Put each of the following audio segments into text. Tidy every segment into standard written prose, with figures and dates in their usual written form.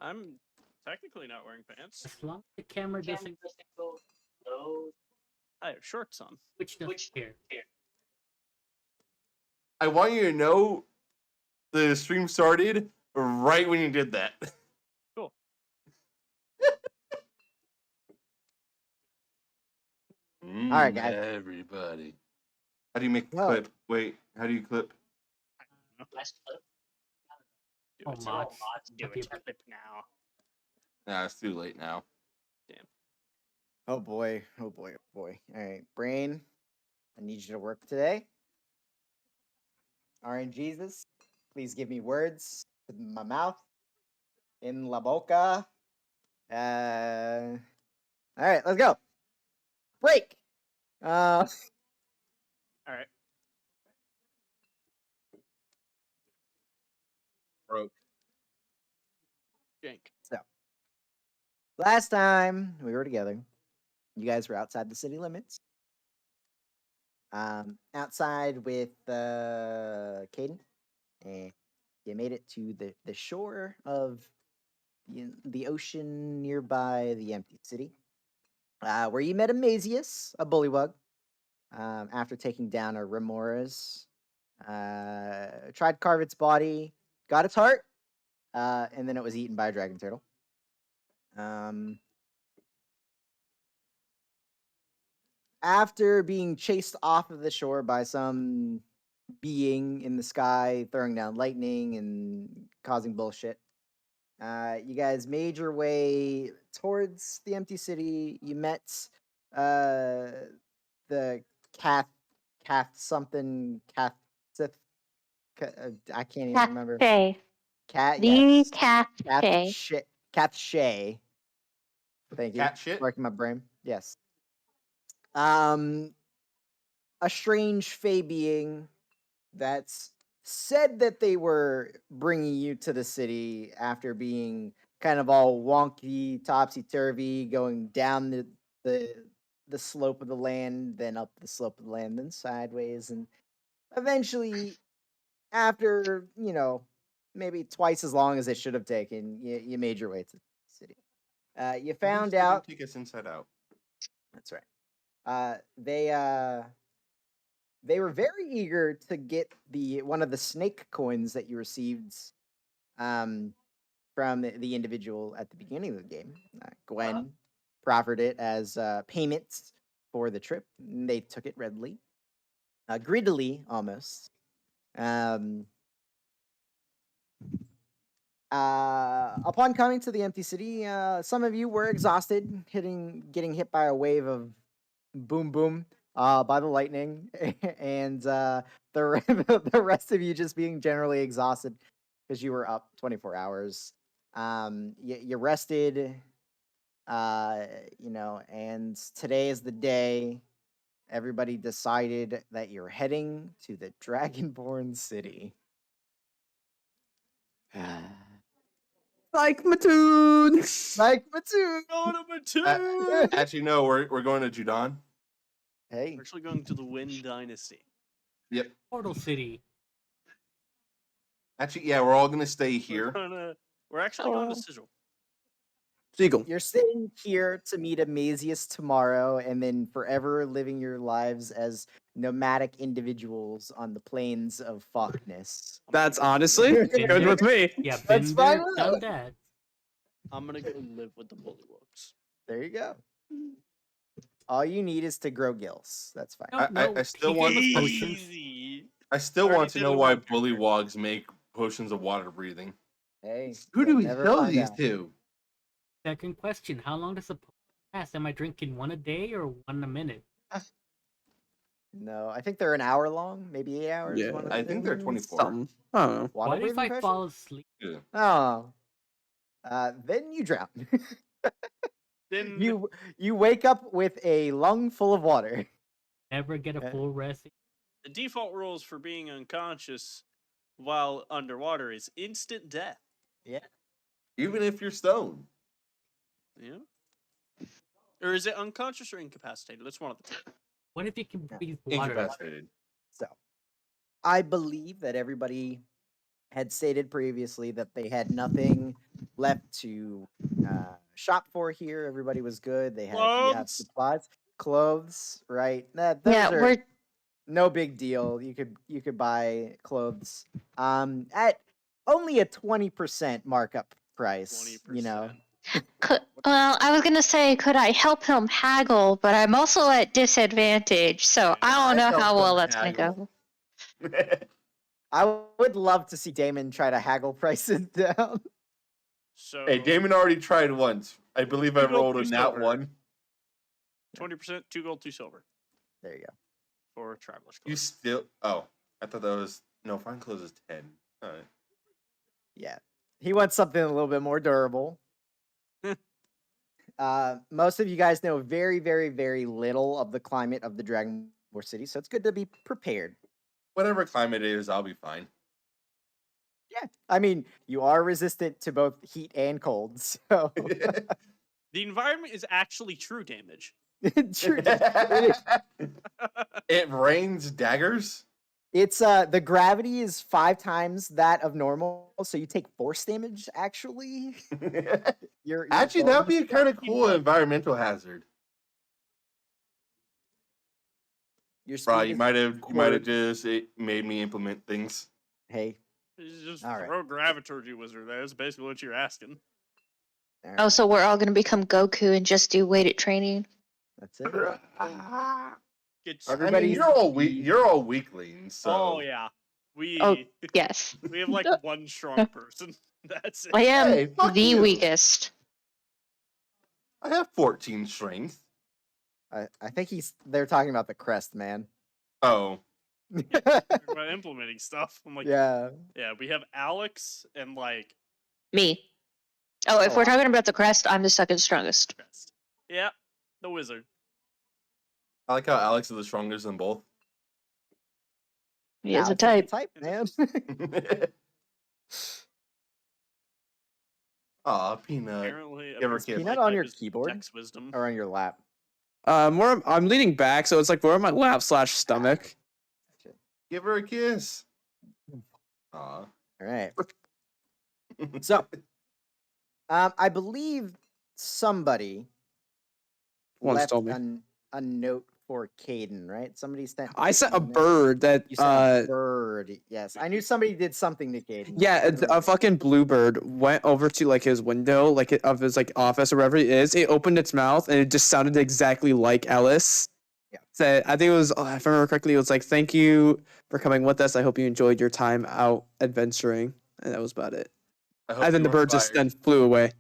I'm technically not wearing pants. As long as the camera doesn't go low. I have shorts on. which doesn't care. I want you to know the stream started right when you did that. Cool. All right, guys. Everybody. How do you make the Whoa. clip? Wait, how do you clip? Last clip. Do Oh, it. mods. Do Okay. it. Clip now. Nah, it's too late now. Oh boy. Oh boy. Oh boy. All right, Brain. I need you to work today. RNGesus, please give me words in my mouth, in la boca. All right, let's go. Break. All right. Broke. Jank. Last time we were together, you guys were outside the city limits. Outside with Caden, and you made it to the shore of the ocean nearby the empty city, where you met Amazius, a bullywug. After taking down a Remoras, tried to carve its body, got its heart, and then it was eaten by a dragon turtle. After being chased off of the shore by some being in the sky, throwing down lightning and causing bullshit, you guys made your way towards the empty city. You met the Cath something, Cath Sith. I can't even remember. Shay. Cat, The yes. Cat Shay. Cath Shay. Thank you. Cat shit? Working my brain. Yes. A strange fey being that's said that they were bringing you to the city after being kind of all wonky, topsy turvy, going down the slope of the land, then up the slope of the land, then sideways, and eventually, after maybe twice as long as it should have taken, you made your way to the city. You found out. Take us inside out. That's right. They were very eager to get one of the snake coins that you received from the individual at the beginning of the game. Gwen proffered it as payment for the trip. And they took it readily, greedily almost. Upon coming to the empty city, some of you were exhausted, getting hit by a wave of boom boom by the lightning, and the rest of you just being generally exhausted because you were up 24 hours. You rested, and today is the day. Everybody decided that you're heading to the Dragonborn city. Like Mattoon. Like Mattoon. Going to Mattoon. Actually, no, we're going to Judan. Hey, We're actually going to the Wind Dynasty. Yep. Portal City. Actually, yeah, we're all gonna stay here. We're actually going to Sigil. Seagull. you're staying here to meet Amazius tomorrow, and then forever living your lives as nomadic individuals on the plains of Falkness. That's honestly Been good there. with me. Yeah, That's been fine there, with done us. that. I'm gonna go live with the Bullywugs. There you go. All you need is to grow gills. That's fine. I still he want gets the potions. Easy. I still Already want to did know the why work. bullywogs make potions of water breathing. Hey, Who do you'll we never sell find these out. to? Second question: how long does the potion last? Am I drinking one a day or one a minute? No, I think they're an hour long, maybe 8 hours. Yeah. one of I the think two. they're 24. Something. I don't know. Water What if breathing I potion? fall asleep? Yeah. Oh, then you drown. Then you wake up with a lung full of water. Never get a full rest? the default rules for being unconscious while underwater is instant death. Yeah. Even if you're stoned. Yeah. Or is it unconscious or incapacitated? That's one of the two. What if you can Yeah. breathe water? Incapacitated. So, I believe that everybody had stated previously that they had nothing left to shop for here. Everybody was good. They had you have Clothes. supplies, clothes, right? Those Yeah, are we're no big deal. You could buy clothes at only a 20% markup price. 20%. You know, well, I was gonna say, could I help him haggle? But I'm also at disadvantage, so I don't know I'd how help well him that's gonna haggle. go. I would love to see Damon try to haggle prices down. So Hey, Damon already tried once. I believe I Two gold, rolled a two nat silver. one. 20%, 2 gold, 2 silver There you go. for traveler's You clothes. still? Oh, I thought that was no. Fine clothes is 10. All right. Yeah, he wants something a little bit more durable. Most of you guys know very, very, very little of the climate of the Dragonborn City, so it's good to be prepared. Whatever climate it is, I'll be fine. Yeah, I mean, you are resistant to both heat and cold, so The environment is actually true damage. True. It rains daggers. It's the gravity is 5 times that of normal, so you take force damage. Actually, you're Actually, that would be a bonus- kind of cool environmental hazard. Your Bro, speed you is might have quirk. just made me implement things. Hey, You just All right. throw gravity, you wizard. That's basically what you're asking. all Oh, right, so we're all gonna become Goku and just do weighted training? that's it. Get I mean, Everybody's you're all weaklings. So. Oh yeah, Oh, yes. we have like one strong person. That's it. I am Hey, fuck the you. weakest. I have 14 strength. I think they're talking about the crest, man. Oh, Talking about implementing stuff. I'm like, yeah, Yeah. we have Alex and like Me. Oh, if Oh, we're wow. talking about the crest, I'm the second strongest. Crest. Yeah, the wizard. I like how Alex is the strongest in both. He is a Alex type. man. Aw, Peanut. Apparently, Give her a apparently kiss. my Peanut on type your is keyboard? Dex wisdom. Or on your lap. I'm leaning back, so it's like we're on my lap / stomach. Give her a kiss. Aw. All right. So, I believe somebody Once left told me. a note for Caden, right? Somebody sent. I sent a Caden note. bird that You sent a bird. Yes, I knew somebody did something to Caden. yeah, a fucking bluebird went over to like his window, like of his like office or wherever it is. It opened its mouth and it just sounded exactly like Ellis. Yeah. Said, I think it was, if I remember correctly, it was like, "Thank you for coming with us. I hope you enjoyed your time out adventuring." And that was about it. I hope And then you the bird just inspired. then flew away.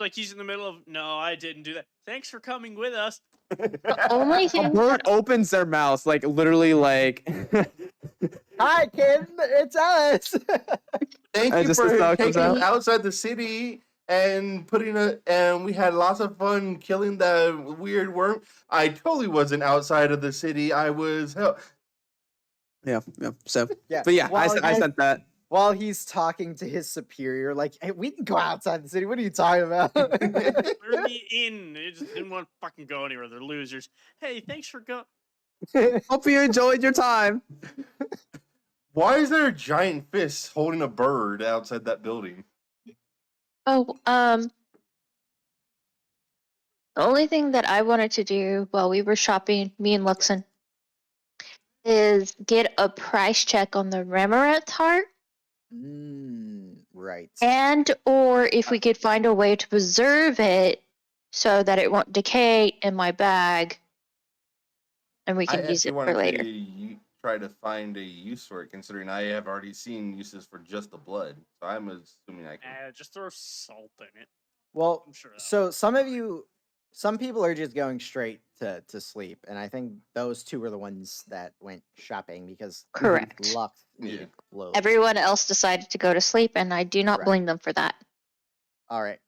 Like he's in the middle of, no, I didn't do that. Thanks for coming with us. The only A thing bird opens their mouth, like literally, like. Hi, Caden. It's Alice. Thank And you just for the dog taking comes us out? outside the city and and we had lots of fun killing the weird worm. I totally wasn't outside of the city. I was Yeah. So, Yeah. but yeah, I While sent that. while he's talking to his superior, like, hey, we can go outside the city. What are you talking about? We're in the inn. They just didn't want to fucking go anywhere. They're losers. Hey, thanks for going. Hope you enjoyed your time. Why is there a giant fist holding a bird outside that building? Oh, the only thing that I wanted to do while we were shopping, me and Luxon, is get a price check on the Remorath heart, Right. and or if we could find a way to preserve it so that it won't decay in my bag, and we I can use actually it for wanted later. to try to find a use for it, considering I have already seen uses for just the blood. So I'm assuming I can. Just throw salt in it. Well, I'm sure. so some people are just going straight to sleep, and I think those two were the ones that went shopping because Correct. Lux Yeah. needed clothes. Everyone else decided to go to sleep, and I do not Right. blame them for that. All right.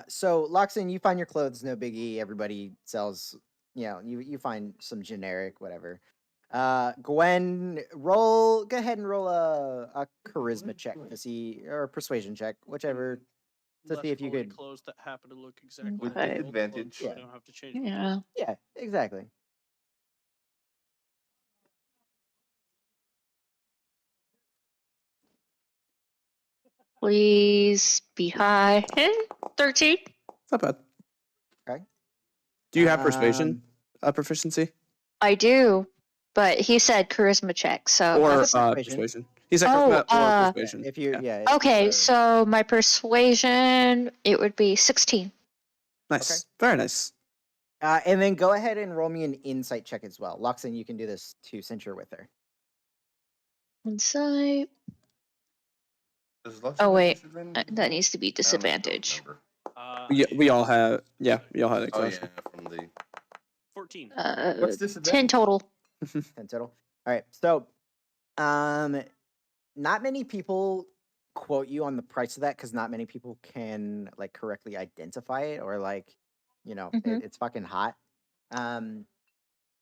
So Luxon, you find your clothes, no biggie. Everybody sells. You find some generic, whatever. Gwen, go ahead and roll a charisma check to see, or a persuasion check, whichever, to Less see if you quality could. clothes that happen to look exactly With like old disadvantage. clothes, so Yeah. you don't have to change. them. Yeah. Yeah, exactly. Please be high. 13. Not bad. Okay. Do you have persuasion proficiency I do, but he said charisma check, so. or that's persuasion. persuasion? He said Oh, charisma or persuasion. If you, Yeah. yeah. if Okay, you, so my persuasion, it would be 16. Nice. Very nice. and then go ahead and roll me an insight check as well. Luxon, you can do this too since you're with her. Insight. Does Lux Oh, have wait. disadvantage? That needs to be I honestly don't disadvantage. remember. We all have. Yeah, we all had it. Oh yeah, from the 14. what's 10 disadvantage? total. 10 total. All right. So, not many people quote you on the price of that because not many people can like correctly identify it or like, Mhm. it's fucking hot.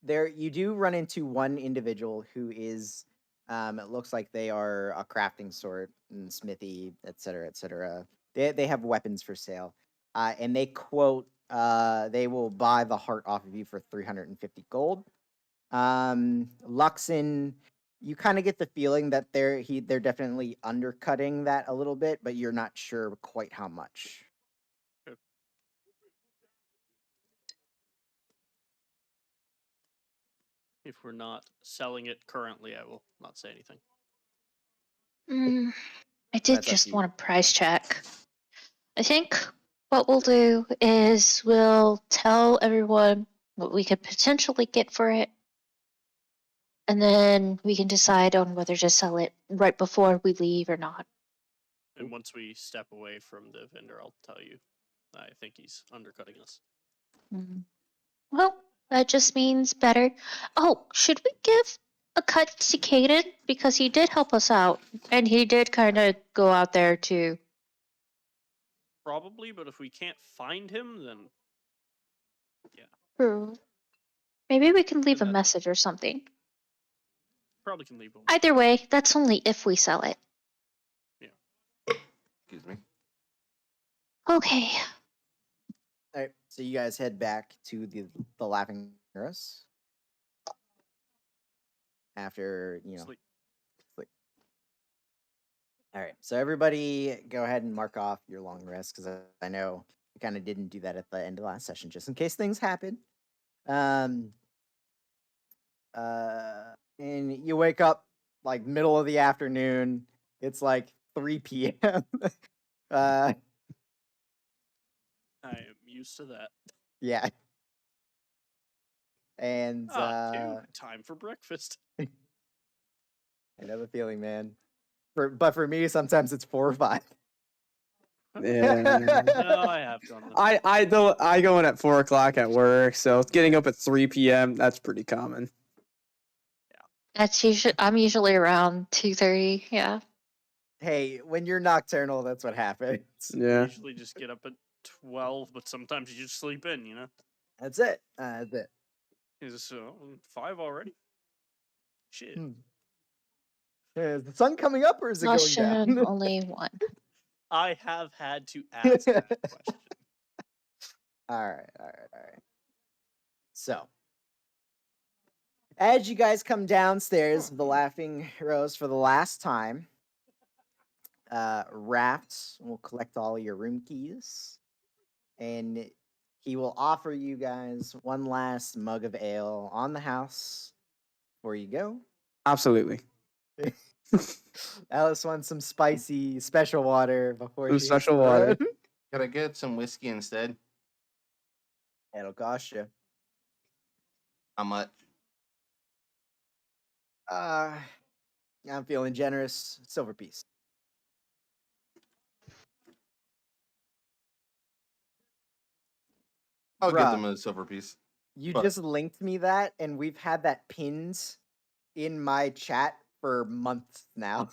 There you do run into one individual who is, it looks like they are a crafting sort and smithy, etc., etc. They have weapons for sale, and they quote, they will buy the heart off of you for 350 gold. Luxon, you kind of get the feeling that they're definitely undercutting that a little bit, but you're not sure quite how much. If we're not selling it currently, I will not say anything. I did That's up just to you. want a price check. I think what we'll do is we'll tell everyone what we could potentially get for it. And then we can decide on whether to sell it right before we leave or not. And once we step away from the vendor, I'll tell you. I think he's undercutting us. Well, that just means better. Oh, should we give a cut to Caden? Because he did help us out. And he did kind of go out there to. Probably, but if we can't find him, then True. Maybe we can leave a that- message or something. probably can leave him. Either way, that's only if we sell it. Excuse me. Okay. All right, so you guys head back to the Laughing Heroes after Sleep. sleep. All right, so everybody go ahead and mark off your long rest because I know you kind of didn't do that at the end of the last session, just in case things happen. And you wake up like middle of the afternoon. It's like 3 p.m. I am used to that. Yeah. And Dude, time for breakfast. I know the feeling, man. But for me, sometimes it's 4 or 5. Yeah. No, I have done that. I go in at 4 o'clock at work, so getting up at 3 p.m. That's pretty common. That's usually I'm usually around 2:30. Yeah. Hey, when you're nocturnal, that's what happens. I Yeah. usually just get up at 12, but sometimes you just sleep in, you know? That's it. That's it. Is 5 already? Shit. Is the sun coming up or is it going Caution, down? only one. I have had to ask that question. All right. So, as you guys come downstairs, the Laughing Rose for the last time, Raft will collect all your room keys, and he will offer you guys one last mug of ale on the house before you go. Absolutely. Alice wants some spicy special water before Some she special hits the water. road. Could I get some whiskey instead? It'll cost you. How much? I'm feeling generous. Silver piece. I'll give Bruh. them a silver piece. You But- just linked me that, and we've had that pinned in my chat for months now.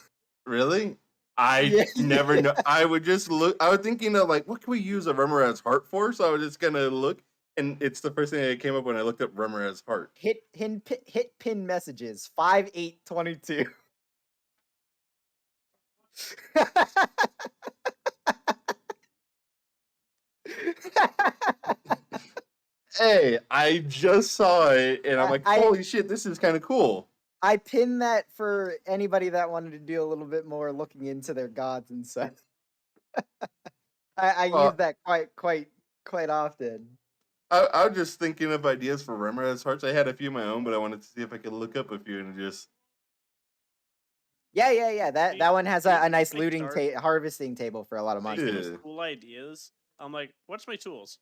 Really? I Yeah. never know. I would just look. I was thinking of like, what can we use a Remorad's heart for? So I was just gonna look, and it's the first thing that came up when I looked up Remorad's heart. Hit pin messages 5822. Hey, I just saw it, and I'm I- like, I- holy shit, this is kind of cool. I pinned that for anybody that wanted to do a little bit more looking into their gods and such. I Well- use that quite often. I was just thinking of ideas for Remorhaz hearts. I had a few of my own, but I wanted to see if I could look up a few and just. Yeah. That one has a you nice make looting dark- harvesting table for a lot of money. Make Yeah. those cool ideas. I'm like, what's my tools?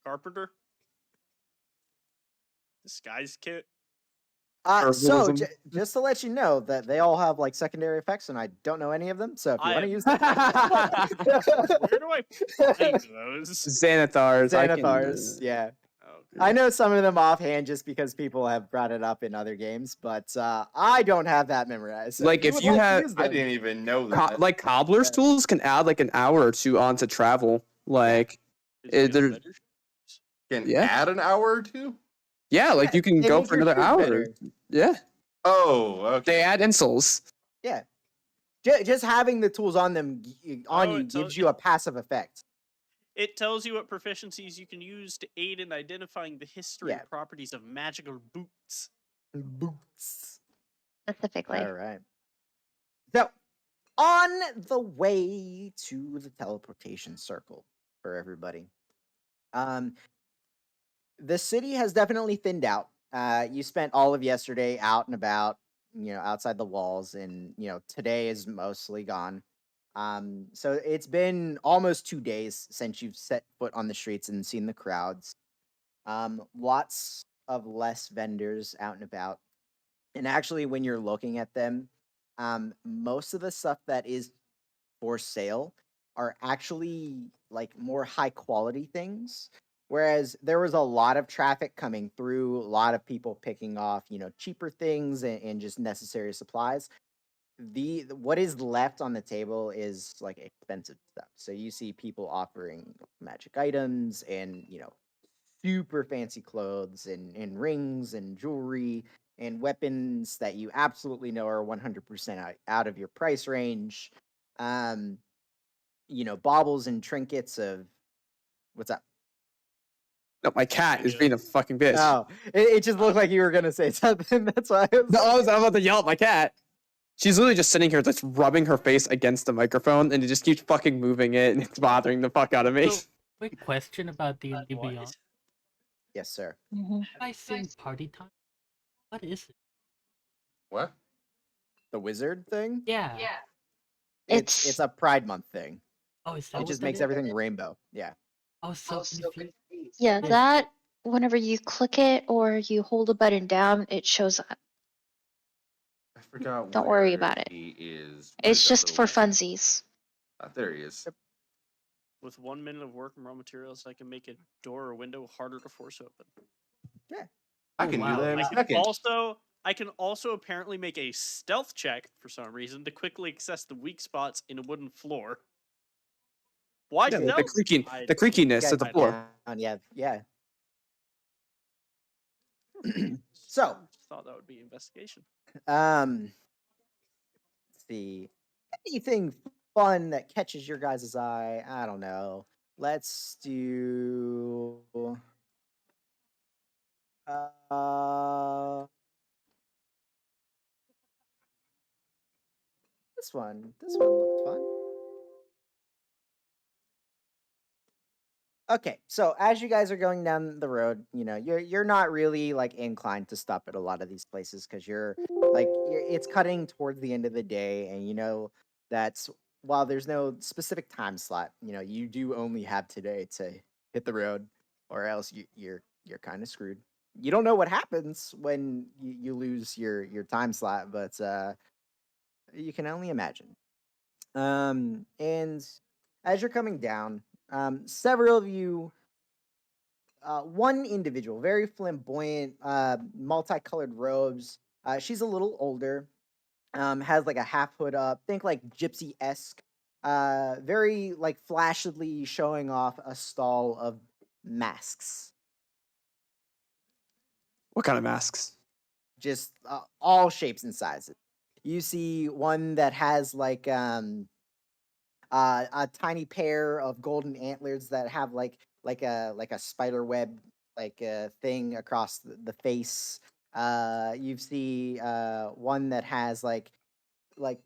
Carpenter. Disguise kit. So Herbalism. just to let you know that they all have like secondary effects, and I don't know any of them. So if you I want to am- use them, Where do I find those? Xanathars. I can, Xanathars, yeah. Okay. I know some of them offhand just because people have brought it up in other games, but I don't have that memorized. So Like, if would you like to have- use I them- didn't even know that. like cobbler's Yeah. tools can add like an hour or two onto travel. Like, Is it there- better? Can Yeah. add an hour or two? yeah, like Yeah, you can they go make for your another food hour. better. Yeah, Oh, okay. they add insoles. Just having the tools on them on Oh, you it tells- gives you a passive effect. It tells you what proficiencies you can use to aid in identifying the history Yeah. and properties of magical boots. Boots. Specifically. All right. So, on the way to the teleportation circle for everybody, the city has definitely thinned out. You spent all of yesterday out and about, outside the walls, and today is mostly gone. So it's been almost 2 days since you've set foot on the streets and seen the crowds. Lots of less vendors out and about. And actually, when you're looking at them, most of the stuff that is for sale are actually like more high quality things. Whereas there was a lot of traffic coming through, a lot of people picking off, cheaper things and just necessary supplies. What is left on the table is like expensive stuff. So you see people offering magic items and super fancy clothes and rings and jewelry and weapons that you absolutely know are 100% out of your price range. Baubles and trinkets of what's up? No, my cat is being a fucking bitch. Oh, it just looked like you were gonna say something. That's why I was. No, I'm about to yell at my cat. She's literally just sitting here, just rubbing her face against the microphone, and it just keeps fucking moving it, and it's bothering the fuck out of me. So, quick question about D&D What? Beyond. Yes, sir. Mhm. I sing party time. What is it? What? The wizard thing. Yeah. It's a Pride Month thing. Oh, is that It what just that makes is? everything rainbow. Yeah. I was so confused. Yeah, Yeah. that whenever you click it or you hold a button down, it shows up. I forgot. Don't worry where about it. He is. It's Where's that just for little- funsies. There he is. With 1 minute of work and raw materials, I can make a door or window harder to force open. I Oh, can wow. do that in I a can second. I can also apparently make a stealth check for some reason to quickly access the weak spots in a wooden floor. Why Yeah, stealth? the creakiness of the Guys, floor. Yeah. So, Just thought that would be investigation. let's see. Anything fun that catches your guys' eye? I don't know. Let's do. This one. This one looked fun. Okay, so as you guys are going down the road, you're not really like inclined to stop at a lot of these places because it's cutting towards the end of the day, and that's while there's no specific time slot, you do only have today to hit the road, or else you're kind of screwed. You don't know what happens when you lose your time slot, but you can only imagine. And as you're coming down, several of you, one individual, very flamboyant, multicolored robes. She's a little older, has like a half hood up, think like gypsy esque, very like flashily showing off a stall of masks, What kind of masks? just all shapes and sizes. You see one that has like a tiny pair of golden antlers that have like a spider web like thing across the face. You see one that has like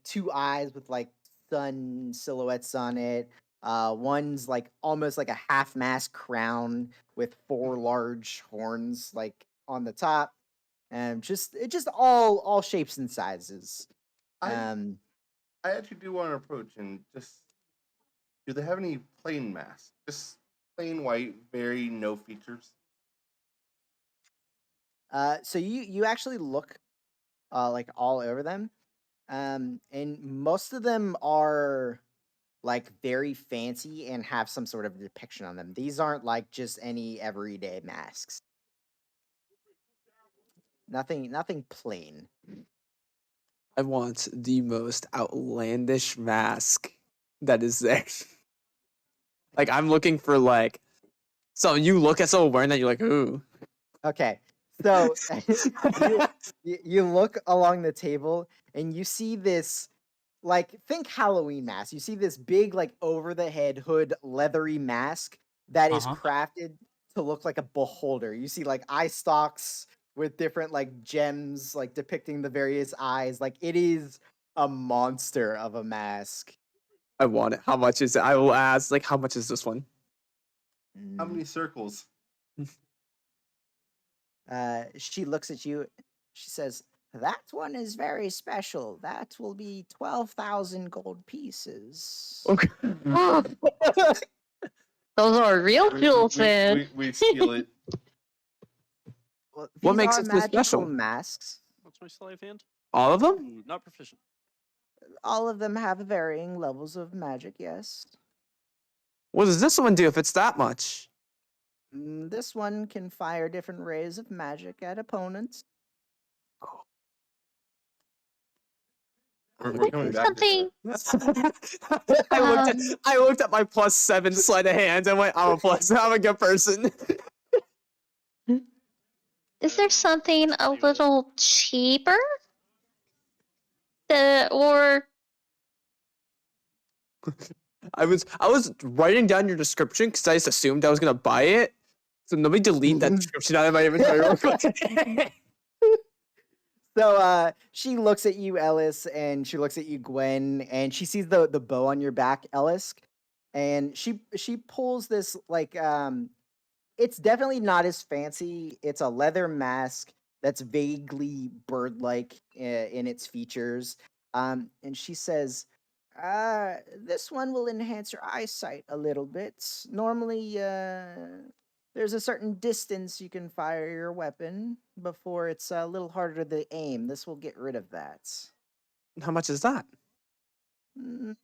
two eyes with like sun silhouettes on it. One's like almost like a half mask crown with 4 large horns like on the top. And just all shapes and sizes. I Um I actually do want to approach and just. Do they have any plain masks? Just plain white, very no features. so you actually look like all over them. And most of them are like very fancy and have some sort of depiction on them. These aren't like just any everyday masks. Nothing plain. I want the most outlandish mask that is there. Like I'm looking for like so you look at someone wearing that, you're like, ooh. Okay. So you look along the table and you see this, like, think Halloween mask. You see this big, like, over the head hood leathery mask that is Uh-huh. crafted to look like a beholder. You see like eye stalks with different like gems like depicting the various eyes. Like it is a monster of a mask. I want it. How much is it? I will ask, like, how much is this one? How Mm. many circles? She looks at you. She says, "That one is very special. That will be 12,000 gold pieces." Okay. Oh, those are real jewels, man. We steal it. Well, What these makes are it so magical special? masks. What's my sleight of hand? All of them? Ooh, not proficient. All of them have varying levels of magic, yes. What does this one do if it's that much? This one can fire different rays of magic at opponents. We're coming back to Something. I looked at my +7 sleight of hand and went, I'm a good person. Is there something a Leave it. little cheaper? Or I was writing down your description because I just assumed I was gonna buy it. So let me delete that description out of my inventory real quick. So she looks at you, Ellis, and she looks at you, Gwen, and she sees the bow on your back, Ellis, and she pulls this like it's definitely not as fancy. It's a leather mask that's vaguely bird-like in its features. And she says, this one will enhance your eyesight a little bit. Normally, there's a certain distance you can fire your weapon before it's a little harder to aim. This will get rid of that. How much is that? Mm,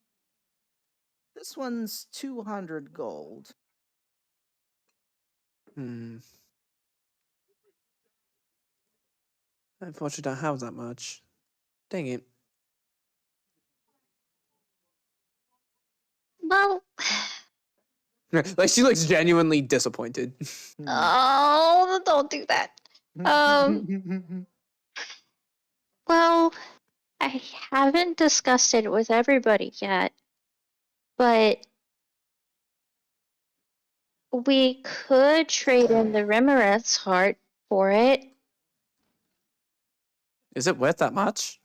This one's 200 gold. Unfortunately, I don't have that much. Dang it. well, Like she looks genuinely disappointed. oh, don't do that. Well, I haven't discussed it with everybody yet, but we could trade in the Remorath's heart for it. Is it worth that much?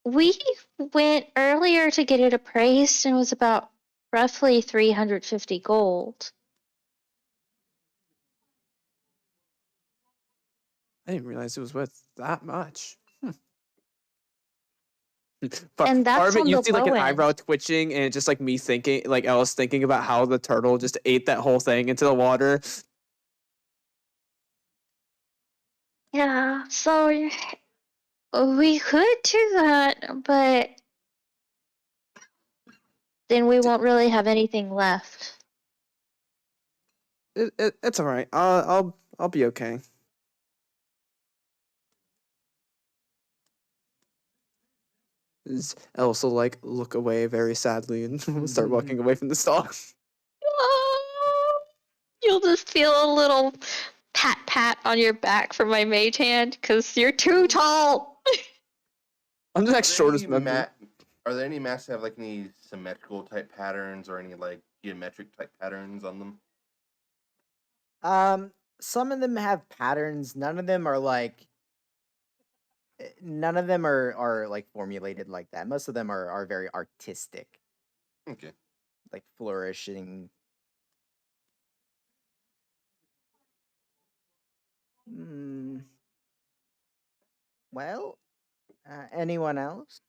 We went earlier to get it appraised and it was about roughly 350 gold. I didn't realize it was worth that much. But And part that's of it, on you the see like an low end. eyebrow twitching, and it's just like me thinking, like Alice thinking about how the turtle just ate that whole thing into the water. Yeah, so we could do that, but then we won't really have anything left. It's all right. I'll be okay. Alice will like look away very sadly and start walking away from the stall. Oh, you'll just feel a little pat on your back from my mage hand because you're too tall. I'm the Are next there shortest any member. Are there any masks that have like any symmetrical type patterns or any like geometric type patterns on them? Some of them have patterns. None of them are like none of them are like formulated like that. Most of them are very artistic, Okay. like flourishing. Hmm. Well, anyone else?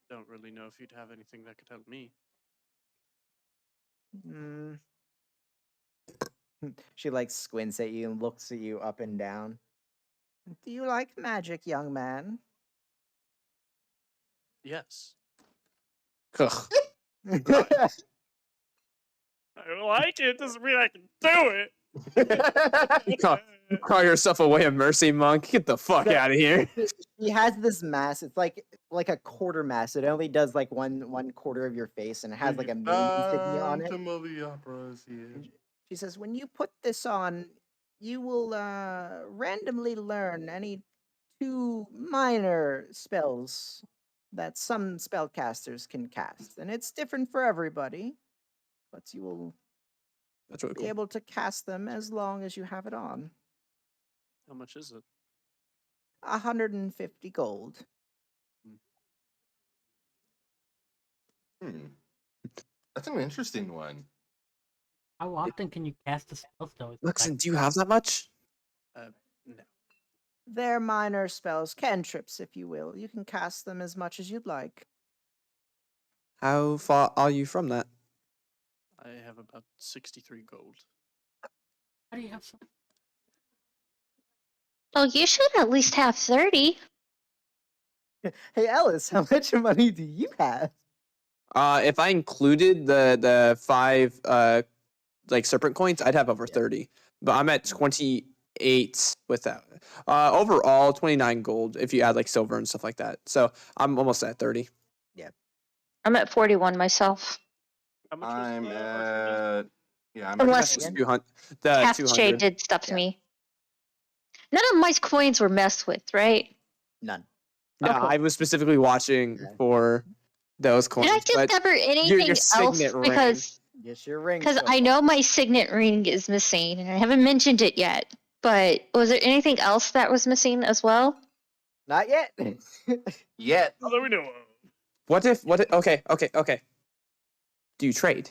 Don't really know if you'd have anything that could help me. Hmm. She like squints at you and looks at you up and down. Do you like magic, young man? Yes. Ugh. I like it. Doesn't mean I can do it. Call yourself a way of mercy monk. Get the fuck No. out of here. He has this mask. It's like a quarter mask. It only does like one quarter of your face, and it has like a maiden insignia on it. Phantom of the Opera is here. She says, "When you put this on, you will randomly learn any 2 minor spells that some spellcasters can cast, and it's different for everybody. But you will That's really be cool. able to cast them as long as you have it on. How much is it? 150 gold." That's an interesting one. How often can you cast a spell though? Is it Listen, like- do you have that much? No. They're minor spells, cantrips, if you will. You can cast them as much as you'd like. How far are you from that? I have about 63 gold. How do you have so? Oh, you should at least have 30. Hey, Ellis, how much money do you have? If I included the 5 like serpent coins, I'd have over 30. But I'm at 28 with that. Overall 29 gold if you add like silver and stuff like that. So I'm almost at 30. I'm at 41 myself. How much was I'm the archer at I'm Unless- at 200. The Cast 200. Shade did stuff to Yeah. me. None of my coins were messed with, right? None. No, Okay. I was specifically watching Yeah. for those coins. Did I but discover anything else? signet ring. Because Yes, your ring. I know my signet ring is missing, and I haven't mentioned it yet. But was there anything else that was missing as well? Not yet. Yet. Not that we know of. What if okay. Do you trade?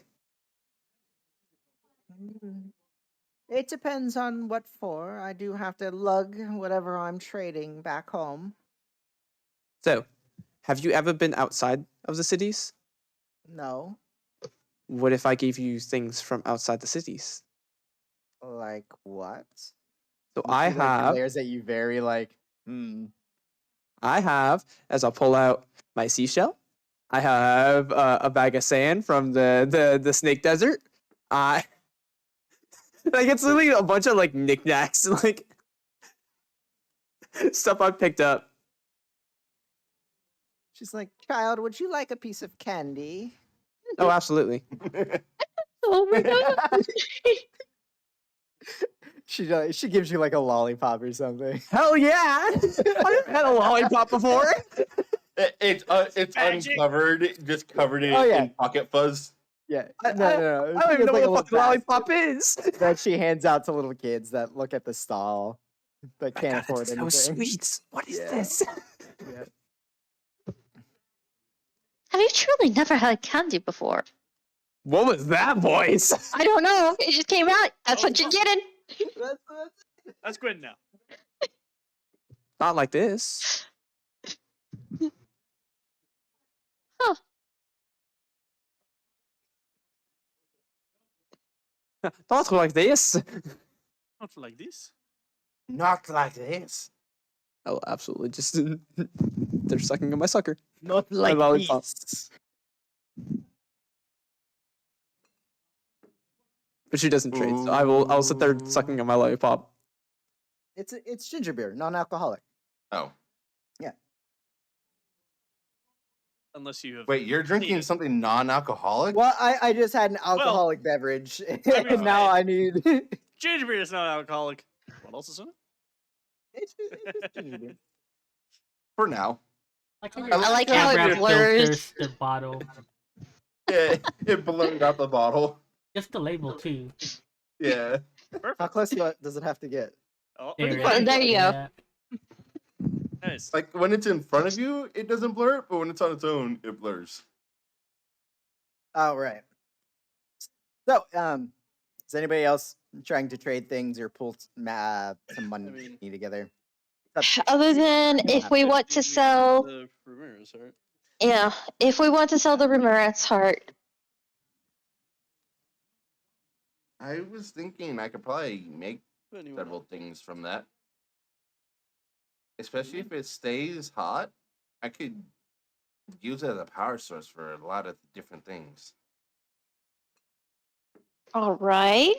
It depends on what for. I do have to lug whatever I'm trading back home. So, have you ever been outside of the cities? No. What if I gave you things from outside the cities? Like what? So I have glares at you very like, as I'll pull out my seashell. I have a bag of sand from the Snake Desert. Like it's literally a bunch of like knickknacks, like stuff I picked up. She's like, "Child, would you like a piece of candy?" Oh, absolutely. Oh my god! She gives you like a lollipop or something. Hell yeah! I've never had a lollipop before. It's Magic. uncovered, just covered in, Oh, yeah. in pocket fuzz. Yeah. I- No. I She don't gets, even know like, a what the little fucking basket lollipop is. that she hands out to little kids that look at the stall that My can't God, afford it's anything. so sweet. What is Yeah. this? Yeah. Have you truly never had candy before? What was that voice? I don't know. It just came out. That's what you're getting. That's good now. Not like this. Huh. Not like this. Not like this. Not like this. Oh, absolutely. Just they're sucking on my sucker. Not like lollipop. this. But she doesn't trade, so I'll sit there sucking on my lollipop. It's ginger beer, non-alcoholic. Oh. Unless you have. Wait, you're drinking it. something non-alcoholic? Well, I just had an alcoholic beverage, mean, and now I need. Ginger beer is not alcoholic. What else is in it? it's ginger beer. For now. Like I like how it Grab blurs. filters the bottle. Yeah, it blurred out the bottle. Just the label too. Yeah. How close does it have to get? Oh, There, pretty it Well, is. good. there you go. Yeah. Nice. Like when it's in front of you, it doesn't blur, but when it's on its own, it blurs. Oh, right. So, is anybody else trying to trade things or pull some money mean- together? Other than if we want to sell, the Ramirez, right? yeah, if we want to sell the Ramirez heart, I was thinking I could probably make Anyone several else? things from that. Especially if it stays hot, I could use it as a power source for a lot of different things. all right.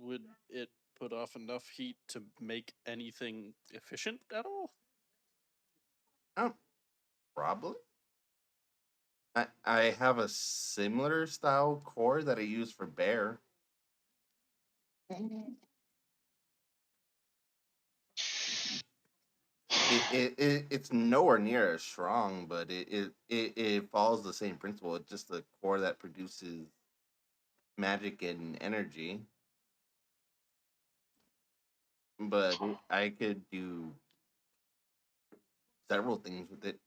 Would it put off enough heat to make anything efficient at all? Probably. I have a similar style core that I use for bear. It's nowhere near as strong, but it follows the same principle. It's just a core that produces magic and energy. But I could do several things with it.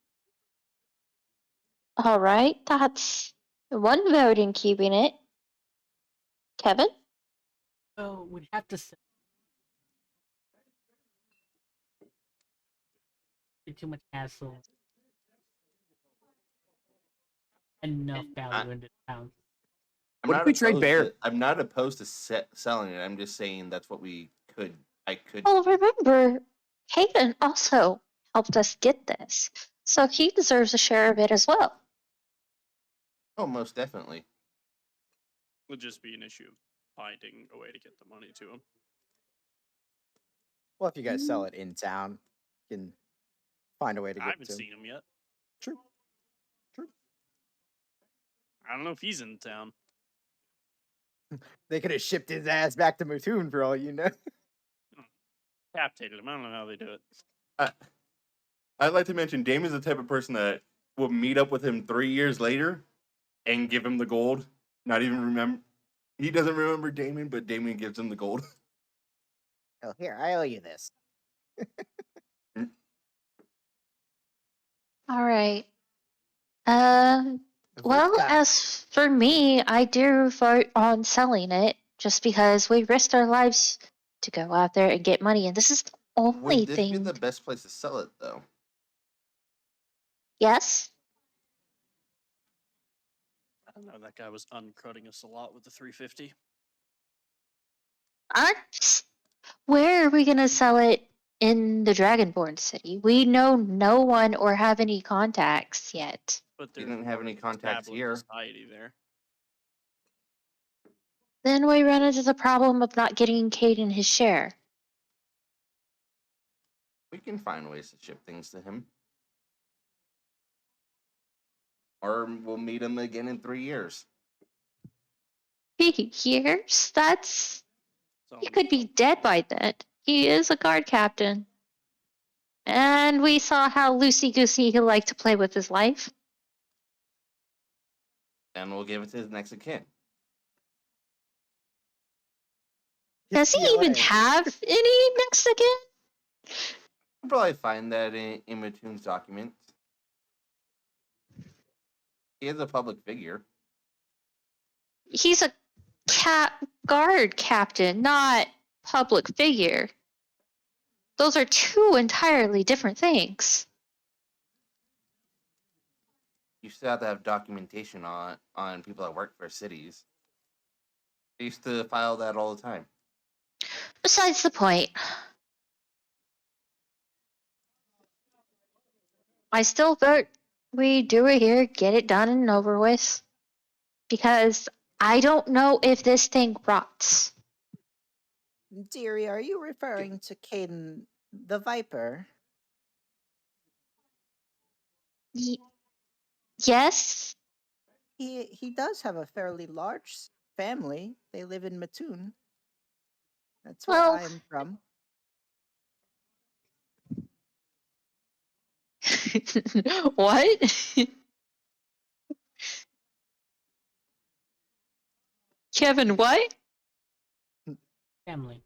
All right, that's one vote in keeping it. Kevin? So we'd have to sell. Too much hassle. Enough value in this town. What if we trade bear? I'm not opposed to selling it. I'm just saying that's what I could. Well, remember, Hayden also helped us get this, so he deserves a share of it as well. Oh, most definitely. Would just be an issue of finding a way to get the money to him. Well, if you guys sell it in town, you can find a way to I get haven't to him. seen him yet. True. I don't know if he's in town. They could have shipped his ass back to Mattoon for all you know. Captated him. I don't know how they do it. I'd like to mention Damien's the type of person that will meet up with him 3 years later and give him the gold. Not even remember. He doesn't remember Damien, but Damien gives him the gold. Oh, here, I owe you this. All right. Of Well, which kind? as for me, I do vote on selling it just because we risked our lives to go out there and get money, and this is the only Would this be thing. the best place to sell it, though? Yes? I don't know. That guy was uncrutting us a lot with the 350. Where are we gonna sell it in the Dragonborn city? We know no one or have any contacts yet. But You there's didn't have more any contacts established here. society there. Then we run into the problem of not getting Caden his share. We can find ways to ship things to him. Or we'll meet him again in 3 years. Years? That's So he could be dead by then. He is a guard captain. And we saw how loosey-goosey he liked to play with his life. And we'll give it to his next of kin. Does he even have any Mexican? We'll probably find that in Mattoon's documents. He is a public figure. He's a guard captain, not public figure. Those are two entirely different things. You still have to have documentation on people that work for cities. They used to file that all the time. Besides the point. I still vote we do it here, get it done and over with. Because I don't know if this thing rots. Dearie, are you referring to Caden the Viper? Yes? He does have a fairly large family. They live in Mattoon. That's where Well- I'm from. What? Kevin, what? Family.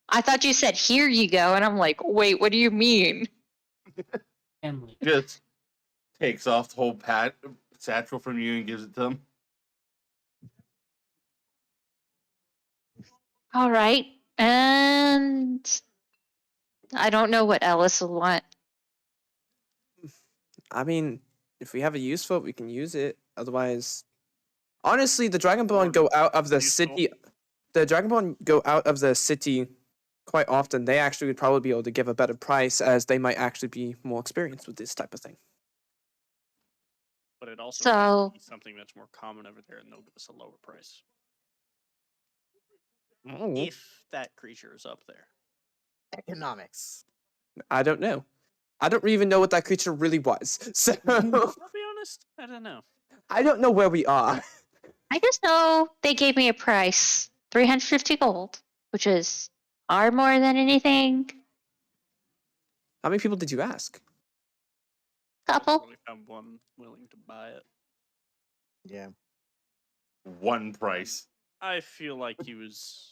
I thought you said here you go, and I'm like, wait, what do you mean? Emily. Just takes off the whole satchel from you and gives it to him. All right, and I don't know what Ellis will want. I mean, if we have a use for it, we can use it. Otherwise, honestly, the Dragonborn go out of the Useful. city. The Dragonborn go out of the city quite often. They actually would probably be able to give a better price, as they might actually be more experienced with this type of thing. But it also So- might be something that's more common over there, and they'll give us a lower price Oh. if that creature is up there. Economics. I don't know. I don't even know what that creature really was. So I'll be honest, I don't know. I don't know where we are. I just know they gave me a price, 350 gold, which is far more than anything. How many people did you ask? Couple. Only found one willing to buy it. Yeah. One price. I feel like he was,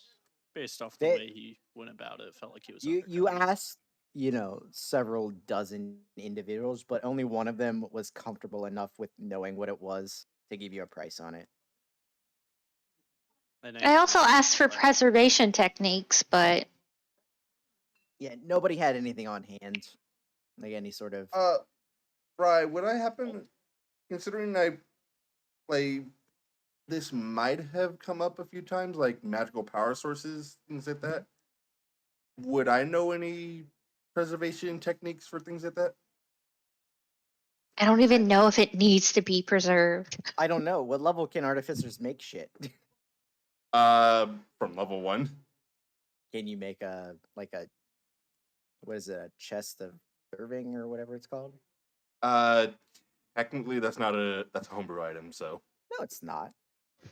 based off the They- way he went about it, felt like he was. You undercutting. asked, several dozen individuals, but only one of them was comfortable enough with knowing what it was to give you a price on it. And I also asked for preservation techniques, but Yeah, nobody had anything on hand, like any sort of. Bri, would I happen, considering I play, this might have come up a few times, like magical power sources, things like that. Would I know any preservation techniques for things like that? I don't even know if it needs to be preserved. I don't know what level can artificers make shit. From level 1. Can you make a what is it, a chest of serving or whatever it's called? Technically that's a homebrew item, so. No, it's not.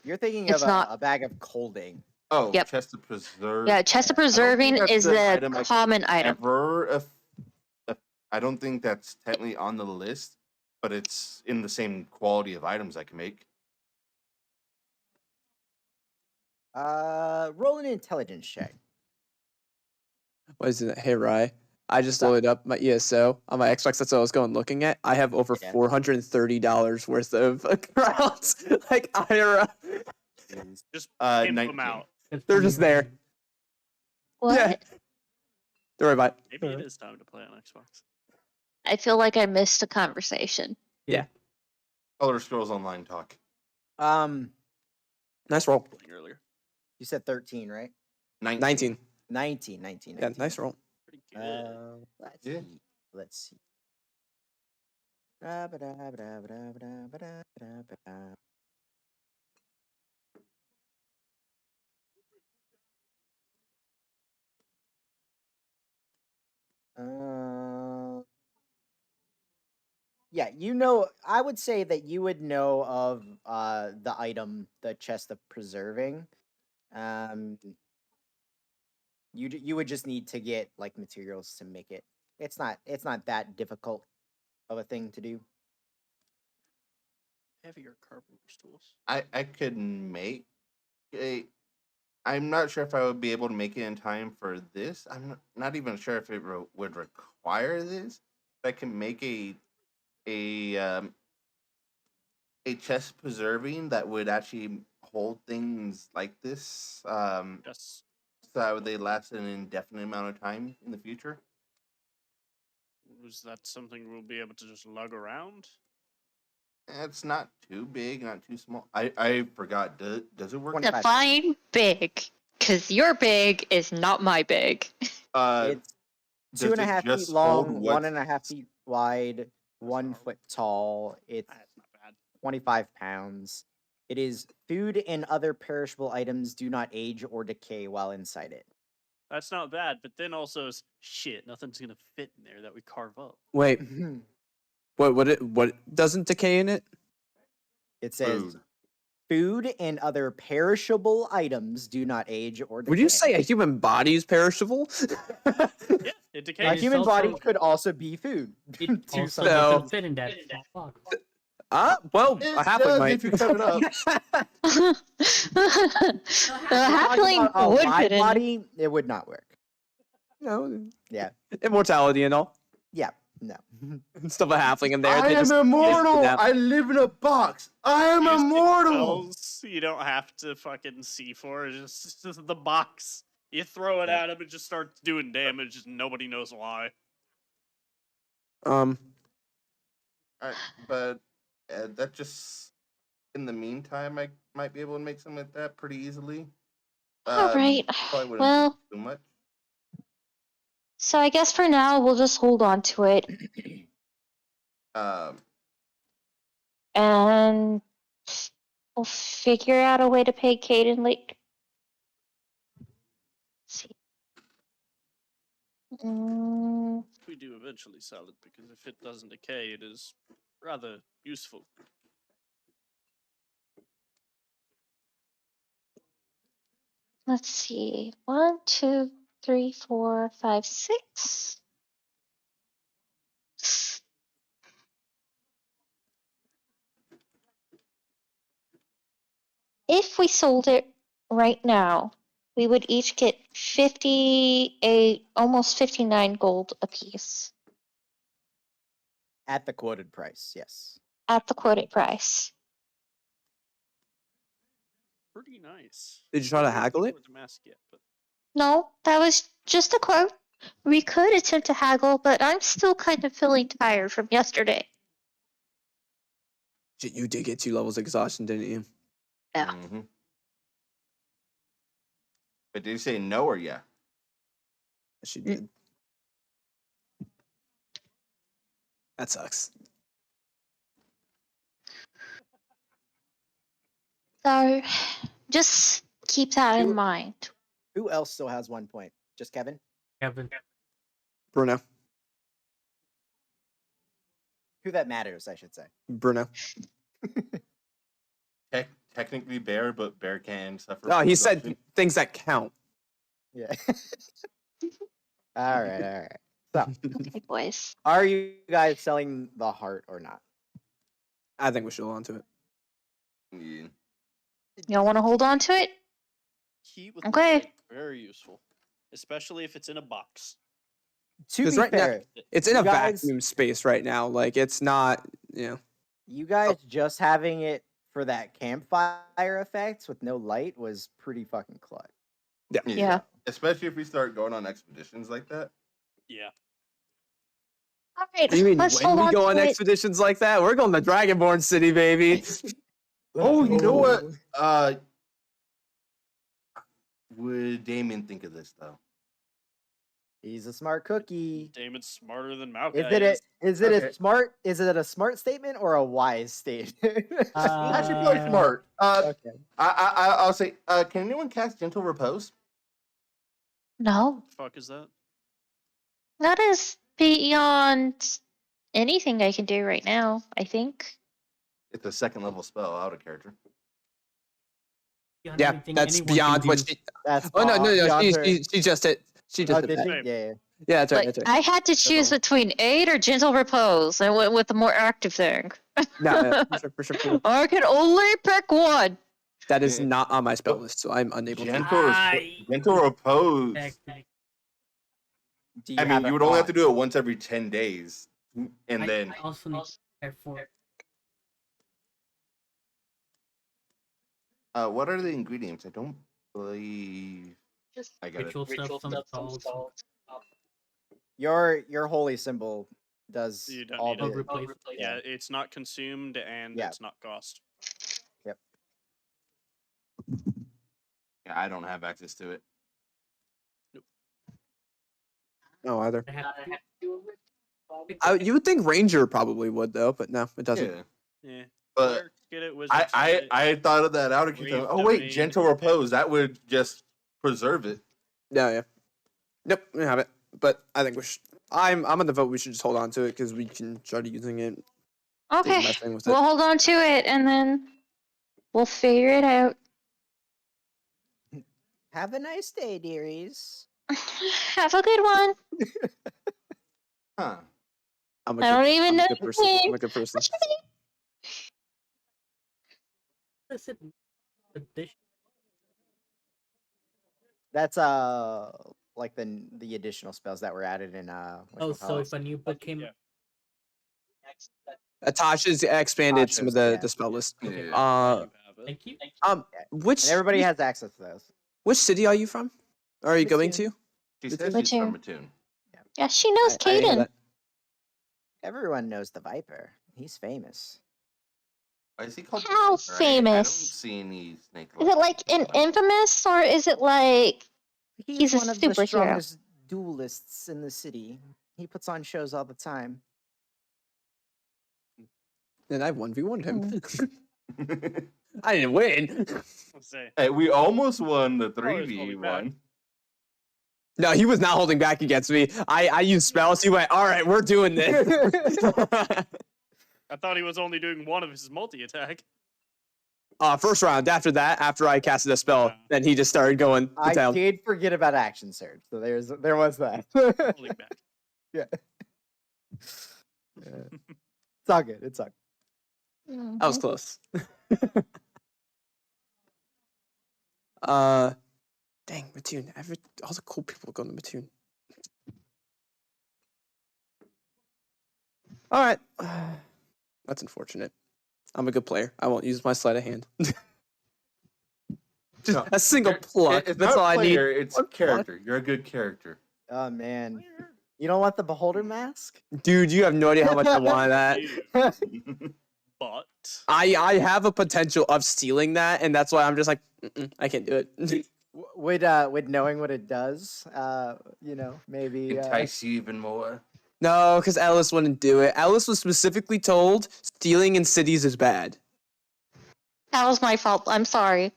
You're thinking It's of not. a bag of colding. Oh, Yep. chest of preserve. Yeah, chest of I don't think preserving that's is the the item I common item. I don't think that's technically on the list, but it's in the same quality of items I can make. Roll an intelligence check. What is it? Hey, Rye. I just Stop. loaded up my ESO on my Xbox. That's what I was going looking at. I have over Yeah. $430 worth of crowns. Like, IRA. just Uh, pimp 19. them out. That's They're funny, just there. right? What? Yeah. Don't worry about it. Maybe it is time to play on Xbox. I feel like I missed a conversation. Elder Scrolls Online talk. Nice roll. Playing earlier. You said 13, right? 19. 19. Yeah, nice roll. Pretty good. Let's Yeah. see. Let's see. Yeah, I would say that you would know of the item, the chest of preserving. You would just need to get like materials to make it. It's not that difficult of a thing to do. Heavier carpenter's tools. I could make a. I'm not sure if I would be able to make it in time for this. I'm not even sure if it would require this. I can make a chest preserving that would actually hold things like this. Just So that would they last an indefinite amount of time in the future. was that something we'll be able to just lug around? It's not too big, not too small. I forgot. Does it work? 25. Define big, because your big is not my big. It's does 2.5 it feet just hold long, what's- 1.5 feet wide, 1 foot tall. It's That's not bad. 25 pounds. It is food and other perishable items do not age or decay while inside it. That's not bad, but then also is shit. Nothing's gonna fit in there that we carve up. Wait, what doesn't decay in it? It says Food. food and other perishable items do not age or decay. Would you say a human body is perishable? Yeah, it a decays. It's human also- body could also be food? It To also some So- doesn't fit in that box. Well, It a halfling does might. if you cut it up. The Talking halfling about a would wide fit in. body, it would not work. No. Yeah. Immortality and all. Yeah. No. Stuff a halfling in there. I they am just immortal. kidnap- I live in a box. I am Use the immortal. spells you don't have to fucking C4. It's just the box. You throw it at him, it just starts doing damage, and nobody knows why. But that just in the meantime, I might be able to make something like that pretty easily. All right. Probably wouldn't Well, take too much. so I guess for now we'll just hold on to it Um, and we'll figure out a way to pay Caden later. See. We do eventually sell it, because if it doesn't decay, it is rather useful. Let's see. 1, 2, 3, 4, 5, 6. If we sold it right now, we would each get 58, almost 59 gold apiece At the quoted price, yes. at the quoted price. Pretty nice. Did you try to Haven't haggle it? with the mask yet, but No, that was just a quote. We could attempt to haggle, but I'm still kind of feeling tired from yesterday. You did get 2 levels of exhaustion, didn't you? Yeah. mhm. But did you say no or yeah? She did. That sucks. So just keep that in Who- mind. Who else still has 1 point? Just Kevin? Kevin. Bruno. Who that matters, I should say. Bruno. Technically Bear, but Bear can suffer. No, from he said exhaustion. things that count. Yeah. All right. So, Okay, boys. are you guys selling the heart or not? I think we should hold on to it. Yeah. Y'all want to hold on to it? heat with Okay. light, very useful, especially if it's in a box. To 'Cause be right now- fair, It's in You a guys- vacuum space right now. Like it's not, you guys just having it for that campfire effect with no light was pretty fucking clutch. Yeah. Especially if we start going on expeditions like that. Yeah. All right, You mean let's when hold we on go to on it. expeditions like that? We're going to Dragonborn City, baby. Oh, you know what? Would Damien think of this though? He's a smart cookie. Damon's smarter than Maokai Is it Okay. a smart? Is it a smart statement or a wise statement? Actually, probably smart. Okay. I'll say. Can anyone cast Gentle Repose? No, The fuck is that? that is beyond anything I can do right now, I think. It's a second level spell out of character. Beyond Yeah, everything that's anyone can beyond what do. she. That's Oh no, no, no! beyond She, her- she just hit. She just Oh, hit did that. she? Right. Yeah. Yeah, that's right. Like, That's right. I had to choose all. between aid or gentle repose. I went with the more active thing. No, yeah, for sure. I can only pick one. That is Yeah. not on my spell list, so I'm unable to. Gentle Repose. Exactly. Do I have mean, a you would only have to thought? do it once every 10 days, and then I also need to prepare for it. what are the ingredients? I don't believe I got it. Ritual stuff, some salts. Your holy symbol does You don't all need the. it. Replace it. Yeah, it's not consumed and Yeah. it's not cost. Yeah, I don't have access to it. No, either. I have to You would think Ranger probably would though, but no, it doesn't. Yeah, Yeah. but Clerics get it, wizards get I it. thought of that out of Brave character. Oh wait, domain. Gentle Repose. That would just preserve it. Yeah. Nope, we have it. But I think we should. I'm on the vote. We should just hold on to it because we can start using it. Okay, Messing with it. we'll hold on to it and then we'll figure it out. Have a nice day, dearies. Have a good one. Huh. I'm a I don't good, even I'm know a good your person. name. I'm a good person. What's your name? Is it addition? That's like the additional spells that were added in Oh, so if a new book Okay, came, yeah. Tasha's expanded some of Tasha's, the yeah. spell list. Okay. Yeah. Now Uh, you have it. thank you. which and everybody which, has access to those. which city are you from? Or are you going Mattoon. to? She It's says a- she's from Mattoon. Yeah, she knows I didn't hear Caden. that. Everyone knows the Viper. He's famous. Why is he called How Viper? I don't famous? see any snake. Is it like an infamous or is it like He's a one of the superhero. strongest duelists in the city. He puts on shows all the time. Then I 1v1'd him. I didn't win. Let's say. Hey, we almost won the Oh, he's holding back. 3v1. No, he was not holding back against me. I used spells. He went, all right, we're doing this. I thought he was only doing one of his multi attack. First round. After that, after I casted a spell, Wow. then he just started going to I town. did forget about action surge, so there was that. Holding back. Yeah. It's all good. It's all good. That was close. Dang, Mattoon. All the cool people go to Mattoon. All right. That's unfortunate. I'm a good player. I won't use my sleight of hand. Just No, a single It's pluck. not That's all I need. player, it's One pluck. character. You're a good character. Oh man, you don't want the beholder mask? Dude, you have no idea how much I wanted that. But I have a potential of stealing that, and that's why I'm just like, I can't do it. Would knowing what it does, maybe Entice you even more. No, because Ellis wouldn't do it. Ellis was specifically told stealing in cities is bad. That was my fault. I'm sorry.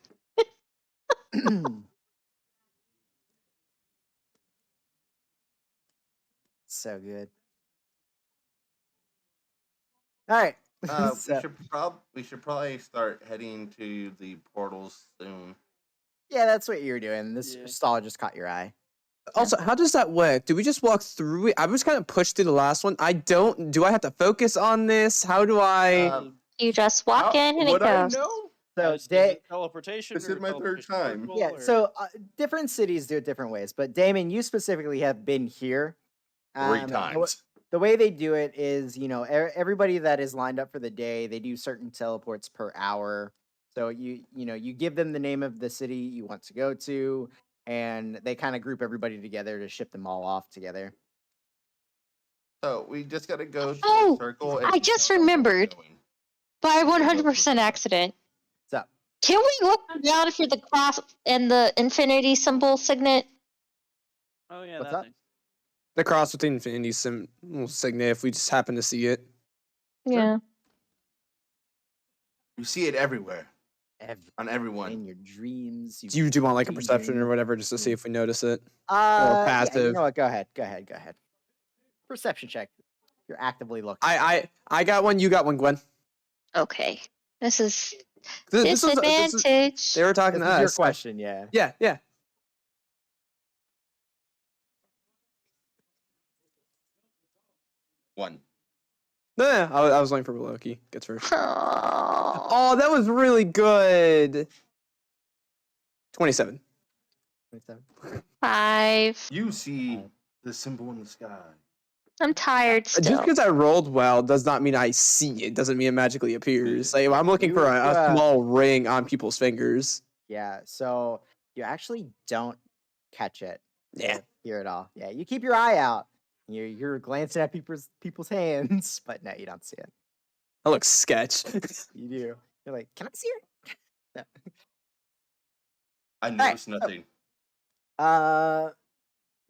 so good. All right. So- We should probably start heading to the portals soon. yeah, that's what you're doing. This Yeah. stall just caught your eye. Also, how does that work? Do we just walk through it? I was kind of pushed through the last one. Do I have to focus on this? How do I? You just walk in and it would I goes. know? So is day, it teleportation. This or is my third teleportation time. circle, yeah. or- So different cities do it different ways, but Damon, you specifically have been here 3 the wa- times. The way they do it is, everybody that is lined up for the day, they do certain teleports per hour. So you give them the name of the city you want to go to, and they kind of group everybody together to ship them all off together. So we just gotta go to Oh, the circle. I just remembered. By 100% accident. So Can we look down for the cross and the infinity symbol signet? Oh yeah, What's that up? thing. The cross with the infinity signet if we just happen to see it. Yeah. You see it everywhere on in everyone. your dreams. Do you want like a perception or dream. whatever just to see if we notice it? Yeah, you passive? know what? Go ahead. Perception check. You're actively looking. I got one. You got one, Gwen. Okay. This is This was- disadvantage. they were talking This to is your us. question, yeah. Yeah. One. No, I was looking for Loki. Gets first. Oh, Oh, that was really good. 27. 27. 5. You see the symbol in the sky. I'm tired Just still. because I rolled well does not mean I see it. Doesn't mean it magically appears. Like I'm looking You, for a uh, small ring on people's fingers. Yeah, so you actually don't catch it. Yeah. Or hear it all. Yeah, you keep your eye out. You're glancing at people's hands, but no, you don't see it. That looks sketch. You do. You're like, can I see her? No. I noticed nothing.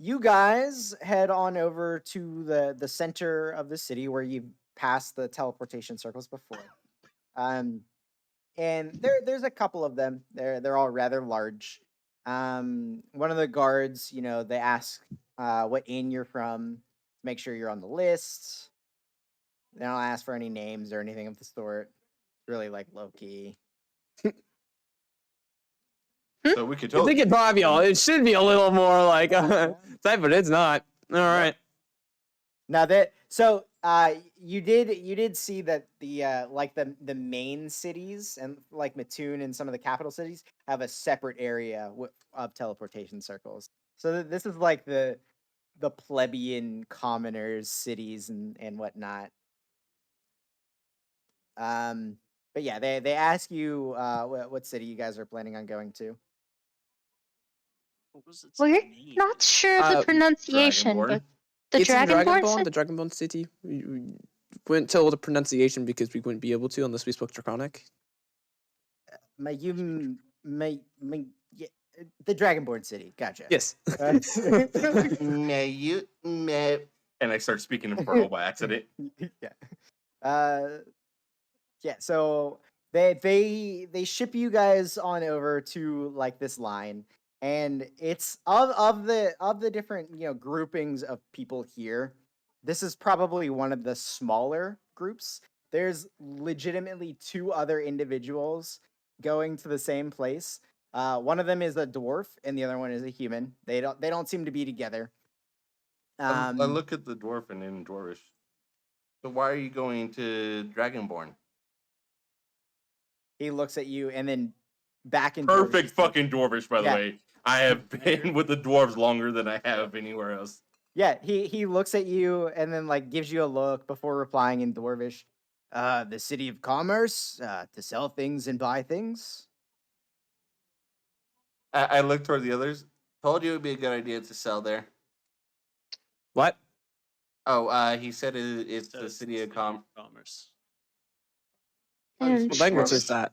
You guys head on over to the center of the city where you've passed the teleportation circles before. And there's a couple of them. They're all rather large. One of the guards, they ask what inn you're from to make sure you're on the list. They don't ask for any names or anything of the sort. It's really like low key. So we could I totally. think it should be a little more like type, but it's not. All right. Now you did see that the main cities and like Mattoon and some of the capital cities have a separate area of teleportation circles. So this is like the plebeian commoners cities and whatnot. But yeah, they ask you what city you guys are planning on going to. What was its We're name? not sure of the Uh, pronunciation, Dragonborn. but the it's in Dragonborn. Dragonborn, the Dragonborn city. We wouldn't tell the pronunciation because we wouldn't be able to unless we spoke Draconic. Yeah, the Dragonborn city. Gotcha. Yes. May you may, and I start speaking Infernal by accident. Yeah. Yeah. So they ship you guys on over to like this line, and it's of the different groupings of people here. This is probably one of the smaller groups. There's legitimately two other individuals going to the same place. One of them is a dwarf, and the other one is a human. They don't seem to be together. I look at the dwarf and in Dwarvish. So why are you going to Dragonborn? He looks at you and then back in Perfect Dwarvish. fucking Dwarvish, by the Yeah. way. I have been with the dwarves longer than I have anywhere else. Yeah, he looks at you and then like gives you a look before replying in Dwarvish. The city of commerce, to sell things and buy things. I look toward the others. Told you it would be a good idea to sell there. What? Oh, he said it's Said the it's city of commerce. Oh, you And speak What language Dwarvish? is that?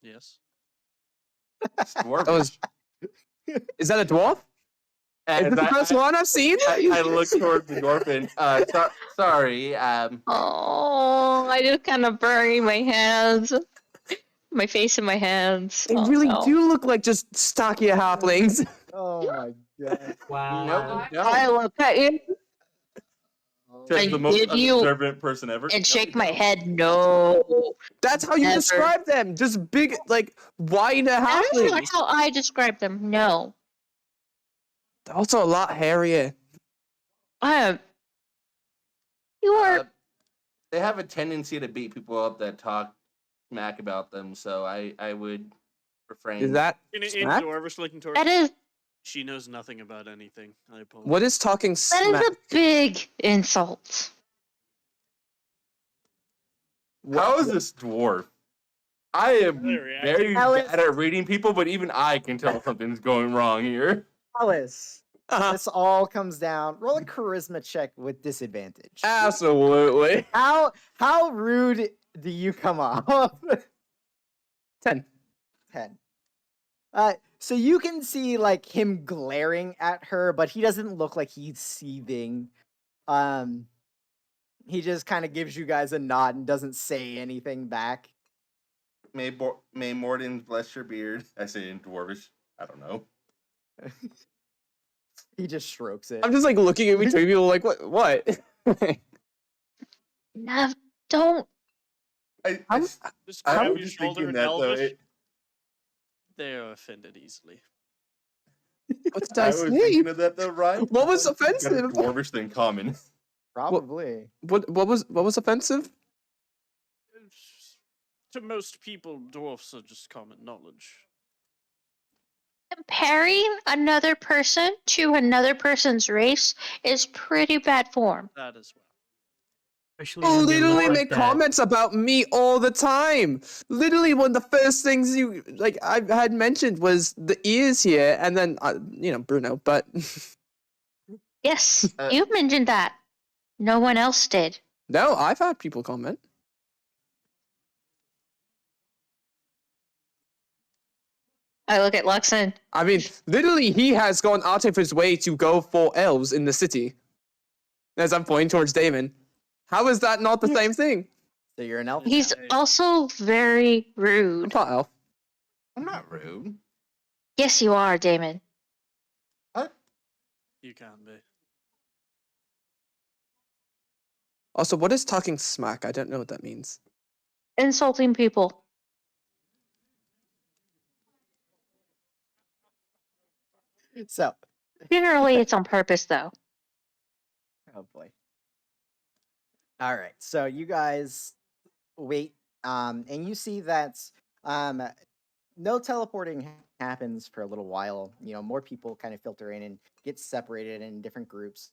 Yes. It's Dwarvish. That was. Is that a dwarf? Is And it the first one I've seen? I look towards the dwarf and sorry. oh, I just kind of bury my hands, my face in my hands. They Oh, really no. do look like just stockier halflings. Oh my god. Wow. Nope, no. I look at you Just and the most give you- unobservant person ever. and No, shake we my don't. head. No. That's how you Never. describe them. Just big, like wider That's halflings. not how I describe them. No. They're also a lot hairier. You are. They have a tendency to beat people up that talk smack about them, so I would refrain. Is that In smack? Dwarvish looking towards. That is. She knows nothing about anything. I apologize. What is talking That smack? is a big insult. How is this dwarf? I am Very very Alice- bad at reading people, but even I can tell something's going wrong here. Alice, Uh-huh. this all comes down. Roll a charisma check with disadvantage. Absolutely. How rude do you come off? 10. 10. So you can see like him glaring at her, but he doesn't look like he's seething. He just kind of gives you guys a nod and doesn't say anything back. May Morden bless your beard. I say in Dwarvish. I don't know. He just strokes it. I'm just like looking at between people like, what? Nev, don't. I'm- Just I grab was your just shoulder thinking and that though. Elvish. They are offended easily. What did I I was say? thinking of that though, right? What was Got a offensive? Dwarvish thing common. Probably. What was offensive? To most people, dwarfs are just common knowledge. Comparing another person to another person's race is pretty bad form. That as well. Especially Oh, when they look literally like make that. comments about me all the time. Literally, one of the first things you like I had mentioned was the ears here, and then Bruno. But Yes, Uh, you mentioned that. No one else did. no, I've had people comment. I look at Luxon. I mean, literally, he has gone out of his way to go for elves in the city. As I'm pointing towards Damon. How is that not the same thing? So you're an elf. He's Hey. also very I'm rude. not elf. I'm not rude. Yes, you are, Damon. You can be. Also, what is talking smack? I don't know what that means. Insulting people. So, Generally, it's on purpose, though. oh boy. All right. So you guys wait, and you see that no teleporting happens for a little while. More people kind of filter in and get separated in different groups.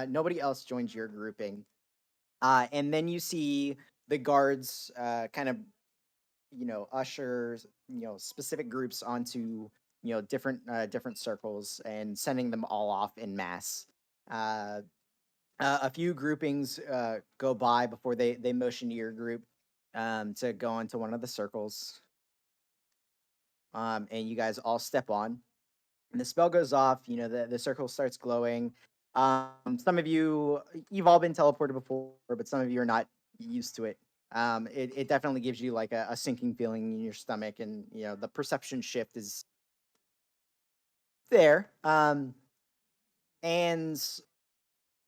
Nobody else joins your grouping. And then you see the guards kind of, usher, specific groups onto, different circles and sending them all off in mass. A few groupings go by before they motion to your group to go into one of the circles. And you guys all step on. And the spell goes off. The circle starts glowing. Some of you've all been teleported before, but some of you are not used to it. It definitely gives you like a sinking feeling in your stomach, and the perception shift is there. And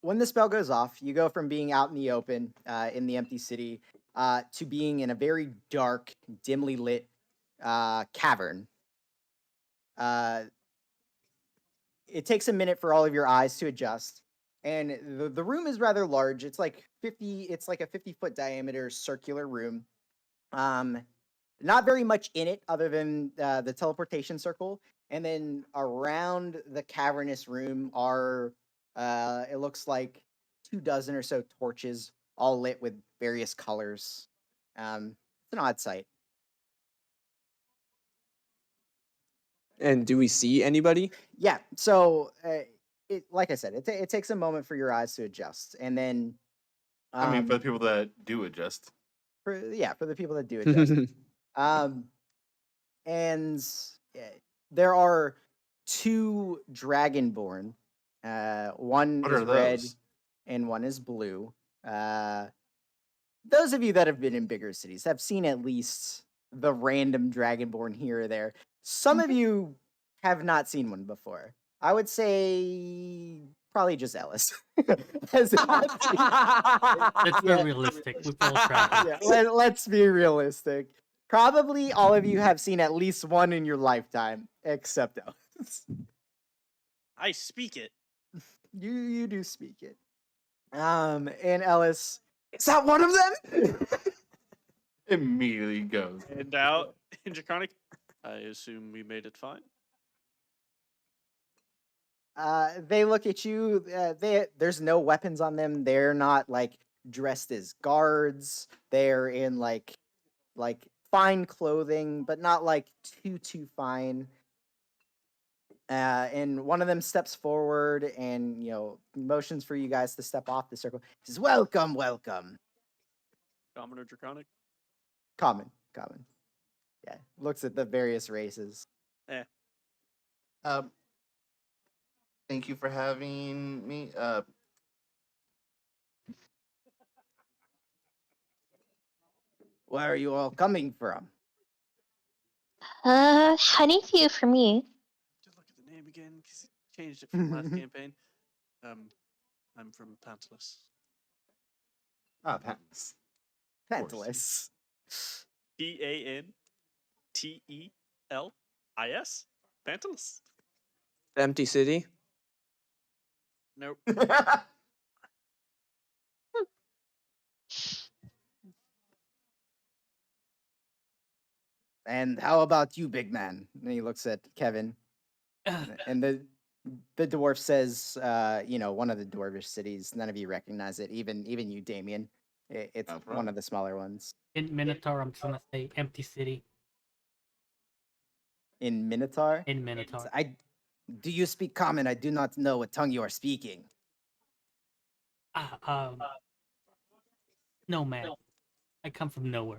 when the spell goes off, you go from being out in the open, in the empty city, to being in a very dark, dimly lit cavern. It takes a minute for all of your eyes to adjust, and the room is rather large. It's like a 50-foot diameter circular room. Not very much in it other than the teleportation circle, and then around the cavernous room are it looks like 24 or so torches, all lit with various colors. It's an odd sight. And do we see anybody? Yeah. So, like I said, it takes a moment for your eyes to adjust, and then, I mean, for the people that do adjust. for the people that do adjust, and there are 2 dragonborn. One What is are red, those? and one is blue. Those of you that have been in bigger cities have seen at least the random dragonborn here or there. Some of you have not seen one before. I would say probably just Ellis. Has not seen- Let's be Yeah. realistic. We follow traffic. Yeah, let's be realistic. Probably all of you have seen at least one in your lifetime, except Ellis. I speak it. You do speak it. And Ellis, Is that one of them? Immediately goes. And out in Draconic. I assume we made it fine. they look at you. There's no weapons on them. They're not like dressed as guards. They're in like fine clothing, but not like too fine. And one of them steps forward and motions for you guys to step off the circle. He says, "Welcome, welcome." Common or Draconic? Common. Yeah, looks at the various races. Thank you for having me. Where are you all coming from? Honeyview for me. Just look at the name again, because it changed it from last campaign. I'm from Pantalus. Patents. Pantalus. Pantelis? Pantalus? Empty city. Nope. And how about you, big man? And he looks at Kevin, and the dwarf says, one of the dwarvish cities. None of you recognize it, even you, Damien. It's No one problem. of the smaller ones. In Minotaur, I'm just gonna say empty city. In Minotaur. In Minotaur. Do you speak common? I do not know what tongue you are speaking. No, man. I come from nowhere.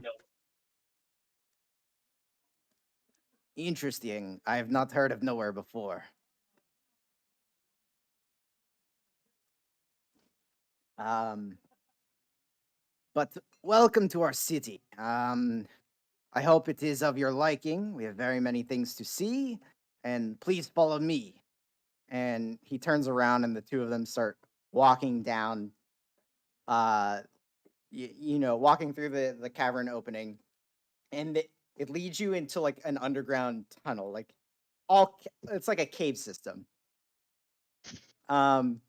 Interesting. I have not heard of nowhere before. But welcome to our city. I hope it is of your liking. We have very many things to see, and please follow me. And he turns around, and the two of them start walking down. Walking through the cavern opening, and it leads you into like an underground tunnel, like it's like a cave system. And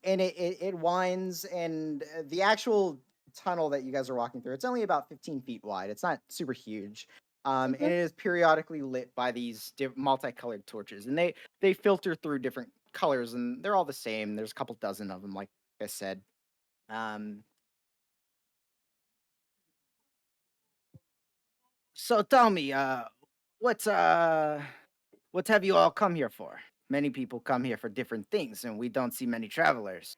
it winds, and the actual tunnel that you guys are walking through, it's only about 15 feet wide. It's not super huge. And it is periodically lit by these multicolored torches, and they filter through different colors, and they're all the same. There's a couple dozen of them, like I said. So tell me, what have you all come here for? Many people come here for different things, and we don't see many travelers.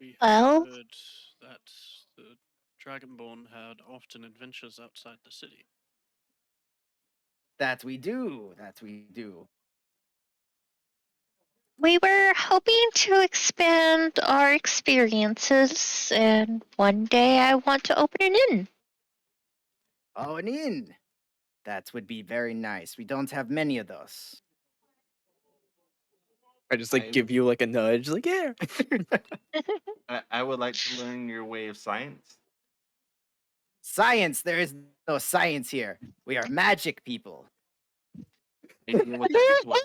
We Well- heard that the Dragonborn had often adventures outside the city. That we do. That we do. We were hoping to expand our experiences, and one day I want to open an inn. Oh, an inn. That would be very nice. We don't have many of those. I just like give you like a nudge, like yeah. I would like to learn your way of science. Science. There is no science here. We are magic people. Anything with that as well.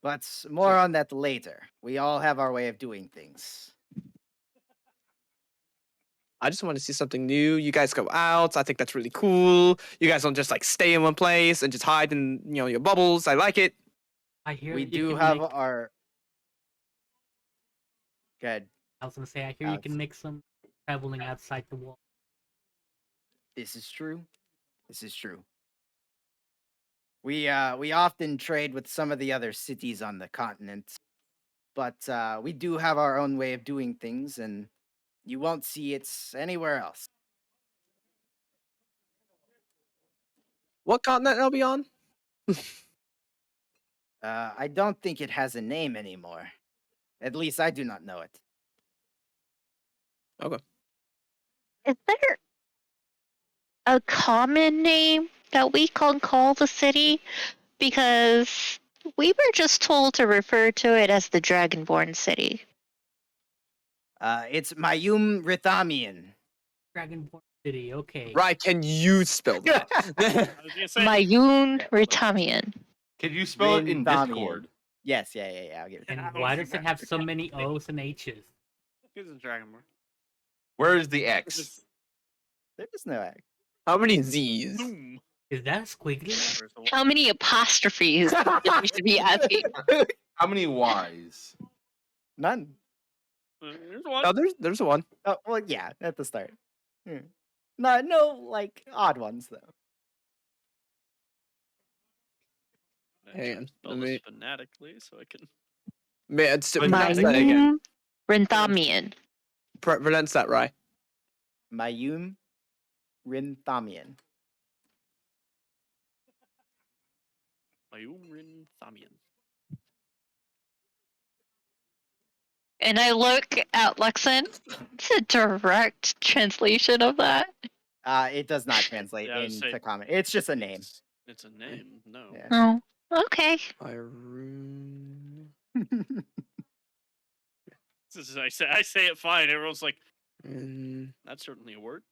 But more on that later. We all have our way of doing things. I just want to see something new. You guys go out. I think that's really cool. You guys don't just like stay in one place and just hide in your bubbles. I like it. I hear We you do can have make- our. Good. I was gonna say, I hear you can make some traveling outside the wall. This is true. This is true. We often trade with some of the other cities on the continent, but we do have our own way of doing things, and you won't see it anywhere else. What continent are we on? I don't think it has a name anymore. At least I do not know it. Is there a common name that we can call the city? Because we were just told to refer to it as the Dragonborn City. It's Mayum Rithamian. Dragonborn City, okay. Right? Can you spell that? I was gonna say, Mayun Ritamian. Can you spell it in Rithamian. Discord? Yes, yeah. I'll give it. And I why was does it have so many O's and H's? here's a Dragonborn. Where is the X? There is no egg. How many Z's? Boom. Is that a squiggly? There's a How many apostrophes that we should be asking? How many Y's? None. There's one. No, there's one. Oh, well, yeah, at the start. No, like odd ones though. I Hang try to on, spell let this me- phonetically so I can. Man, But pronounce that again. Mayun Rithamian. Pronounce that right. Mayum Rithamian. Mayumrin Thamian. And I look at Luxon. It's a direct translation of that. It does not translate Yeah, I would say- into common. It's just a name. It's a name. No. Yeah. Oh, okay. Irune. This is, I say it fine. Everyone's like, Mm, that's certainly a word.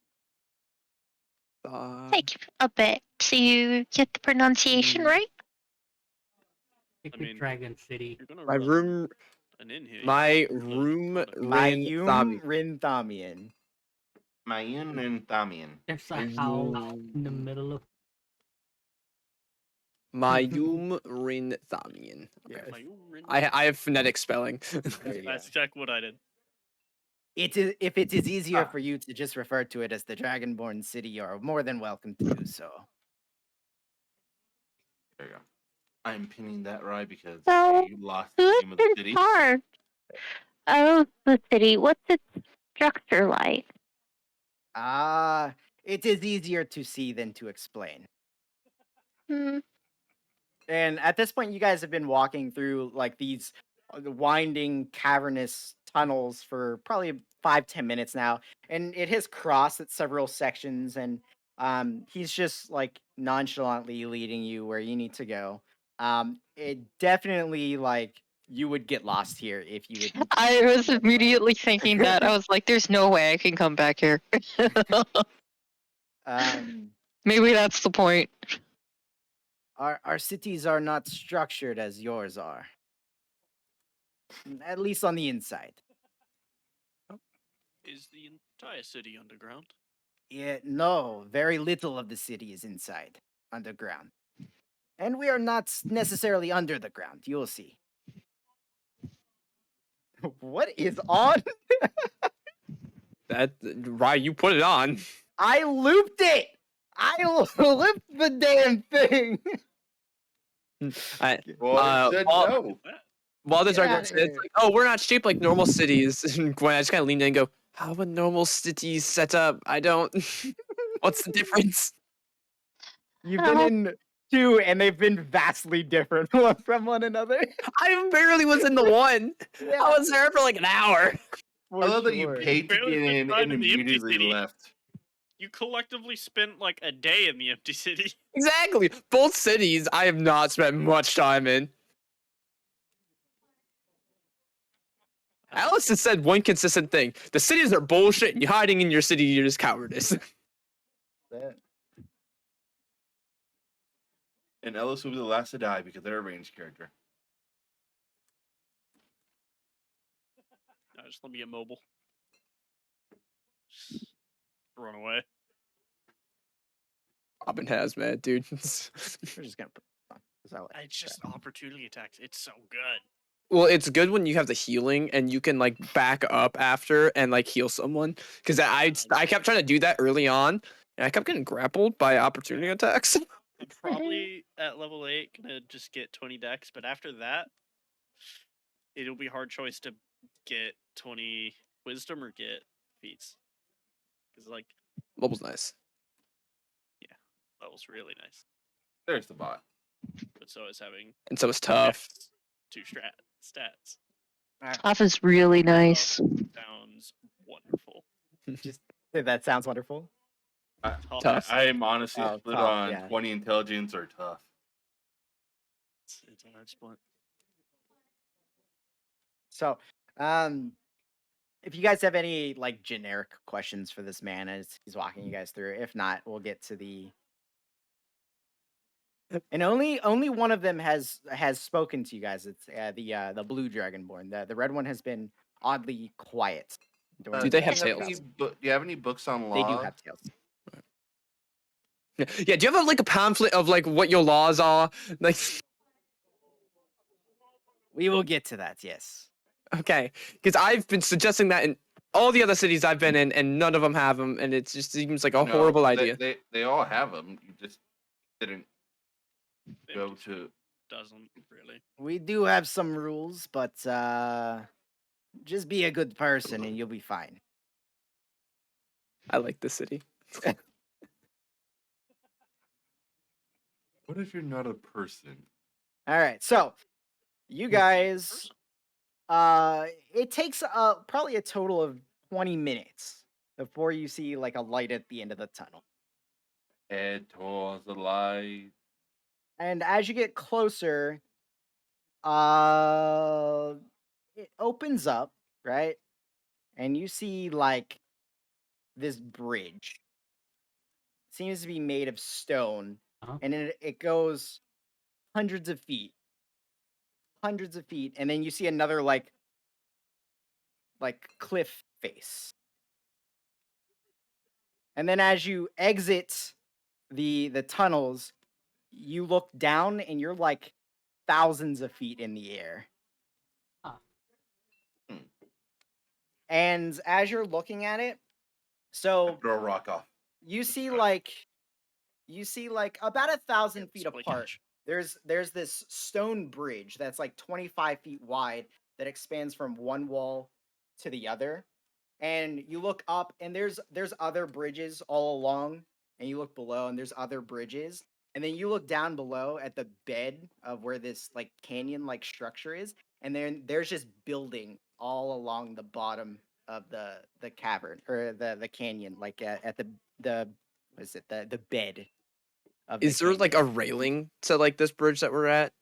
Take a bit to get the pronunciation Mm. right. Pick I the mean, Dragon City. You're gonna my run room. an inn here. you My can really room. run a- Mayum Rithamian. Rithamian. Mayan and Thamian. There's a house in the middle of. Mayum Rin Thamian. Yes. Mayumrin I have phonetic spelling. There you go. That's exactly what I did. It is, if it is easier for you to just refer to it as the Dragonborn City, you're more than welcome to do so. There you go. I'm pinning that right because So, you lost the Who's name of the in city. charge of the city? What's its structure like? It is easier to see than to explain. Hmm. And at this point, you guys have been walking through like these winding, cavernous tunnels for probably 5-10 minutes now, and it has crossed at several sections, and he's just like nonchalantly leading you where you need to go. It definitely like you would get lost here if you would. I was immediately thinking that. I was like, there's no way I can come back here. Maybe that's the point. Our cities are not structured as yours are. At least on the inside. Is the entire city underground? Yeah, no, very little of the city is inside, underground. And we are not necessarily under the ground, you'll see. What is on? That why you put it on. I looped it! I looped the damn thing! I, Well, it said all- no. while there's Get arguments, outta it's here. like, oh, we're not shaped like normal cities. And Gwen, I just kind of leaned in and go, how would normal cities set up? I don't. What's the difference? You've been in two, and they've been vastly different from one another. I barely was in the one. Yeah, I was there for like an hour. for I love that you sure. paid to Barely get been in fine and in the empty immediately city. left. You collectively spent like a day in the empty city. Exactly. Both cities I have not spent much time in. Alice has said one consistent thing. The cities are bullshit, and you hiding in your city, you're just cowardice. That- And Ellis will be the last to die because they're a ranged character. No, just let me get mobile. Run away. Robin has, man, dude. We're just gonna put it on, 'cause I like It's just opportunity attacks. It's so good. Well, it's good when you have the healing and you can like back up after and like heal someone. Because I kept trying to do that early on, and I kept getting grappled by opportunity attacks. I'm probably at level 8 gonna just get 20 decks, but after that, it'll be a hard choice to get 20 wisdom or get feats. Because like Mobile's nice. level's really nice, There's the bot. but so is having And so it's tough. two stats. Tough is really nice. Sounds wonderful. that sounds wonderful. Tough. I am honestly Oh, split tough, on yeah. 20 intelligence or tough. It's a hard split. So, if you guys have any like generic questions for this man as he's walking you guys through, if not, we'll get to the. And only one of them has spoken to you guys. It's the blue dragonborn. The red one has been oddly quiet. during Do they the have do you tails? do you have any books on law? They do have tails. Yeah, do you have like a pamphlet of like what your laws are? Like, We will get to that. Yes. okay, because I've been suggesting that in all the other cities I've been in, and none of them have them, and it just seems like a No, horrible they- idea. They all have them. You just didn't It go to. doesn't really. We do have some rules, but just be a good person and you'll be fine. I like this city. What if you're not a person? All right, so you guys, it takes probably a total of 20 minutes before you see like a light at the end of the tunnel. Head towards the light. And as you get closer, it opens up, right? And you see like this bridge. Seems to be made of stone, Uh-huh. and it goes hundreds of feet, and then you see another like cliff face. And then as you exit the tunnels, you look down and you're like thousands of feet in the air. Huh. And as you're looking at it, so Throw a rock off. you see like about 1,000 feet Split apart. catch. There's this stone bridge that's like 25 feet wide that expands from one wall to the other. And you look up and there's other bridges all along, and you look below and there's other bridges. And then you look down below at the bed of where this like canyon like structure is, and then there's just building all along the bottom of the cavern or the canyon, like at the what is it, the bed of the Is there like a canyon. railing to like this bridge that we're at?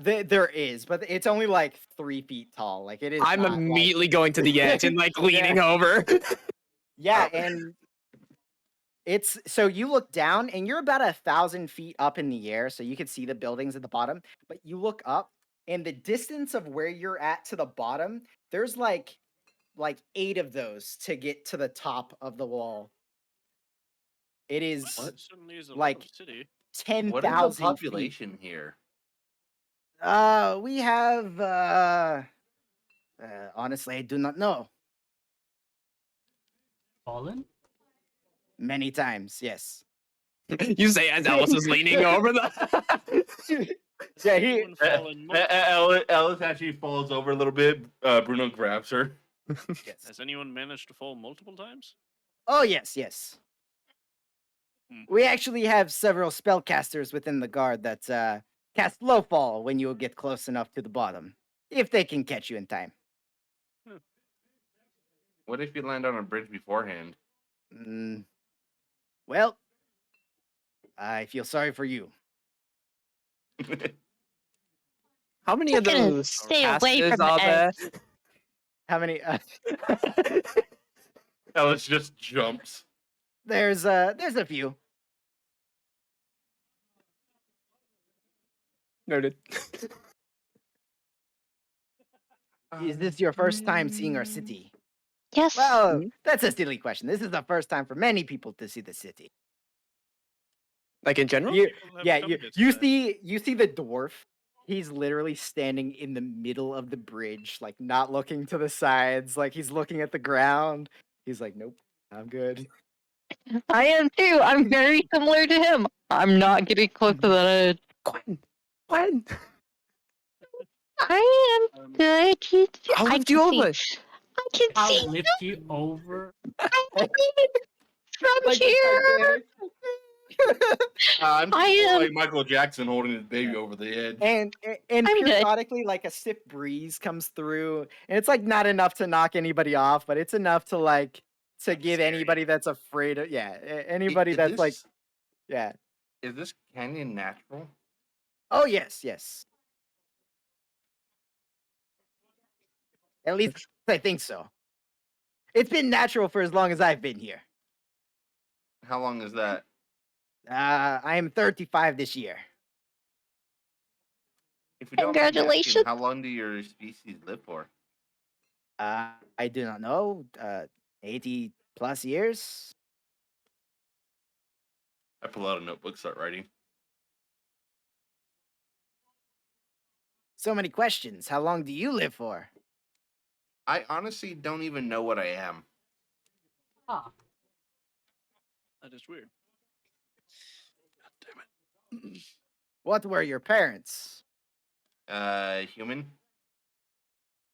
There is, but it's only like 3 feet tall. Like it is. I'm not, like- immediately going to the edge and like leaning over. Yeah, and it's so you look down and you're about 1,000 feet up in the air, so you can see the buildings at the bottom. But you look up, and the distance of where you're at to the bottom, there's like like 8 of those to get to the top of the wall. It is It certainly is a like large city. 10,000 What is the feet. population here? We have honestly, I do not know. Fallen? Many times, yes. You say as Ellis is leaning over the. Yeah, Has he anyone fallen multiple- Ellis actually falls over a little bit. Bruno grabs her. yes. Has anyone managed to fall multiple times? Oh yes, yes. Hmm. We actually have several spellcasters within the guard that cast low fall when you get close enough to the bottom, if they can catch you in time. What if you land on a bridge beforehand? Mm, well, I feel sorry for you. How many of I'm gonna those stay away casters from are the there? How many? Ellis just jumps. There's a few. Noted. Is this your first time seeing our city? Yes. Well, that's a silly question. This is the first time for many people to see the city. Like in general? You, People have yeah, come you, here you today. see the dwarf. He's literally standing in the middle of the bridge, like not looking to the sides, like he's looking at the ground. He's like, "Nope, I'm good." I am too. I'm very similar to him. I'm not getting close to that edge. Gwen. Gwen. I am good. I'll I lift can you see. over. I can I'll see lift you over. from Like the here. I'm I am- like Michael Jackson holding his baby over the edge. And I'm good. periodically, like a stiff breeze comes through, and it's like not enough to knock anybody off, but it's enough to like to give scary. anybody that's afraid of anybody Is that's like this- Is this canyon natural? oh yes. At least I think so. It's been natural for as long as I've been here. How long is that? I am 35 this year. If you don't mind asking, Congratulations. how long do your species live for? I do not know. 80 plus years. I pull out a notebook, start writing. So many questions. How long do you live for? I honestly don't even know what I am. Ah, That is weird. God damn it. What were your parents? Human?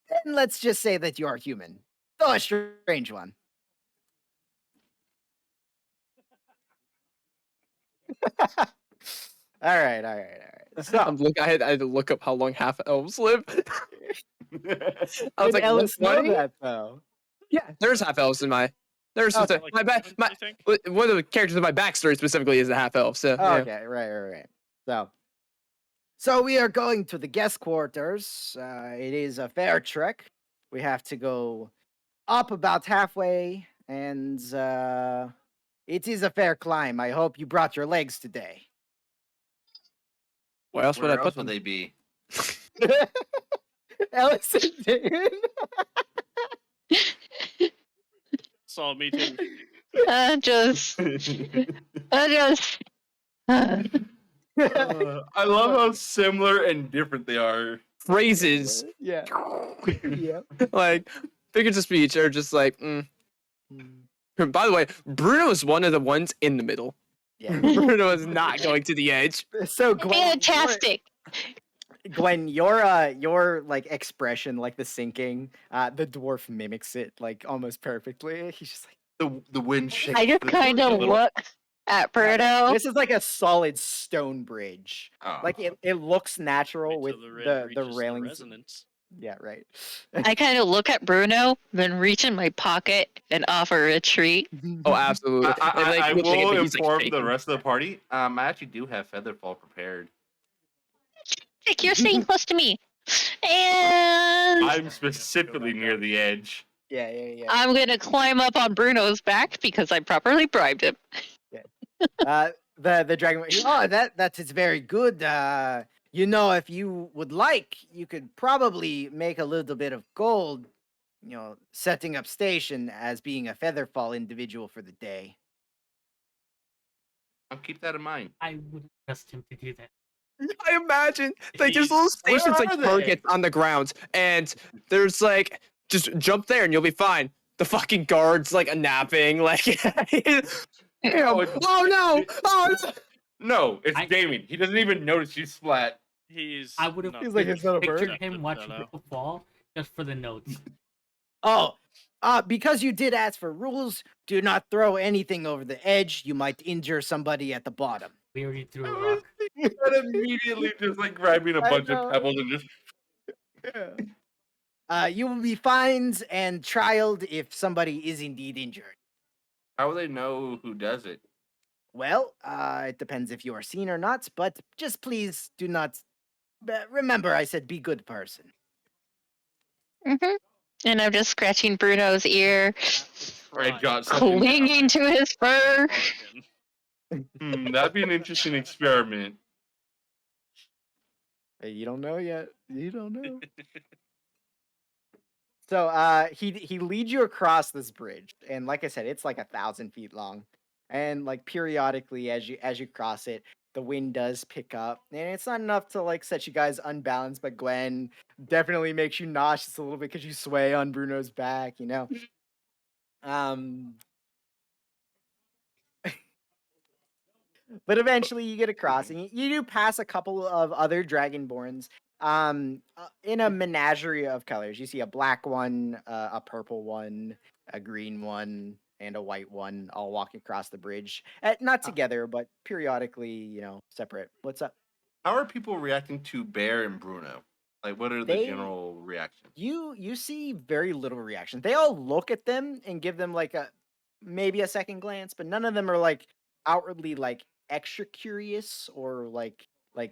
Then let's just say that you are human. Though a strange one. All right. So, I had to look up how long half elves live. I was did like, Ellis know 120? that though? Yeah, there's half elves in my. There's Okay. just my back. 7, I think. One of the characters in my backstory specifically is a half elf. So Oh, yeah. okay, right. So we are going to the guest quarters. It is a fair trek. We have to go up about halfway, and it is a fair climb. I hope you brought your legs today. Where else would I Where put else would them? they be? Alice and Damon. Saw me too. I just. I love how similar and different they are. Phrases Yeah. like figures of speech are just like. By the way, Bruno is one of the ones in the middle. Yeah. Bruno is not going to the edge. So Gwen, Fantastic. your like expression, like the sinking, the dwarf mimics it like almost perfectly. He's just like, The wind shakes. I just the kind torch a of little. look at Bruno. this is like a solid stone bridge. Oh. Like it looks natural Wait with till red the reaches railings. resonance. Yeah, right. I kind of look at Bruno, then reach in my pocket and offer a treat. Oh, absolutely. I And, like, looking at will me, he's, like, inform the shaking. rest of the party. I actually do have Featherfall prepared. Like, you're staying close to me. And I'm specifically near the edge. Yeah. I'm going to climb up on Bruno's back because I properly bribed him. The dragon. Oh, that is very good. You know, if you would like, you could probably make a little bit of gold setting up station as being a Featherfall individual for the day. I'll keep that in mind. I wouldn't trust him to do that. I imagine like there's He's- little Where stations like are they? targets on the ground, and there's like just jump there and you'll be fine. The fucking guards like napping, like Oh, it's- oh no! Oh no! No, it's I- Damien. He doesn't even notice you splat. He's. I would have not He's like, "It's not a bird." pictured him perceptive, watching Dodo. people fall just for the notes. Oh, because you did ask for rules, do not throw anything over the edge. You might injure somebody at the bottom. We already threw I a was rock. thinking that immediately, just like grabbing a I bunch know. of pebbles and just. You will be fined and trialed if somebody is indeed injured. How will they know who does it? Well, it depends if you are seen or not, but just please do not. Remember, I said be good person. Mm-hmm. And I'm just scratching Bruno's ear, I got something. clinging to his fur. That'd be an interesting experiment. Hey, you don't know yet. You don't know. So he leads you across this bridge, and like I said, it's like 1,000 feet long, and like periodically as you cross it, the wind does pick up, and it's not enough to like set you guys unbalanced, but Gwen definitely makes you nauseous a little bit because you sway on Bruno's back, you know. But eventually you get across, and you do pass a couple of other Dragonborns. In a menagerie of colors. You see a black one, a purple one, a green one, and a white one, all walking across the bridge. Not together, but periodically, separate. What's up? How are people reacting to Bear and Bruno? Like, what are the They- general reactions? You see very little reaction. They all look at them and give them like maybe a second glance, but none of them are like outwardly like extra curious or like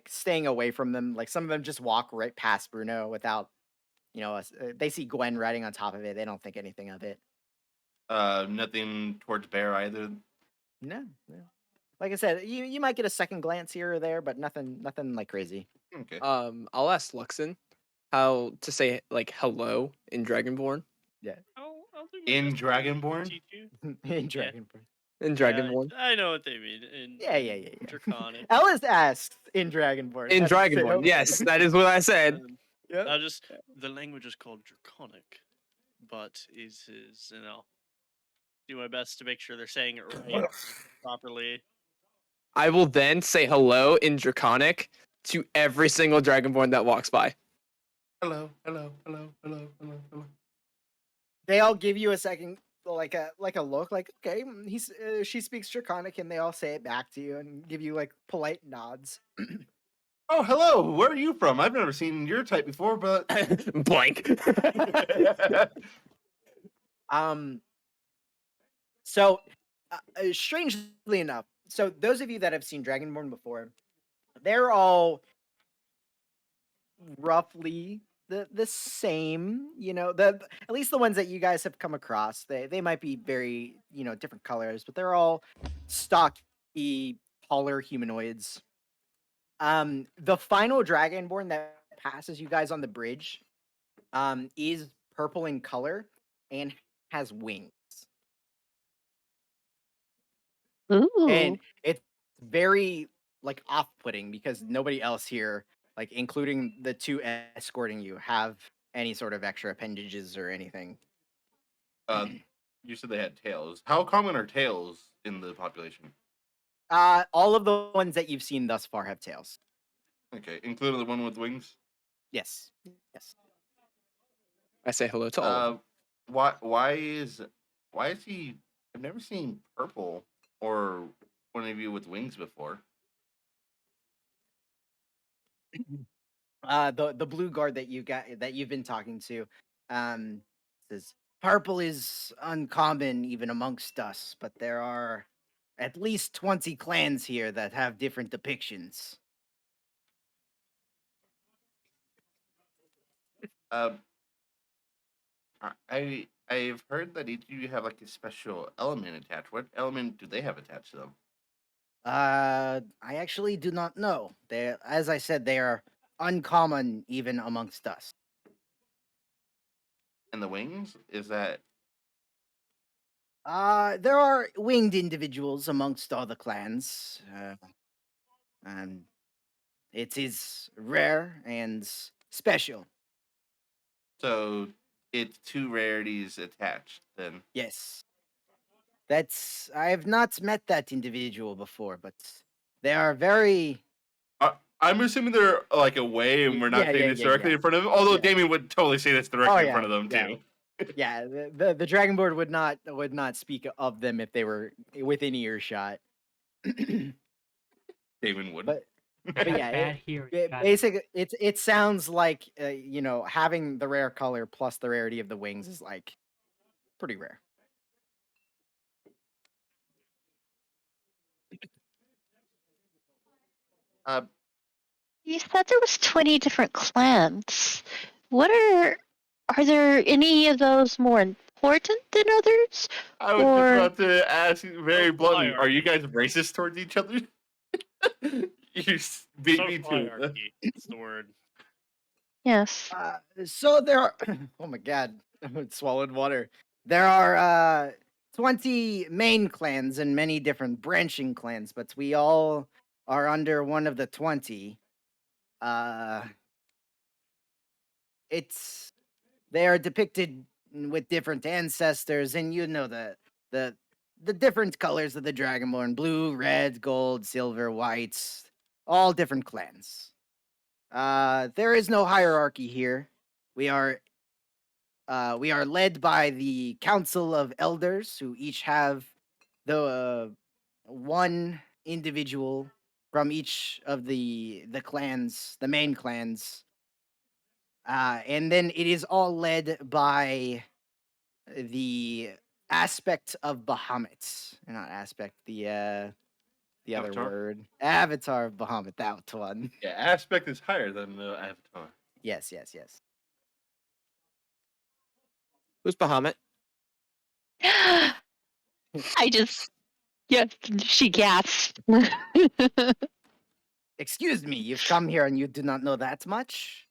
staying away from them. Like some of them just walk right past Bruno without, they see Gwen riding on top of it. They don't think anything of it. Nothing towards Bear either. No. Like I said, you might get a second glance here or there, but nothing like crazy. Okay. I'll ask Luxon how to say like hello in Dragonborn. I'll do my In best to Dragonborn? teach you. In Dragonborn. In Yeah, Dragonborn. I know what they mean. In, Yeah. in Draconic. Ellis asks in Dragonborn. In how to say hello. Dragonborn, yes, that is what I said. I'll just the language is called Draconic, but is do my best to make sure they're saying it right properly. I will then say hello in Draconic to every single Dragonborn that walks by. Hello, hello, hello, hello, hello, hello. They all give you a second, like a look, like okay, she speaks Draconic, and they all say it back to you and give you like polite nods. Oh, hello. Where are you from? I've never seen your type before, but Blank. So strangely enough, so those of you that have seen Dragonborn before, they're all roughly the same, at least the ones that you guys have come across. They might be very, different colors, but they're all stocky, taller humanoids. The final Dragonborn that passes you guys on the bridge is purple in color and has wings. Ooh. And it's very like off-putting because nobody else here, like including the two escorting you, have any sort of extra appendages or anything. you said they had tails. How common are tails in the population? All of the ones that you've seen thus far have tails. Okay, including the one with wings. Yes. I say hello to all. of them. Why is he? I've never seen purple or one of you with wings before. The blue guard that you've been talking to, says purple is uncommon even amongst us, but there are at least 20 clans here that have different depictions. I've heard that each of you have like a special element attached. What element do they have attached to them? I actually do not know. As I said, they are uncommon even amongst us. And the wings is that There are winged individuals amongst all the clans, and it is rare and special. so it's two rarities attached. Then Yes, that's. I have not met that individual before, but they are very. I'm assuming they're like away, and we're not Yeah, saying yeah, this yeah, directly yeah. in front of them. Although Yeah. Damien would totally say this directly Oh, in yeah, front of them yeah. too. Yeah, the Dragonborn would not speak of them if they were within earshot. Damien would. But I have yeah, bad hearing. got it. basically, it sounds like having the rare color plus the rarity of the wings is like pretty rare. uh, You said there was 20 different clans. Are there any of those more important than others? I was Or- just about to ask you very Social bluntly: Are you hierarchy. guys racist towards each other? Beat me Social to it. hierarchy. That's the word. Yes. So there are. Oh my god, swallowed water. There are 20 main clans and many different branching clans, but we all are under one of the 20. It's they are depicted with different ancestors, and you know the different colors of the Dragonborn: blue, red, gold, silver, white, all different clans. There is no hierarchy here. We are led by the Council of Elders, who each have the one individual from each of the clans, the main clans. And then it is all led by the aspect of Bahamut. Not aspect, the other Avatar? word. Avatar of Bahamut, that one. Yeah, aspect is higher than the avatar. Yes, yes, yes. Who's Bahamut? She gasped. Excuse me, you've come here and you do not know that much?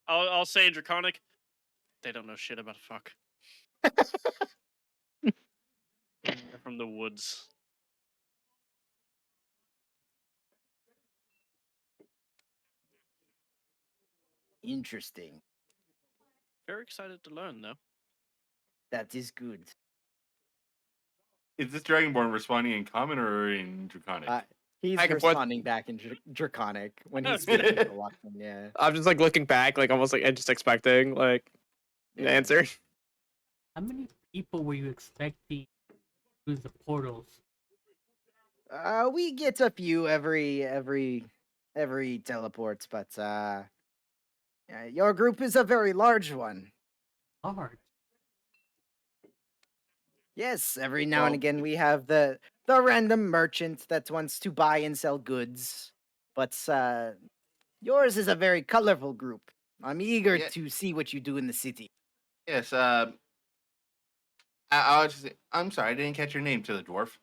I'll say in Draconic, they don't know shit about a fuck. They're from the woods. Interesting. Very excited to learn, though. That is good. Is this Dragonborn responding in common or in Draconic? He's Back and forth. responding back in Draconic when he's Okay. speaking to Watson, yeah. I'm just like looking back, like almost like just expecting like an Yeah. answer. How many people were you expecting to use the portals? We get a few every teleports, but your group is a very large one. Hard. Yes, every now and Well- again we have the random merchant that wants to buy and sell goods, but yours is a very colorful group. I'm eager Yeah. to see what you do in the city. Yes. I was just. I'm sorry, I didn't catch your name to the dwarf.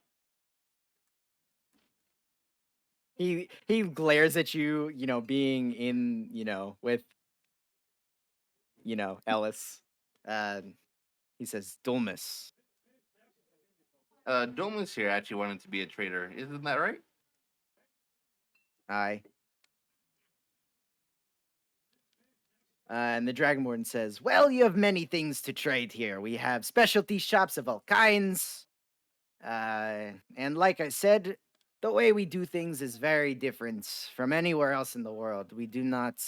He glares at you, being in, with, Ellis. He says, Dulmus. Domus here actually wanted to be a trader. Isn't that right? Aye. And the Dragonborn says, well, you have many things to trade here. We have specialty shops of all kinds. And like I said, the way we do things is very different from anywhere else in the world. We do not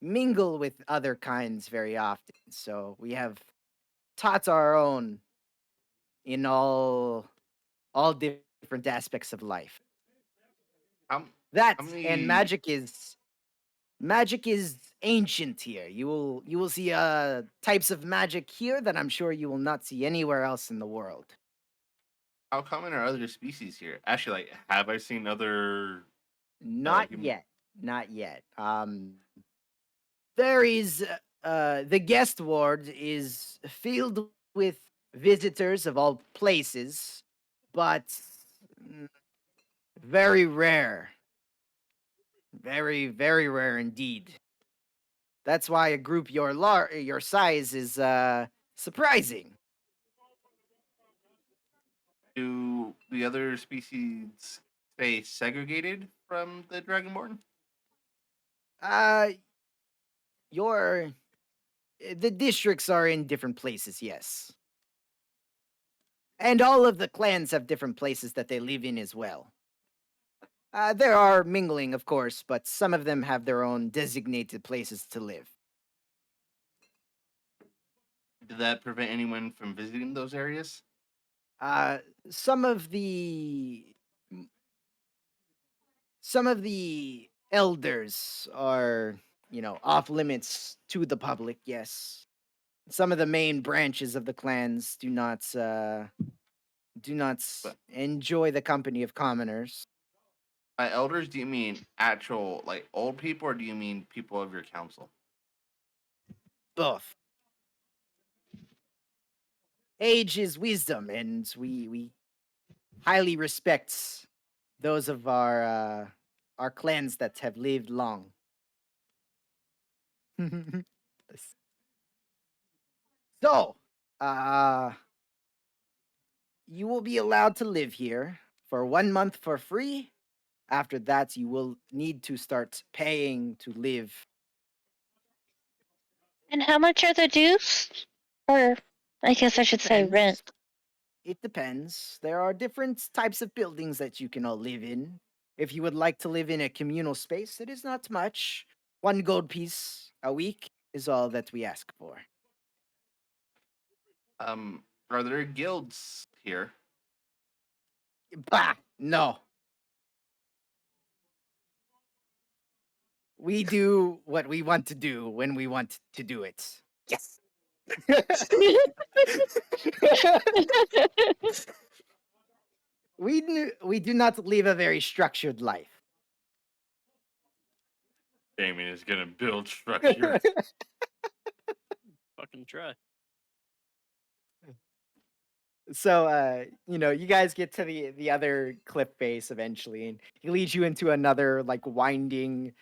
mingle with other kinds very often. So we have taught our own in all different aspects of life. That How many- and magic is ancient here. You will see types of magic here that I'm sure you will not see anywhere else in the world. How common are other species here? Actually, like, have I seen other? Not human- yet. Not yet. There is the guest ward is filled with visitors of all places, but very rare. Very, very rare indeed. That's why a group your size is surprising. Do the other species stay segregated from the Dragonborn? Uh, your the districts are in different places, yes. And all of the clans have different places that they live in as well. There are mingling, of course, but some of them have their own designated places to live. Did that prevent anyone from visiting those areas? Some of the some of the elders are, off limits to the public. Yes, some of the main branches of the clans do not But- enjoy the company of commoners. By elders, do you mean actual like old people, or do you mean people of your council? Both. Age is wisdom, and we highly respect those of our clans that have lived long. So, you will be allowed to live here for 1 month for free. After that, you will need to start paying to live. And how much are the dues? Or I guess I should say Depends. rent. It depends. There are different types of buildings that you can all live in. If you would like to live in a communal space, it is not much. 1 gold piece a week is all that we ask for. Are there guilds here? Bah! No. We do what we want to do when we want to do it. Yes. We do not live a very structured life. Damien is gonna build structure. Fucking try. So you guys get to the other cliff face eventually, and he leads you into another like winding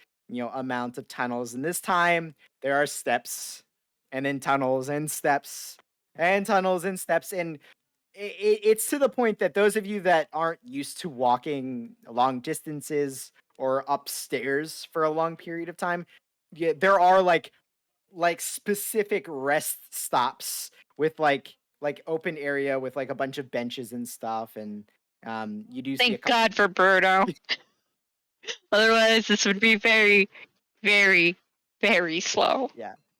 amount of tunnels, and this time there are steps and then tunnels and steps and tunnels and steps, and it's to the point that those of you that aren't used to walking long distances or upstairs for a long period of time, there are like specific rest stops with like open area with like a bunch of benches and stuff, and you do see a Thank couple. God for Birdo. Otherwise, this would be very, very, very slow.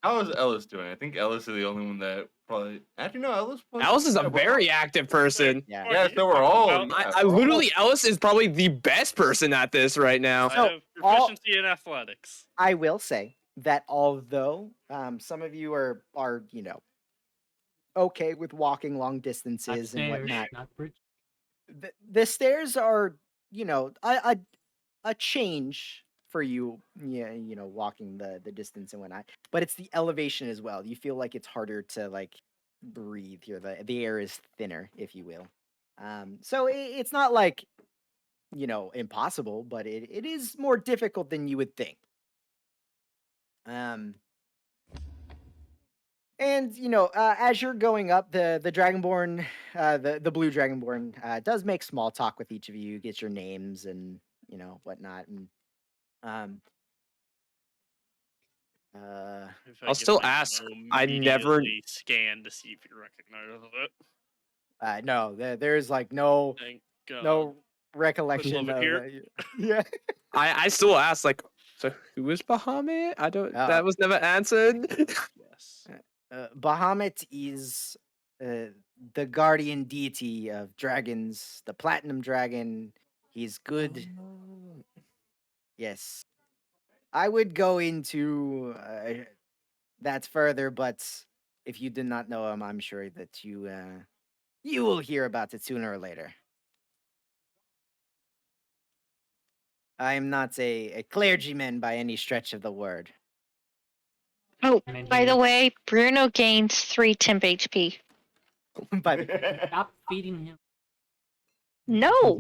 How is Ellis doing? I think Ellis is the only one that probably. Actually, no, Ellis. Alice is a yeah, we're very active person. Yeah. Yeah, so we're all. Well, yeah, I we're all- literally, Alice is probably the best person at this right now. I So, have all- proficiency in athletics. I will say that although some of you are okay with walking long distances and Upstairs, whatnot, not bridge. the stairs are a change for you, walking the distance and whatnot, but it's the elevation as well. You feel like it's harder to like breathe here. The air is thinner, if you will. So it's not like impossible, but it is more difficult than you would think. And as you're going up, the Dragonborn, the blue Dragonborn, does make small talk with each of you, gets your names and whatnot, and If I I'll get still my ask, phone, I never- immediately scan to see if you recognize it. no, there's like no Thank God. no recollection love it of here. yeah. I still ask, like, so who is Bahamut? I don't. Oh. That was never answered. Yes. Bahamut is the guardian deity of dragons, the platinum dragon. He's good. Yes. I would go into that further, but if you did not know him, I'm sure that you will hear about it sooner or later. I am not a clergyman by any stretch of the word. Oh, And then by he the way, Bruno gains 3 temp HP. But Stop feeding him. No,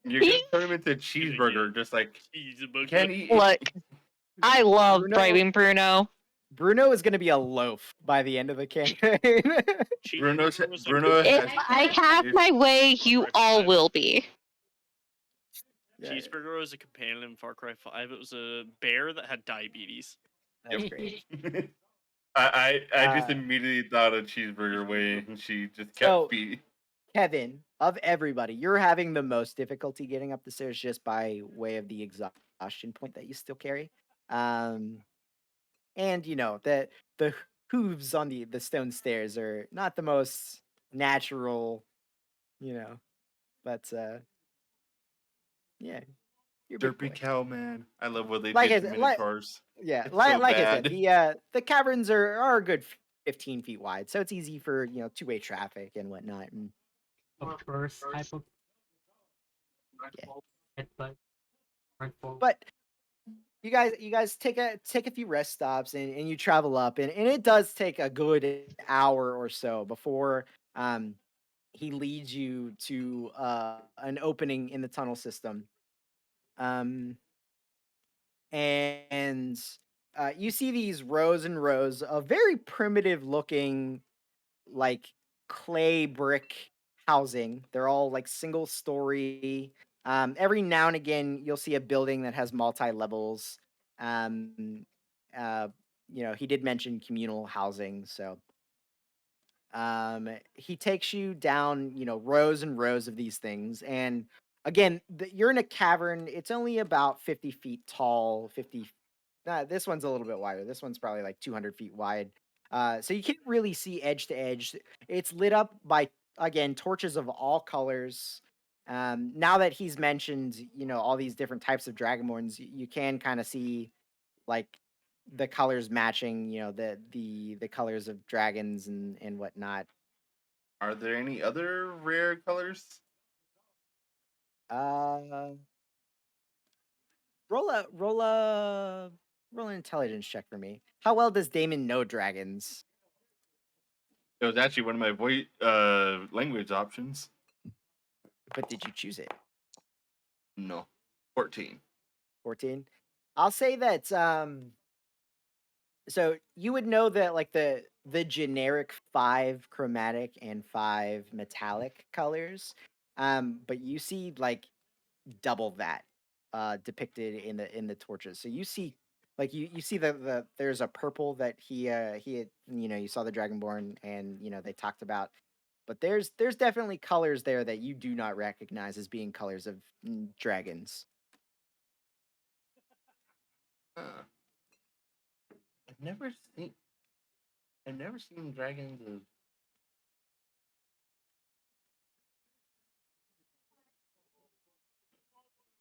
You're gonna turn him into a cheeseburger, just like He's a bug. can he? Look, I love Bruno- bribing Bruno. Bruno is going to be a loaf by the end of the campaign. Bruno's- Cheeseburger was a Bruno good- If I have my way, you all will be. Yeah, Cheeseburger was a companion in Far Cry 5. It was a bear that had diabetes. that's great. I just Uh, immediately thought of cheeseburger way, and she just kept So- feeding. Kevin, of everybody, you're having the most difficulty getting up the stairs just by way of the exhaustion point that you still carry. And you know that the hooves on the stone stairs are not the most natural, you know, but yeah, you're a big Derpy boy. cow man. I love what they Like did I to said, like- minotaurs. Yeah, It's like, so like I said, bad. the caverns are a good 15 feet wide, so it's easy for two-way traffic and whatnot. And A burst type of Yeah. headbutt. Run forward. but you guys take a few rest stops and you travel up and it does take a good hour or so before he leads you to an opening in the tunnel system. And you see these rows and rows of very primitive looking like clay brick housing. They're all like single story. Every now and again, you'll see a building that has multi levels. You know, he did mention communal housing, so he takes you down, you know, rows and rows of these things. And again, you're in a cavern. It's only about 50 feet tall. This one's a little bit wider. This one's probably like 200 feet wide. So you can't really see edge to edge. It's lit up by, again, torches of all colors. Now that he's mentioned, you know, all these different types of dragonborns, you can kind of see like the colors matching, you know, the colors of dragons and whatnot. Are there any other rare colors? Roll an intelligence check for me. How well does Damon know dragons? It was actually one of my language options. But did you choose it? No, 14. 14. I'll say that so you would know that like the generic 5 chromatic and 5 metallic colors. But you see like double that depicted in the torches. So you see like you see the there's a purple that he had, you know, you saw the dragonborn and you know they talked about, but there's definitely colors there that you do not recognize as being colors of dragons. I've never seen dragons of.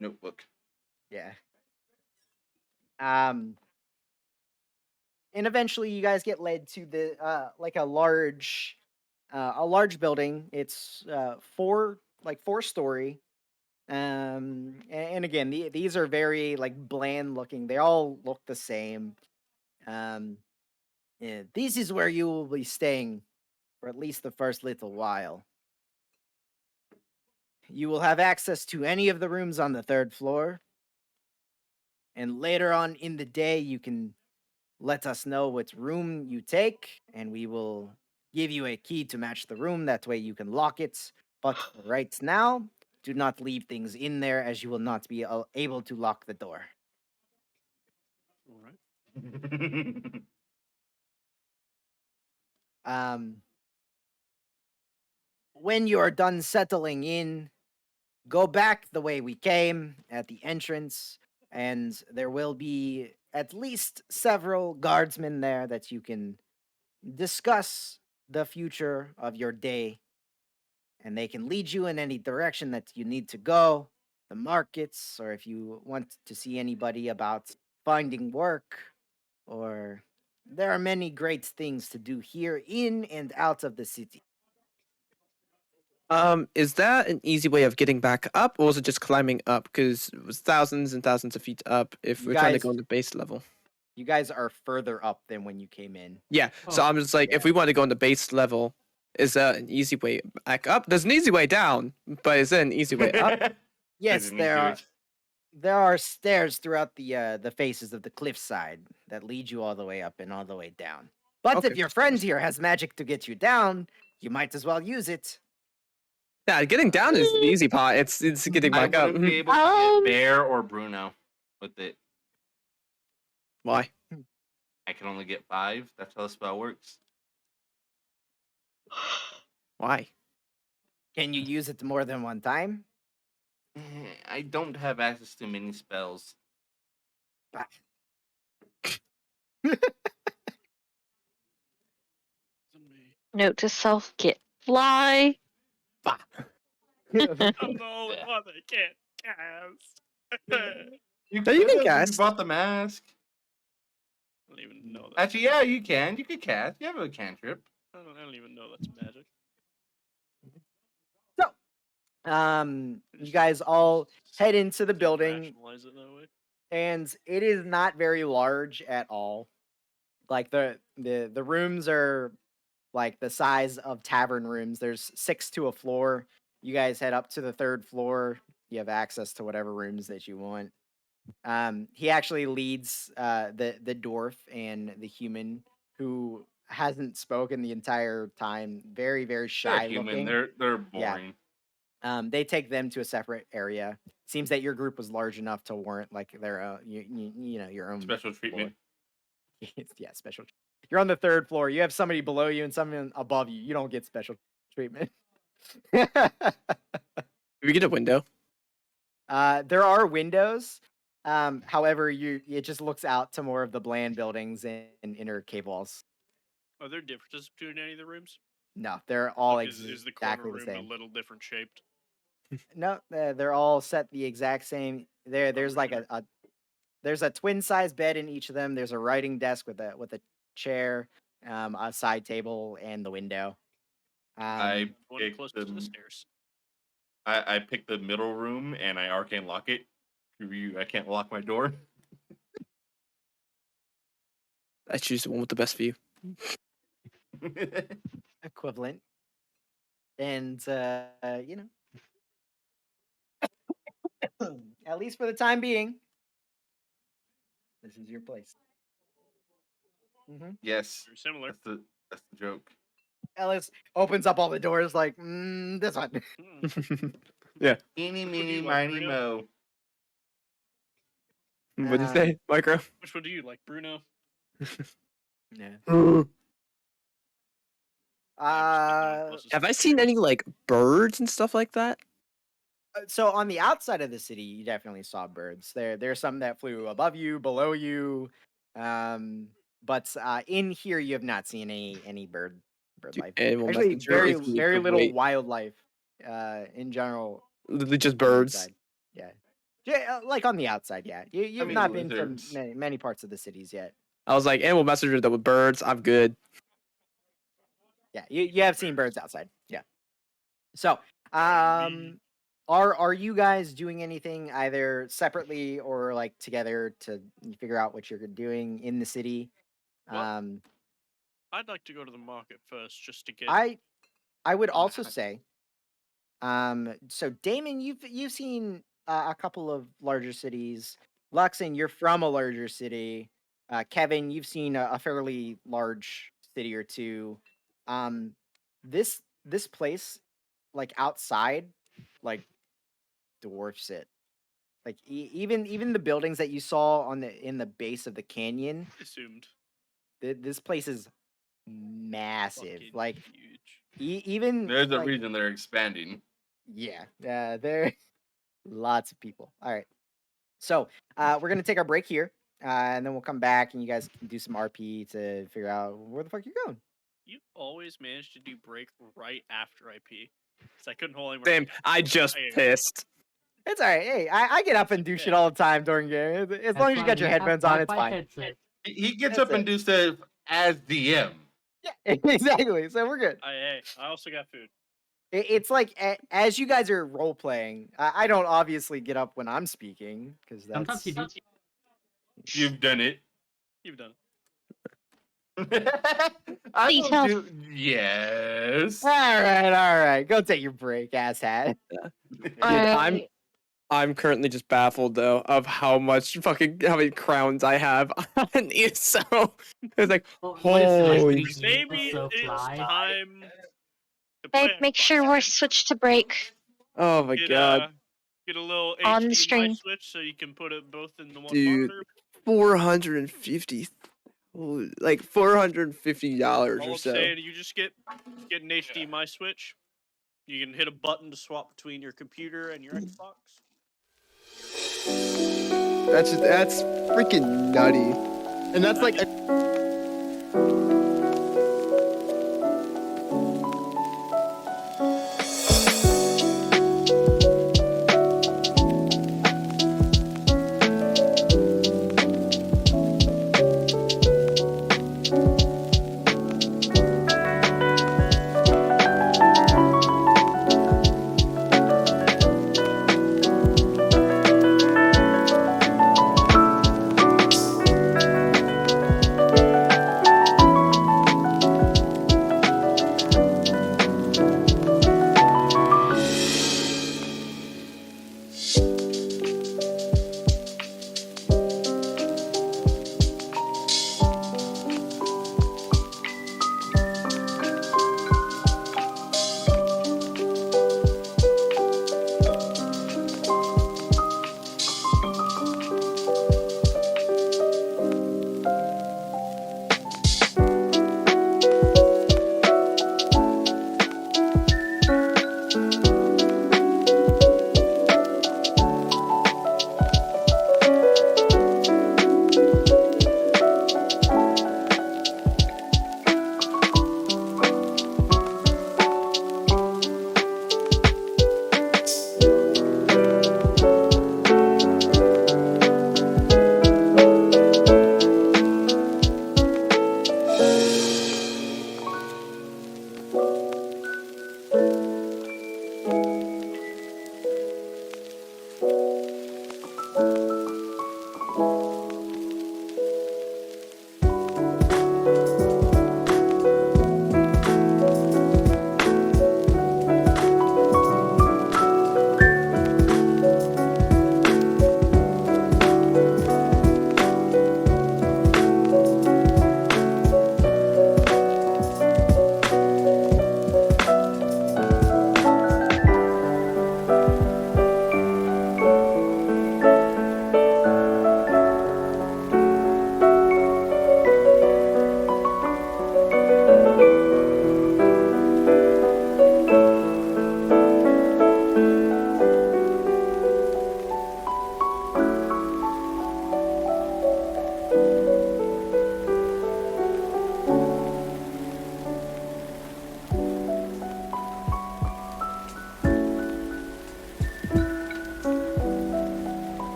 Notebook. Yeah. And eventually you guys get led to the like a large building. It's 4-story. And again, these are very like bland looking. They all look the same. Yeah, this is where you will be staying for at least the first little while. You will have access to any of the rooms on the 3rd floor. And later on in the day, you can let us know which room you take, and we will give you a key to match the room. That way you can lock it. But right now, do not leave things in there, as you will not be able to lock the door. All right. When you are done settling in, go back the way we came at the entrance, and there will be at least several guardsmen there that you can discuss the future of your day, and they can lead you in any direction that you need to go, the markets, or if you want to see anybody about finding work, or there are many great things to do here in and out of the city. Is that an easy way of getting back up, or is it just climbing up? Because it was thousands and thousands of feet up if You we're trying to guys- go on the base level. You guys are further up than when you came in. Yeah, so Oh, I'm just like, if we want to go on the base level, is that an easy way back up? There's an easy way down, but is there an easy way up? Yes, didn't there do are. it. There are stairs throughout the faces of the cliffside that lead you all the way up and all the way down. But if Okay. your friend here has magic to get you down, you might as well use it. Yeah, getting down is the easy part. It's getting I back up. wouldn't be able to Um, get Bear or Bruno with it. Why? I can only get 5. That's how the spell works. Why? Can you use it more than one time? I don't have access to many spells. note to self: get fly. I'm the only one that can't cast. I You No, you can could've if cast. You bought the mask. don't even know that. Actually, yeah, you can. You could cast. You have a cantrip. I don't even know that's magic. You guys all head into the Just building, Rationalize it that way. and it is not very large at all. Like the rooms are like the size of tavern rooms. There's 6 to a floor. You guys head up to the 3rd floor. You have access to whatever rooms that you want. He actually leads the dwarf and the human who hasn't spoken the entire time. Very, very They're shy human. looking. They're Yeah. boring. They take them to a separate area. Seems that your group was large enough to warrant like their you know, your own Special treatment. yeah, special. You're on the 3rd floor. You have somebody below you and someone above you. You don't get special treatment. Did we get a window? There are windows. However, it just looks out to more of the bland buildings and inner cave walls. Are there differences between any of the rooms? No, they're all Like, is the corner exactly the room same. a little different shaped? No, they're all set the exact same. There's like Okay. there's a twin size bed in each of them. There's a writing desk with a chair, a side table, and the window. I One picked closest to the the stairs. I picked the middle room and I arcane lock it. I can't lock my door. I choose the one with the best view. Equivalent. And you know, at least for the time being, this is your place. Yes, Very similar. that's the joke. Ellis opens up all the doors like this one. Eeny, Which one do meeny, you like, miny, Bruno? mo. What did you say, Micro? Which one do you like, Bruno? Yeah. Have I seen any like birds and stuff like that? So on the outside of the city, you definitely saw birds. There's some that flew above you, below you, but in here you have not seen any bird life. Animal Actually, messenger very is gonna very little great. wildlife in general. Literally just on the birds. inside. Yeah, like on the outside. Yeah, you've mean, not been from lizards. many parts of the cities yet. I was like, animal messenger that with birds. I'm good. Yeah, you have seen birds outside. Yeah. So, are you guys doing anything either separately or like together to figure out what you're doing in the city? Well, I'd like to go to the market first, just to get. I would also say, so Damon, you've seen a couple of larger cities. Luxon, you're from a larger city. Kevin, you've seen a fairly large city or two. This place, like outside, like dwarfs it. Like even the buildings that you saw in the base of the canyon, assumed. this place is massive. Fucking Like huge. even There's a like, reason they're expanding. yeah, there lots of people. All right, so we're gonna take our break here, and then we'll come back and you guys can do some RP to figure out where the fuck you're going. You always manage to do break right after I pee. So I couldn't hold anywhere. Damn, I just Hey. pissed. It's all right. Hey, I get up and do shit all the time during game. As long as you got your headphones on, it's fine. Headset. He gets That's up and it. do stuff as DM. Yeah, exactly. So we're good. I also got food. It's like as you guys are role playing, I don't obviously get up when I'm speaking because that's Sometimes you do. You've done it. You've done it. I Please will help. do. Yes. All right. Go take your break, asshat. I'm I'm currently just baffled though of how many crowns I have on ESO. It's like, Well, what is it, like, holy these Maybe ESO it's fly? time to Babe, play. make sure we're switched to break oh my god, Get a little on the HDMI stream. switch so you can put it both in the one Dude. monitor. 450, like $450 All or I'm so. saying, you just get an HDMI switch. You can hit a button to swap between your computer and your Xbox. That's freaking nutty, and that's like.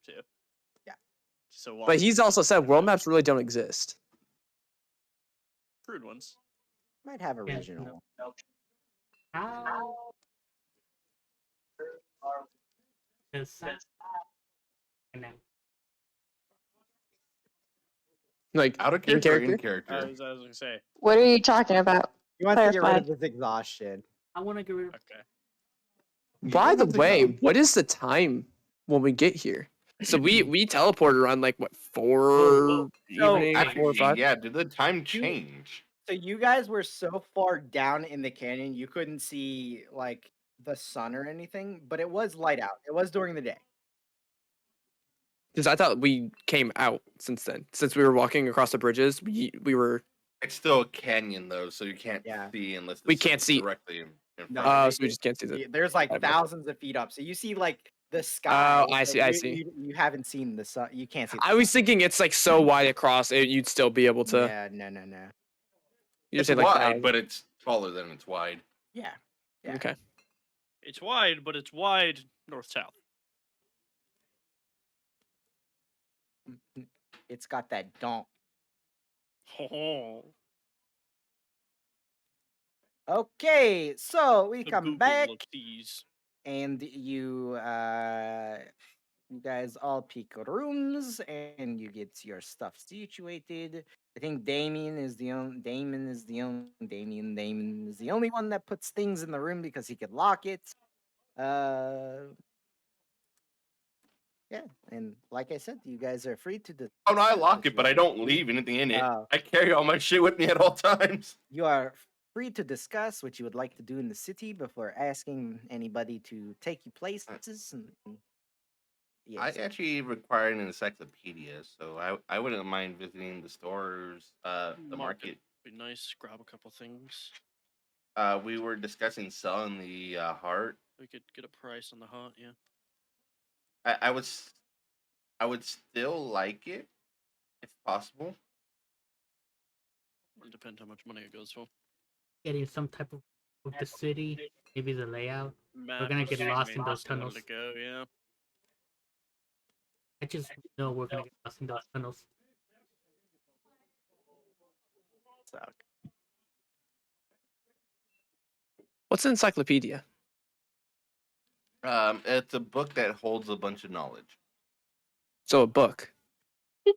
too. Yeah. So But he's also said world maps really don't exist. crude ones. Might have a Yeah, regional. How does that connect? Like Out of in character or in character. I character? was gonna say. What are you talking about? He wants to get rid Clarify. of his exhaustion. I want to get rid of. Okay. You By don't the have to way, go. what is the time when we get here? So we teleported around like what 4 Oh, evening, actually, 4 or 5. Yeah, did the time change? So you guys were so far down in the canyon you couldn't see like the sun or anything, but it was light out. It was during the day. Because I thought we came out since then. Since we were walking across the bridges, we were. It's still a canyon though, so you can't Yeah. see unless We it's can't see. directly in front No, of you. So we just can't see the. There's like Okay. thousands of feet up, so you see like the sky. I but see, I you- see. You haven't seen the sun. You can't see. The I was thinking it's like so wide across, you'd still be able to. Yeah, no. You It's just say like wide, but it's taller than it's wide. Yeah. yeah. Okay. It's wide, but it's wide north-south. It's got that donk. Oh, Okay, so we the come Google back of these. and you guys all pick rooms and you get your stuff situated. I think Damien is the only one that puts things in the room because he could lock it. Yeah, and like I said, you guys are free to Oh no, I lock it, but I don't leave anything in it. Oh. I carry all my shit with me at all times. You are free to discuss what you would like to do in the city before asking anybody to take you places. And I yes, actually require an encyclopedia, so I wouldn't mind visiting the stores, the market. Be nice. Grab a couple things. We were discussing selling the heart. We could get a price on the hut. Yeah. I would still like it if possible. Would depend how much money it goes for. getting some type of the city, maybe the layout. Map gonna get or lost in those something, where tunnels. To go, yeah. I just know we're gonna get lost in those tunnels. suck. What's an encyclopedia? It's a book that holds a bunch of knowledge. So a book. A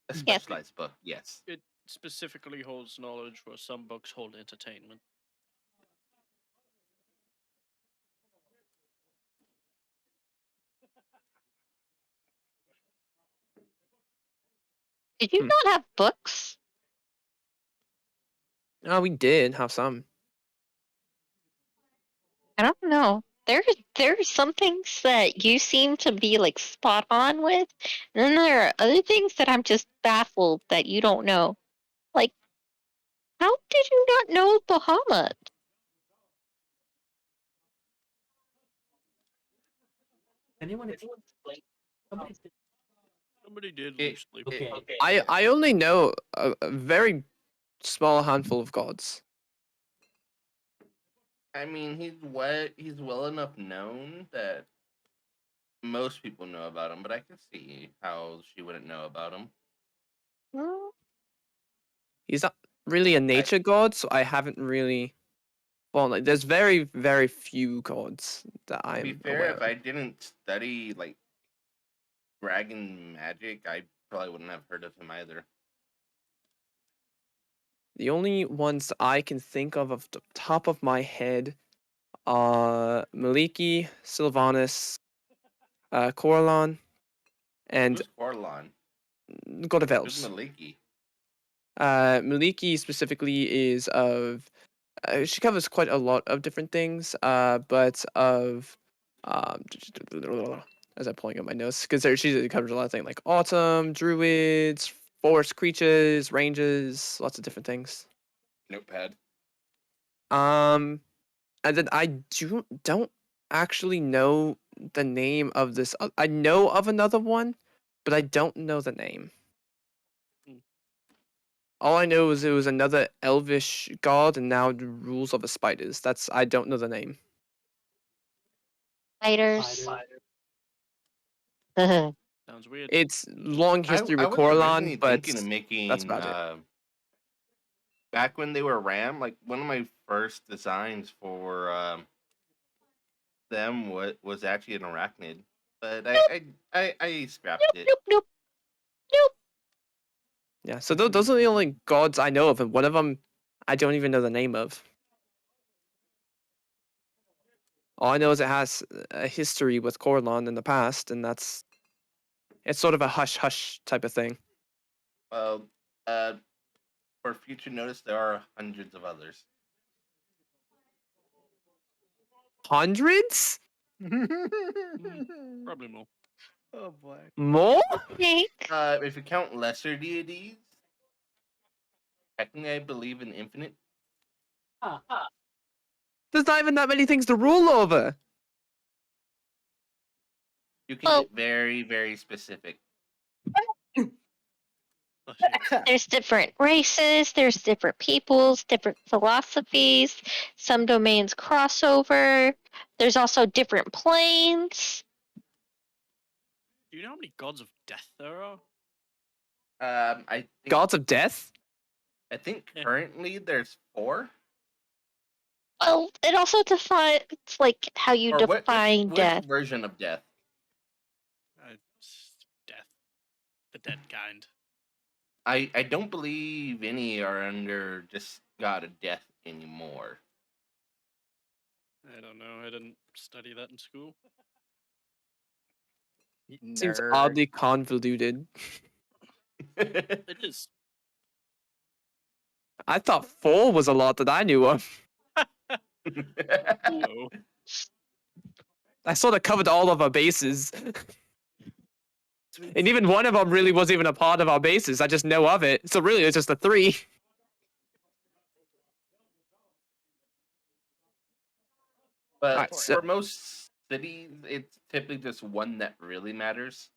Yeah. specialized book, yes. It specifically holds knowledge, where some books hold entertainment. Did you not have books? Oh, we did have some. I don't know. There's some things that you seem to be like spot on with, and then there are other things that I'm just baffled that you don't know. Like, how did you not know Bahamut? Anyone? Like, Somebody did- Somebody did It- loosely. Okay. okay. I only know a very small handful of gods. I mean, he's well enough known that most people know about him, but I can see how she wouldn't know about him. Hmm? He's not really a nature god, so I haven't really. Well, like, there's very, very few gods that To I'm be fair, aware if of. I didn't study like dragon magic, I probably wouldn't have heard of him either. The only ones I can think of the top of my head are Maliki, Sylvanas, Coralon, and Who's Corlon? God of Who's Elves. Maliki? Maliki specifically is of. She covers quite a lot of different things, but of. As I'm pulling up my notes, because she covers a lot of things like autumn, druids, forest creatures, ranges, lots of different things. Notepad. And then I don't actually know the name of this. I know of another one, but I don't know the name. Hmm. All I know is it was another elvish god, and now the rules over spiders. I don't know the name. Spiders. Spider. Sounds weird. It's long history I with was originally Coralon, but thinking of making that's about it. back when they were RAM, like one of my first designs for them was actually an arachnid, but I scrapped it. Nope, nope, nope. Yeah, so those are the only gods I know of, and one of them I don't even know the name of. All I know is it has a history with Coralon in the past, and it's sort of a hush hush type of thing. Well, for future notice, there are hundreds of others. Hundreds? Probably more. Oh boy. More? Nick. If you count lesser deities, technically I believe in infinite. There's not even that many things to rule over. You can Well- get very, very specific. Oh, shit. There's different races, there's different peoples, different philosophies. Some domains cross over. There's also different planes. Do you know how many gods of death there are? I think, Gods of death? I think Yeah. currently there's 4. Well, it also defines like how you Or define which death. version of death? Death. The dead kind. I don't believe any are under just God of Death anymore. I don't know. I didn't study that in school. Seems Nerd. oddly convoluted. It is. I thought 4 was a lot that I knew of. No. I sort of covered all of our bases. And even one of them really wasn't even a part of our bases. I just know of it. So really, it's just the 3. But Alright, so- for most cities, it's typically just one that really matters.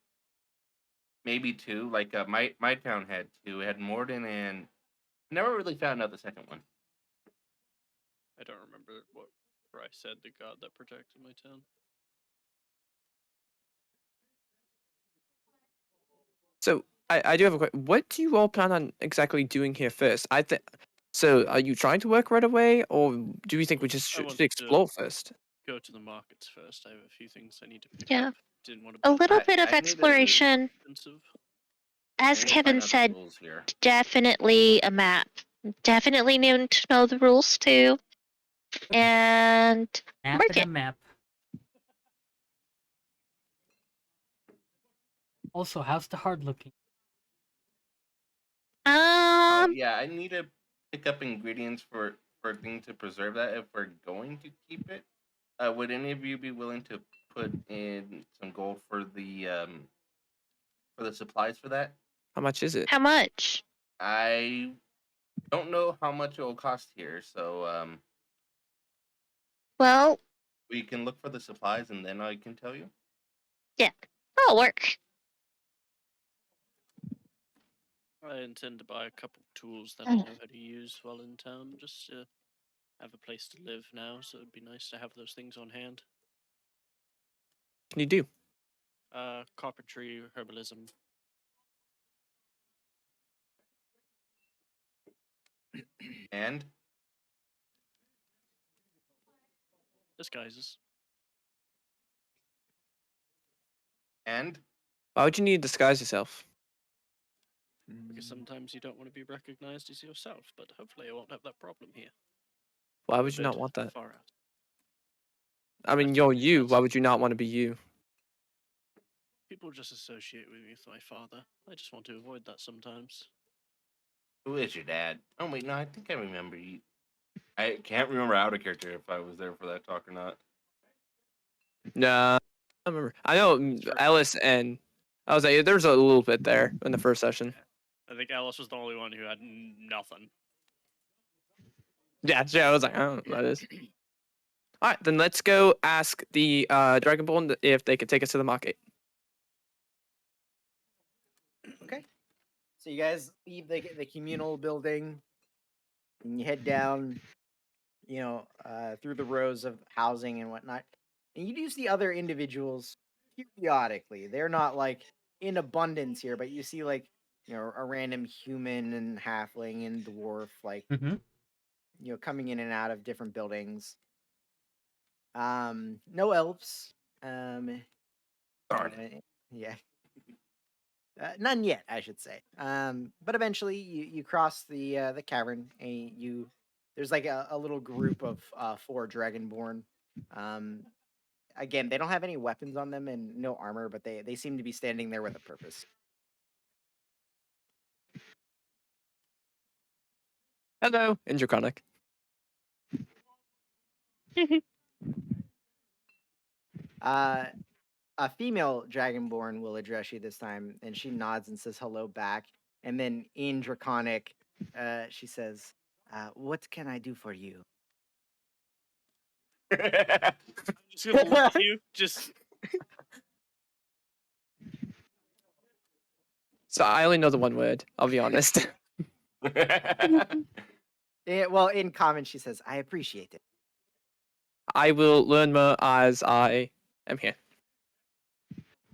Maybe 2. Like my town had 2. It had Morden and never really found out the second one. I don't remember what I said the god that protected my town. So I do have a question. What do you all plan on exactly doing here first? I think. So are you trying to work right away, or do you think we just I should want to- explore first? Go to the markets first. I have a few things I need to pick Yeah. up. Didn't want to. A little bit of I need to- exploration. Expensive. As I need to Kevin find out the said, rules here. definitely a map. Definitely need to know the rules too. And Map Mark and a it. map. Also, how's the heart looking? Yeah, I need to pick up ingredients for things to preserve that if we're going to keep it. Would any of you be willing to put in some gold for the supplies for that? How much is it? how much? I don't know how much it will cost here, so Well, we can look for the supplies and then I can tell you. that'll work. I intend to buy a couple tools that I know how to use while in town, just to have a place to live now. So it'd be nice to have those things on hand. Can you do? Carpentry, herbalism. And Disguises. Why would you need to disguise yourself? Because sometimes you don't want to be recognized as yourself, but hopefully I won't have that problem here. Why I'm a would you not bit want that? Far out. I mean, think you're it's you. best. Why would you not want to be you? People just associate with me with my father. I just want to avoid that sometimes. who is your dad? Oh wait, no, I think I remember you. I can't remember out of character if I was there for that talk or not. Nah, I remember. I know Ellis and I was like, there's a little bit there in the first session. I think Alice was the only one who had nothing. Yeah, I was like, I don't know what that is. All right, then let's go ask the Dragonborn if they could take us to the market. Okay. So you guys leave the communal building and you head down, through the rows of housing and whatnot. And you do see other individuals periodically. They're not like in abundance here, but you see like a random human and halfling and dwarf like Mm-hmm. coming in and out of different buildings. No elves. Darn Yeah. None yet, I should say. But eventually you cross the cavern and there's like a little group of 4 dragonborn. Um, Again, they don't have any weapons on them and no armor, but they seem to be standing there with a purpose. Hello, in Draconic. A female dragonborn will address you this time, and she nods and says hello back. And then in Draconic, she says, "What can I do for you?" Just gonna look at you. Just So I only know the one word. I'll be honest. Well, in common, she says, "I appreciate it." I will learn more as I am here.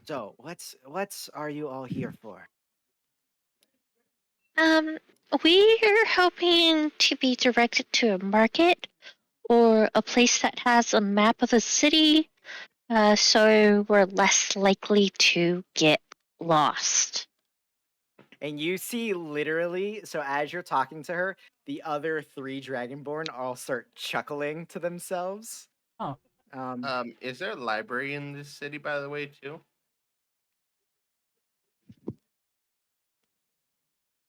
So, what's are you all here for? Um, we're hoping to be directed to a market or a place that has a map of the city, so we're less likely to get lost. And you see literally, so as you're talking to her, the other 3 dragonborn all start chuckling to themselves. Oh. Is there a library in this city, by the way, too?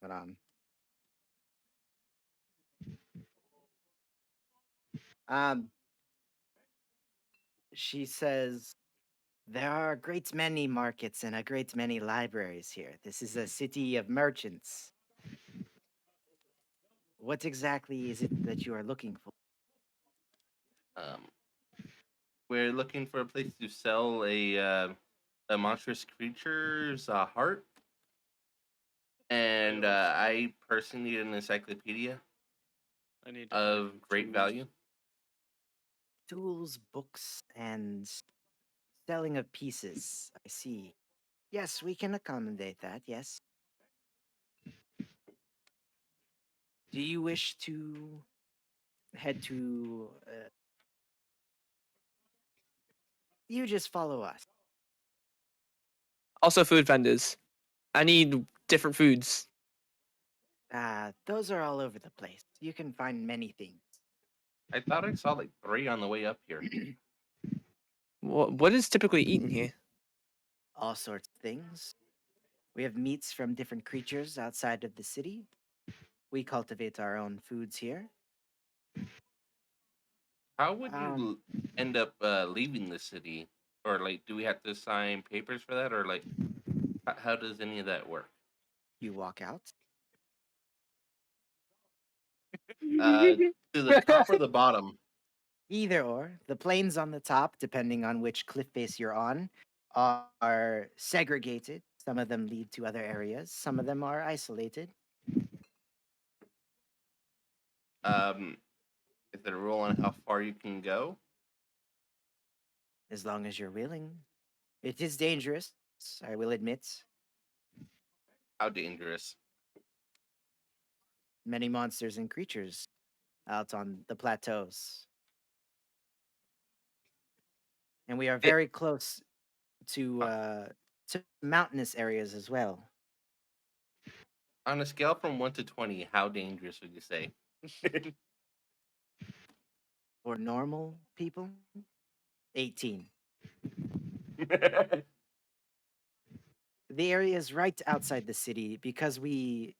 But she says, "There are a great many markets and a great many libraries here. This is a city of merchants. What exactly is it that you are looking for?" Um, we're looking for a place to sell a monstrous creature's heart, and I personally need an encyclopedia I need to of great tools. value. Tools, books, and selling of pieces. I see. Yes, we can accommodate that, yes. Do you wish to head to... you just follow us. Also, food vendors. I need different foods. Those are all over the place. You can find many things. I thought I saw like 3 on the way up here. What is typically eaten here? All sorts of things. We have meats from different creatures outside of the city. We cultivate our own foods here. How would you Um, end up leaving the city, or like, do we have to sign papers for that, or like, how does any of that work? You walk out. To the top or the bottom? Either or. The plains on the top, depending on which cliff face you're on, are segregated. Some of them lead to other areas. Some of them are isolated. Is there a rule on how far you can go? As long as you're willing. It is dangerous, I will admit. How dangerous? Many monsters and creatures out on the plateaus. And we are very close to mountainous areas as well. On a scale from 1 to 20, how dangerous would you say? For normal people, 18. The area is right outside the city because we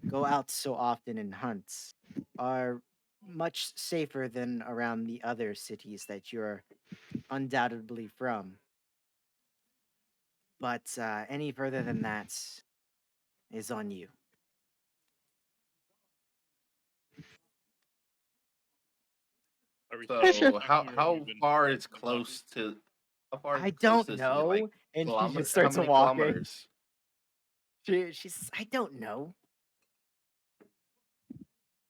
go out so often and hunt are much safer than around the other cities that you're undoubtedly from. But any further than that is on you. Are we So talking how or even far is the mountain? close to? How far is I close don't to the city? Like know. And she kilometer? just How starts many walking. kilometers? She says, "I don't know."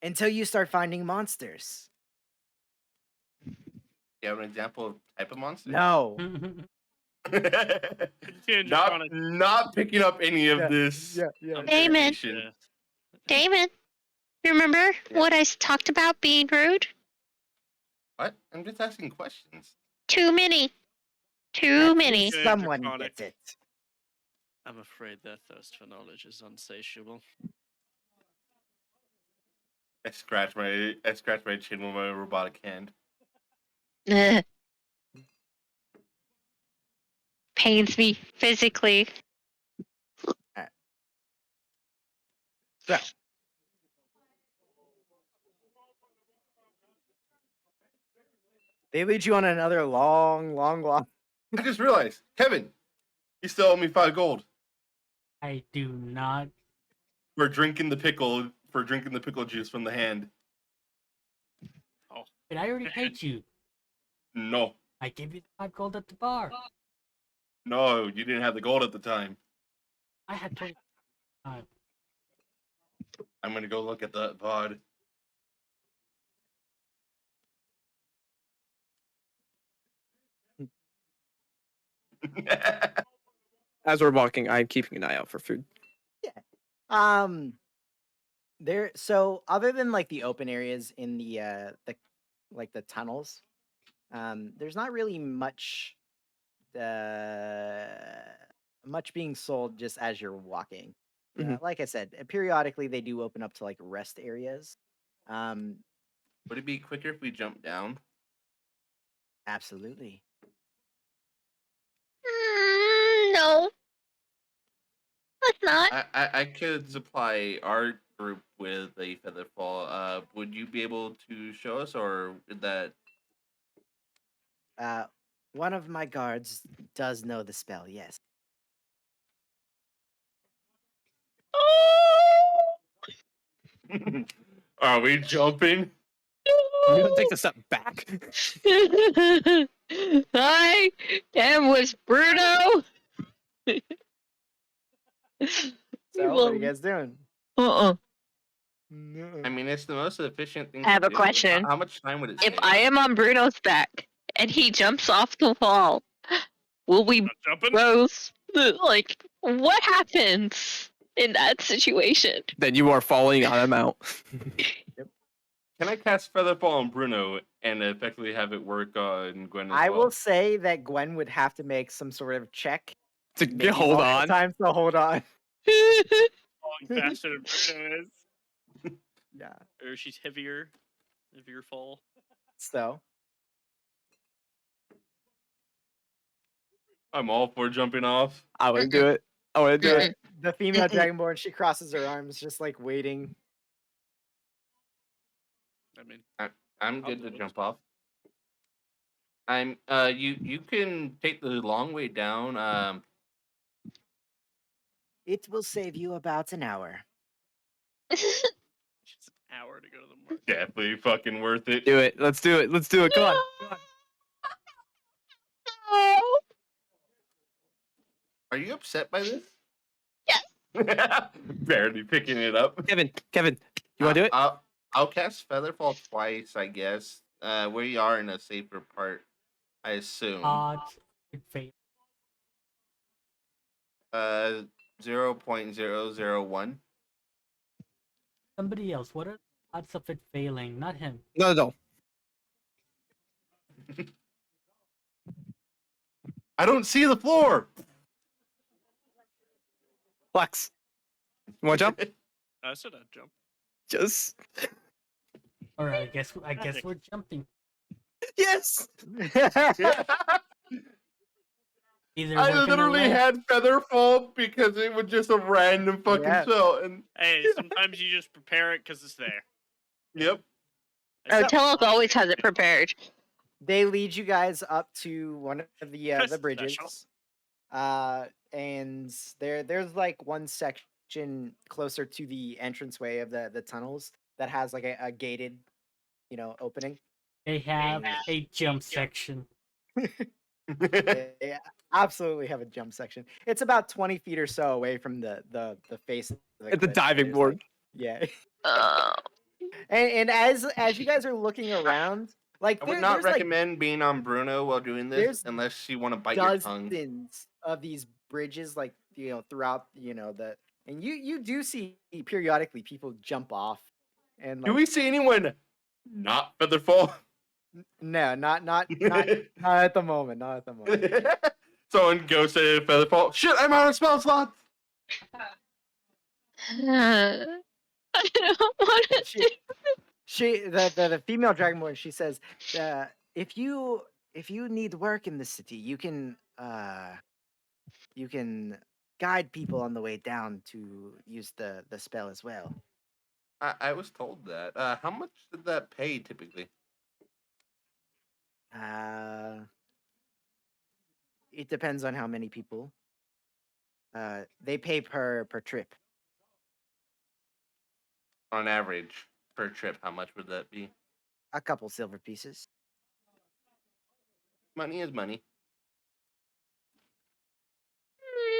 Until you start finding monsters. Do you have an example of type of monster? No. not picking up any of this. yeah. Damon. information. Damon, remember what I talked about being rude? What? I'm just asking questions. Too many. Too At many. least someone Draconic. gets it. I'm afraid their thirst for knowledge is unsatiable. I scratch my chin with my robotic hand. Ugh. Pains me physically. So, they lead you on another long walk. I just realized, Kevin, you still owe me 5 gold I do not. for drinking the pickle juice from the hand. But I already paid you. No, I gave you the 5 gold at the bar. no, you didn't have the gold at the time. I had 20. I'm gonna go look at the VOD. As we're walking, I'm keeping an eye out for food. There. So other than like the open areas in the tunnels, there's not really much being sold just as you're walking. Like I said, periodically they do open up to like rest areas. Would it be quicker if we jump down? Absolutely. No. Let's not. I could supply our group with a feather fall. Would you be able to show us, or would that? One of my guards does know the spell. Yes. Are we jumping? You don't take a step back. I am with Bruno. So what are you guys doing? I mean, it's the most efficient thing. I have to a do. question. How much time would it If take? I am on Bruno's back and he jumps off the wall, will we Not jumping? both like what happens in that situation? Then you are falling on a mount. Can I cast feather fall on Bruno and effectively have it work on Gwen? As I well? will say that Gwen would have to make some sort of check. To maybe hold multiple on. times to hold on. Falling faster than Bruno is. Yeah. Or she's heavier fall. So I'm all for jumping off. I want to do it. I want to do it. the female dragonborn, she crosses her arms, just like waiting. I mean, I'm I'll good do to it. jump off. I'm you can take the long way down. It will save you about an hour. it's an hour to go to the market. Definitely fucking worth it. Do it. Let's do it. Let's do it. Come on. Come on. Are you upset by this? Yes. Barely picking it up. Kevin, you want to do it? I'll cast Featherfall twice, I guess. We are in a safer part, I assume. Odds would fail. 0.001. Somebody else. What are the odds of it failing? Not him. No. I don't see the floor. Flex. You want to jump? I said I'd jump. Just. All right. I guess we're jumping. Yes. Either I we're gonna literally let- had Featherfall because it was just a random fucking Yeah. spell, and Hey, sometimes you just prepare it because it's there. yep. Telos always has it prepared. They lead you guys up to one of the That's bridges. special. And there's like one section closer to the entranceway of the tunnels that has like a gated, opening. They have a jump section. They absolutely have a jump section. It's about 20 feet or so away from the face of the It's a cliff. diving There's, board. like- yeah. Oh. And as you guys are looking around, Like I would there, not there's like recommend being on Bruno while doing this there's unless you want to bite your tongue. dozens of these bridges, like throughout the, and you do see periodically people jump off, and Do like we see anyone not Featherfall? no, not at the moment, not at the moment. Someone goes to Featherfall. Shit, I'm out of spell slots. I don't want to She- the female dragonborn, she says, if you need work in the city, you can guide people on the way down to use the spell as well. I was told that. How much did that pay typically? It depends on how many people. They pay per trip. On average per trip, how much would that be? A couple silver pieces. Money is money.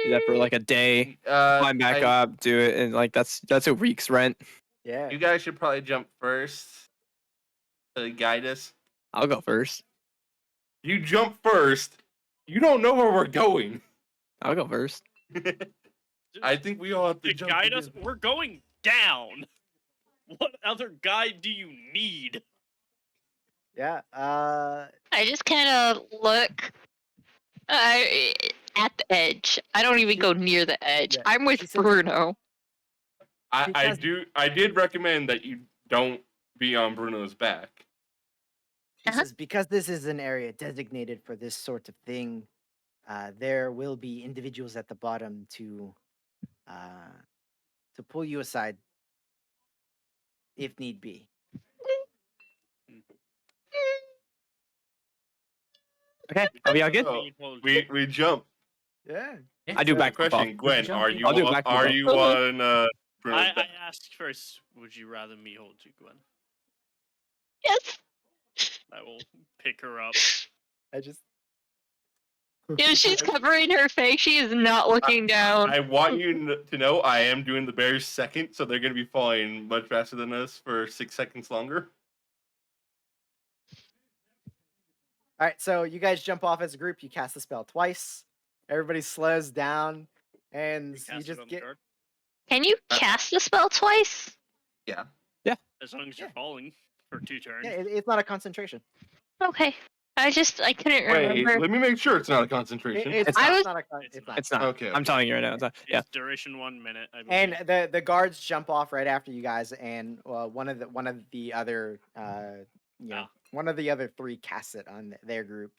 Do that for like a day. Climb back I- up, do it, and like that's a week's rent. Yeah. You guys should probably jump first to guide us. I'll go first. You jump first. You don't know where we're going. I'll go first. I think we all have to To jump guide us, together. we're going down. What other guide do you need? Yeah. I just kind of look at the edge. I don't even go near the edge. Yeah, I'm with she says- Bruno. Because- I did recommend that you don't be on Bruno's back. She Uh-huh. says, because this is an area designated for this sort of thing, there will be individuals at the bottom to pull you aside if need be. Okay, I'll be all good. Oh, we jump. Yeah. I do back flip off. Question, Gwen, Jump are in. you I'll do back flip are off. you on Bruno's I back? asked first, would you rather me hold you, Gwen? Yes. I will pick her up. I just. If she's covering her face, she is not looking down. I want you to know I am doing the bears second, so they're going to be falling much faster than us for 6 seconds longer. All right, so you guys jump off as a group. You cast the spell twice. Everybody slows down, and We you cast it just on the get. card, Can you cast the spell twice? as long as you're Yeah. falling for 2 turns. Yeah, it's not a concentration. Okay. I couldn't Wait, remember. let me make sure it's not a concentration. It's, I not, was- not a It's it's not. not. It's not. Okay, I'm okay. telling you right now. It's not. Yeah. It's duration 1 minute. I And believe. the guards jump off right after you guys, and one of the other one of the other 3 casts it on their group.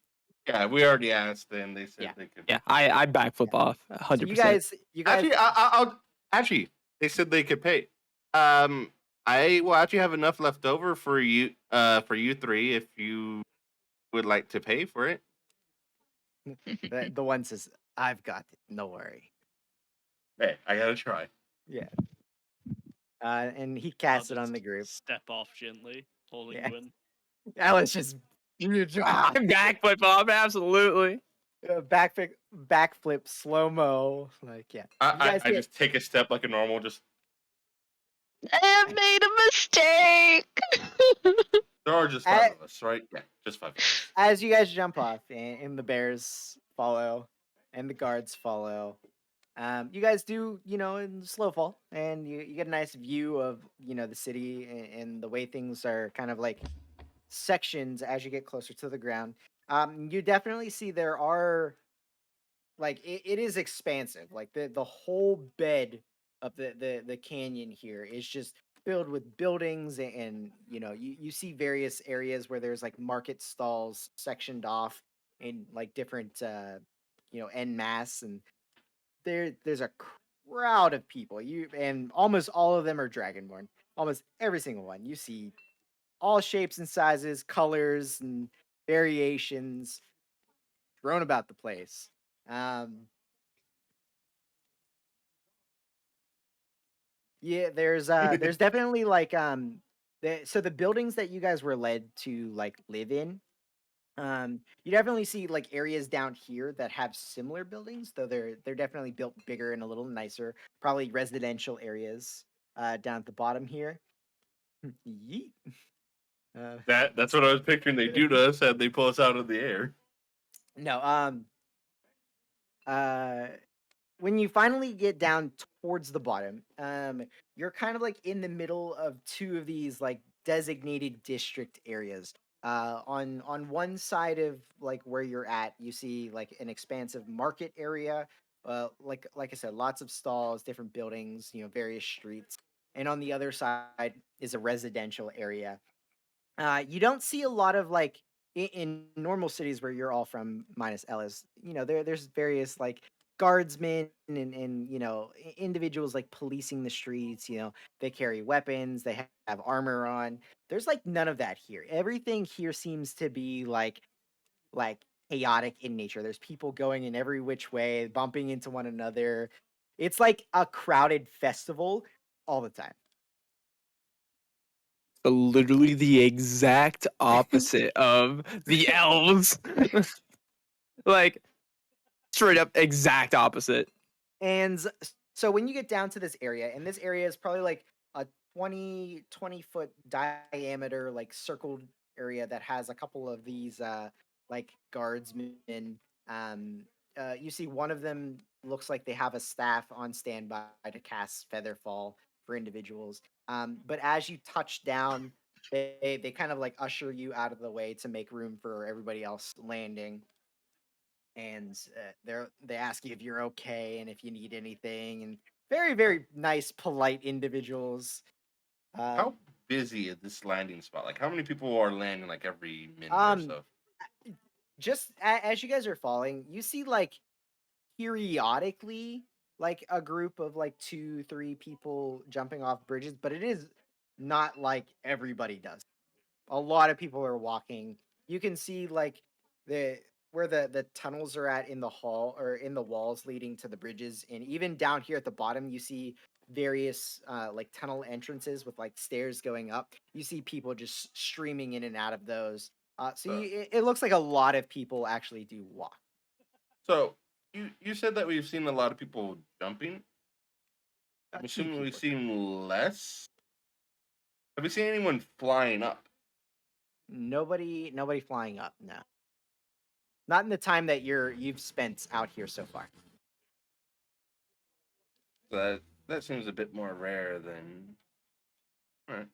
Yeah, we already asked them. They said Yeah. they could. Yeah. I backflip off So 100%. you guys. Actually, they said they could pay. I will actually have enough left over for you 3 if you would like to pay for it. The one says, "I've got it. No worry." Hey, I gotta try. Yeah. And he I'll casts it on just the group. Step off gently, holding Yeah. Gwen. Alice just I'm backflip off. Absolutely. backflip slow mo. Like yeah. You I guys get- just take a step like a normal. Just I have made a mistake. there are just 5 of us, right? Yeah, just 5 of us. As you guys jump off, and the bears follow, and the guards follow. You guys do, in slow fall, and you get a nice view of, the city and the way things are kind of like sections as you get closer to the ground. You definitely see there are, like, it is expansive. Like the whole bed of the canyon here is just filled with buildings, and you see various areas where there's like market stalls sectioned off in like different en masse, and there's a crowd of people. And almost all of them are dragonborn. Almost every single one. You see all shapes and sizes, colors and variations thrown about the place. Yeah, there's definitely like so the buildings that you guys were led to like live in, you definitely see like areas down here that have similar buildings, though they're definitely built bigger and a little nicer, probably residential areas down at the bottom here. Yeet. That's what I was picturing. They do to us, and they pull us out of the air. No, when you finally get down towards the bottom, you're kind of like in the middle of two of these like designated district areas. On one side of like where you're at, you see like an expansive market area. Like I said, lots of stalls, different buildings, various streets. And on the other side is a residential area. You don't see a lot of like in normal cities where you're all from, minus Ellis. There's various like guardsmen and individuals like policing the streets. They carry weapons, they have armor on. There's like none of that here. Everything here seems to be like chaotic in nature. There's people going in every which way, bumping into one another. It's like a crowded festival all the time. So literally the exact opposite of the elves. Like straight up exact opposite. And so when you get down to this area, and this area is probably like a 20 foot diameter, like circled area that has a couple of these like guardsmen. You see one of them looks like they have a staff on standby to cast Featherfall for individuals. But as you touch down, they kind of like usher you out of the way to make room for everybody else landing. And they ask you if you're okay and if you need anything, and very, very nice, polite individuals. How busy is this landing spot? Like, how many people are landing like every minute or Um, so? Just as you guys are falling, you see like periodically like a group of like 2-3 people jumping off bridges, but it is not like everybody does. A lot of people are walking. You can see like where the tunnels are at in the hall or in the walls leading to the bridges, and even down here at the bottom you see various like tunnel entrances with like stairs going up. You see people just streaming in and out of those. It looks like a lot of people actually do walk. So you said that we've seen a lot of people jumping. I'm Few assuming we've people. seen less. Have we seen anyone flying up? Nobody flying up, no. Not in the time that you've spent out here so far. That seems a bit more rare than. All right.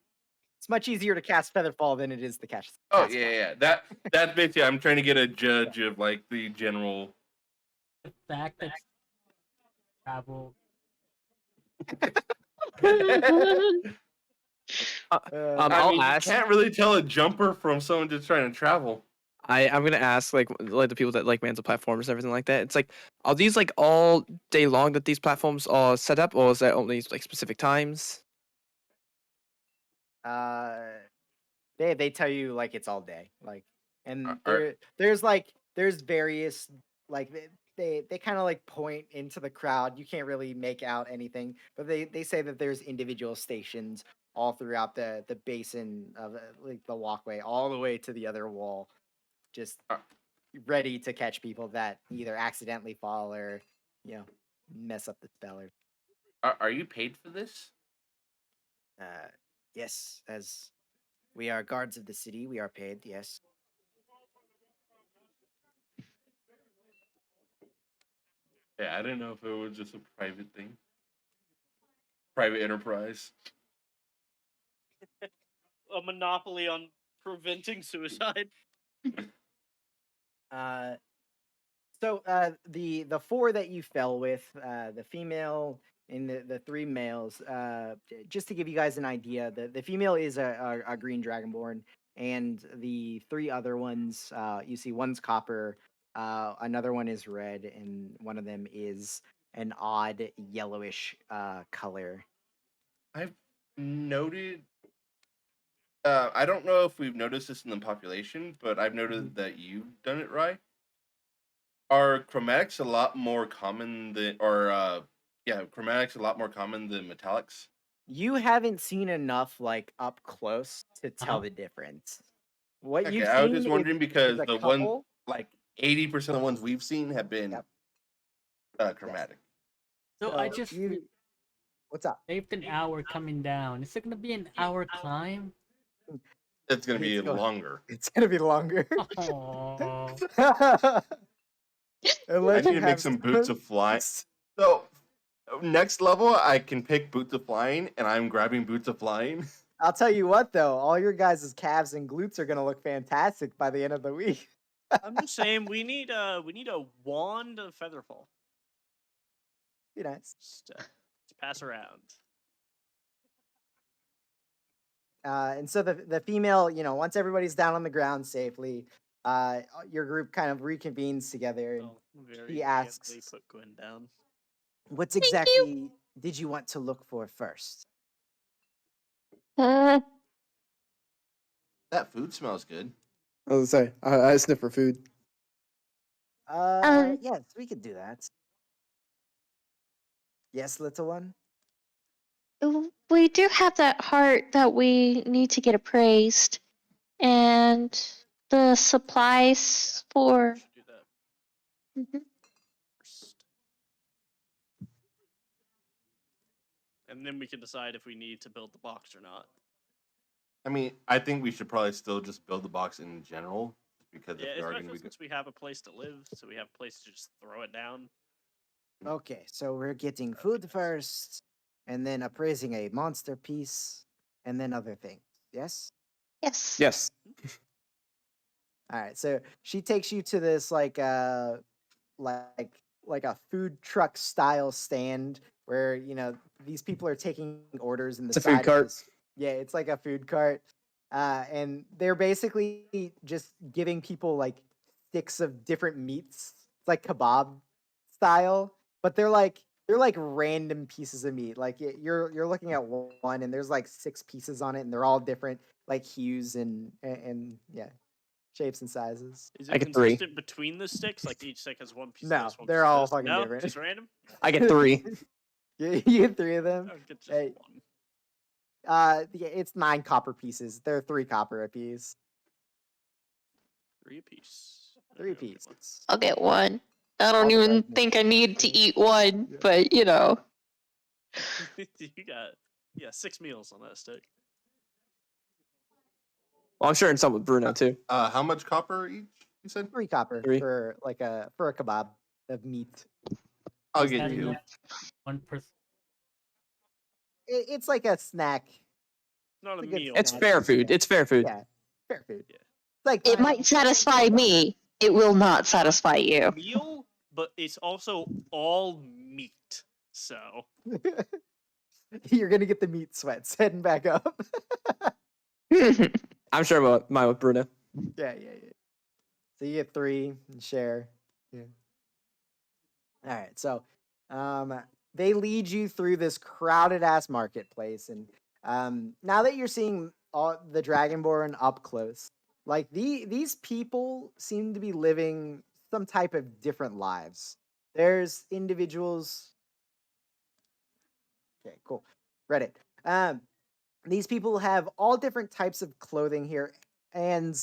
It's much easier to cast Featherfall than it is to cast. Oh cast Fly. yeah. That's basically. I'm trying to get a judge of like the general. The fact that travel. I'll ask. You can't really tell a jumper from someone just trying to travel. I'm gonna ask like the people that like manage the platforms and everything like that. It's like, are these like all day long that these platforms are set up, or is that only like specific times? They tell you like it's all day, like, and Are- there's various like they kind of like point into the crowd. You can't really make out anything, but they say that there's individual stations all throughout the basin of like the walkway, all the way to the other wall, just Uh, ready to catch people that either accidentally fall or mess up the spell. Or Are you paid for this? yes, as we are guards of the city, we are paid. Yes. Yeah, I didn't know if it was just a private thing, private enterprise. A monopoly on preventing suicide. The four that you fell with, the female and the three males, just to give you guys an idea, the female is a green dragonborn, and the three other ones, you see one's copper, another one is red, and one of them is an odd yellowish color. I've noted. I don't know if we've noticed this in the population, but I've noted that you've done it right. Are chromatics a lot more common than, chromatics a lot more common than metallics? You haven't seen enough like up close to tell the difference. What Okay, you've I was seen just wondering because a the couple, like 80% of the ones we've seen have been Yep. chromatic. So I just what's up? saved an hour coming down. Is it gonna be an hour climb? It's gonna be It's going- longer. It's gonna be longer. Oh, I Unless need you to make have some boots of flying. So next level, I can pick boots of flying, and I'm grabbing boots of flying. I'll tell you what, though, all your guys' calves and glutes are gonna look fantastic by the end of the week. I'm just saying we need a wand of Featherfall Be nice. just to pass around. And so the female, once everybody's down on the ground safely, your group kind of reconvenes together. And I'll very he gently asks- put Gwen down. What's exactly did you want to look for first? Uh, That food smells good. I was gonna say I sniff for food. Yes, we could do that. Yes, little one. we do have that heart that we need to get appraised, and the supplies for. Should do that Mhm. first. And then we can decide if we need to build the box or not. I mean, I think we should probably still just build the box in general, because Yeah, if we are especially going to be since we have a place to live, so we have a place to just throw it down. Okay, so we're getting food first, and then appraising a monster piece, and then other things. Yes. Yes. Yes. All right. So she takes you to this like a food truck style stand where these people are taking orders in the It's a food side of cart. this- Yeah, it's like a food cart, and they're basically just giving people like sticks of different meats. It's like kebab style, but they're like random pieces of meat. Like you're looking at one, and there's like 6 pieces on it, and they're all different like hues and yeah, shapes and sizes. Is I it get 3. consistent between the sticks? Like each stick has one piece No, of this, one they're piece of all this? fucking No? different. Just random? I get 3. You get 3 of them. I would get just Hey. one. Yeah, it's 9 copper pieces. They're 3 copper apiece. 3 apiece. 3 Okay, I'll get one. pieces. I'll get one. I don't I'll even divide them. think I need to eat one, Yeah. but You got 6 meals on that stick. Well, I'm sharing some with Bruno too. How much copper each? You said 3 copper 3. for a kebab of meat. I'll is get that you. enough? 1%. It's like a snack. Not a It's a good meal. It's snack. fair food. It's fair food. Yeah, fair food. Yeah. It's like it might satisfy me. It will not satisfy you. Meal, but it's also all meat. So You're gonna get the meat sweats heading back up. I'm sure mine with Bruno. Yeah. So you get 3 and share. Yeah. All right. So, they lead you through this crowded ass marketplace, and now that you're seeing all the Dragonborn up close, like these people seem to be living some type of different lives. There's individuals. Okay, cool. Reddit. These people have all different types of clothing here, and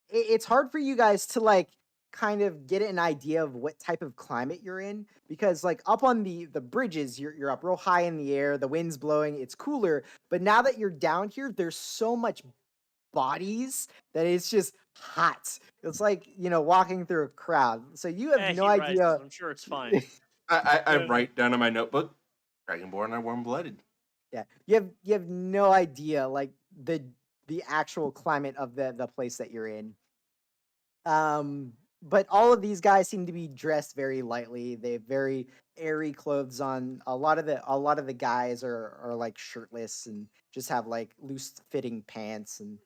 it's hard for you guys to like kind of get an idea of what type of climate you're in, because like up on the bridges you're up real high in the air, the wind's blowing, it's cooler, but now that you're down here there's so much bodies that it's just hot. It's like walking through a crowd, so you have no heat rises, idea. I'm sure it's fine. I No. write down in my notebook, Dragonborn are warm-blooded. Yeah, you have no idea like the actual climate of the place that you're in. But all of these guys seem to be dressed very lightly. They have very airy clothes on. A lot of the guys are like shirtless and just have like loose fitting pants, and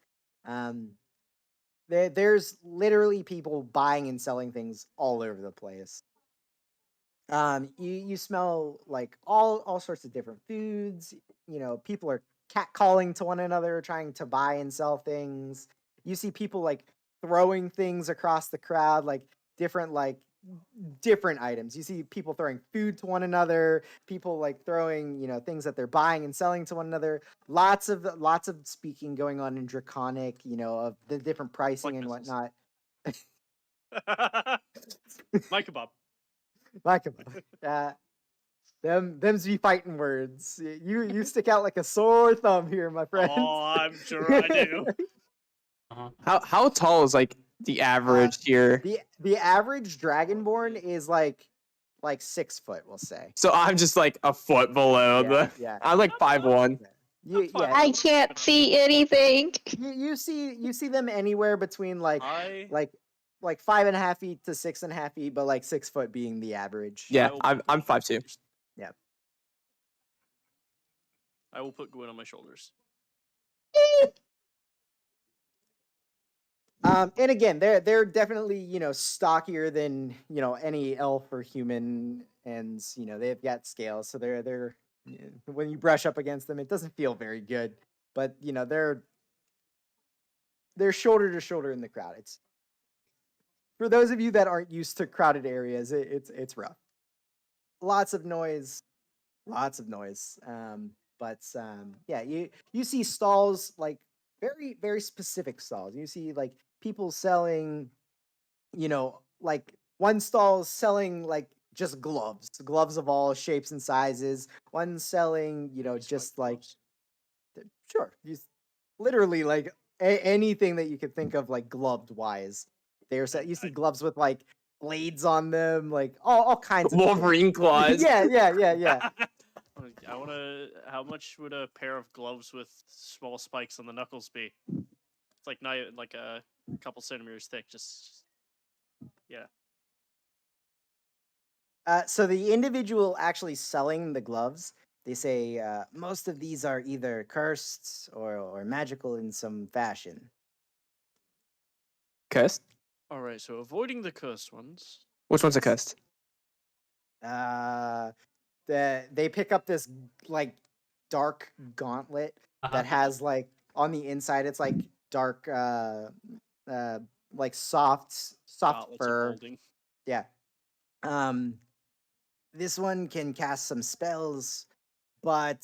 there's literally people buying and selling things all over the place. You smell like all sorts of different foods. People are catcalling to one another, trying to buy and sell things. You see people like throwing things across the crowd, like different items. You see people throwing food to one another, people like throwing, things that they're buying and selling to one another. Lots of speaking going on in Draconic, of the different pricing and missiles. whatnot. My kebab. Like Them's be fighting words. You stick out like a sore thumb here, my friend. Oh, I'm sure I do. How tall is like the average here? The average dragonborn is like 6 foot, we'll say. So I'm just like a foot below Yeah, the. yeah. I'm like 5'1". Yeah, I can't see anything. you see them anywhere between like I 5.5 feet to 6.5 feet, but like 6 foot being the average. Yeah, will I'm put- 5'2". I will put Gwen on my shoulders. And again, they're definitely stockier than any elf or human, and they've got scales, so they're when you brush up against them, it doesn't feel very good. But they're shoulder to shoulder in the crowd. It's for those of you that aren't used to crowded areas, it's rough. Lots of noise. But yeah, you see stalls, like very very specific stalls. You see like people selling, like one stall selling like just gloves of all shapes and sizes. One selling, just like sure, literally like anything that you could think of, like gloved wise. You see gloves with like blades on them, like all kinds of shit. Wolverine claws. yeah. I want to. How much would a pair of gloves with small spikes on the knuckles be? It's like not even like a couple centimeters thick. Just yeah. So the individual actually selling the gloves, they say most of these are either cursed or magical in some fashion. Cursed? All right. So avoiding the cursed ones. Which one's a cursed? They pick up this like dark gauntlet that has like on the inside, it's like dark like soft Gauntlets of fur. holding. Yeah. This one can cast some spells, but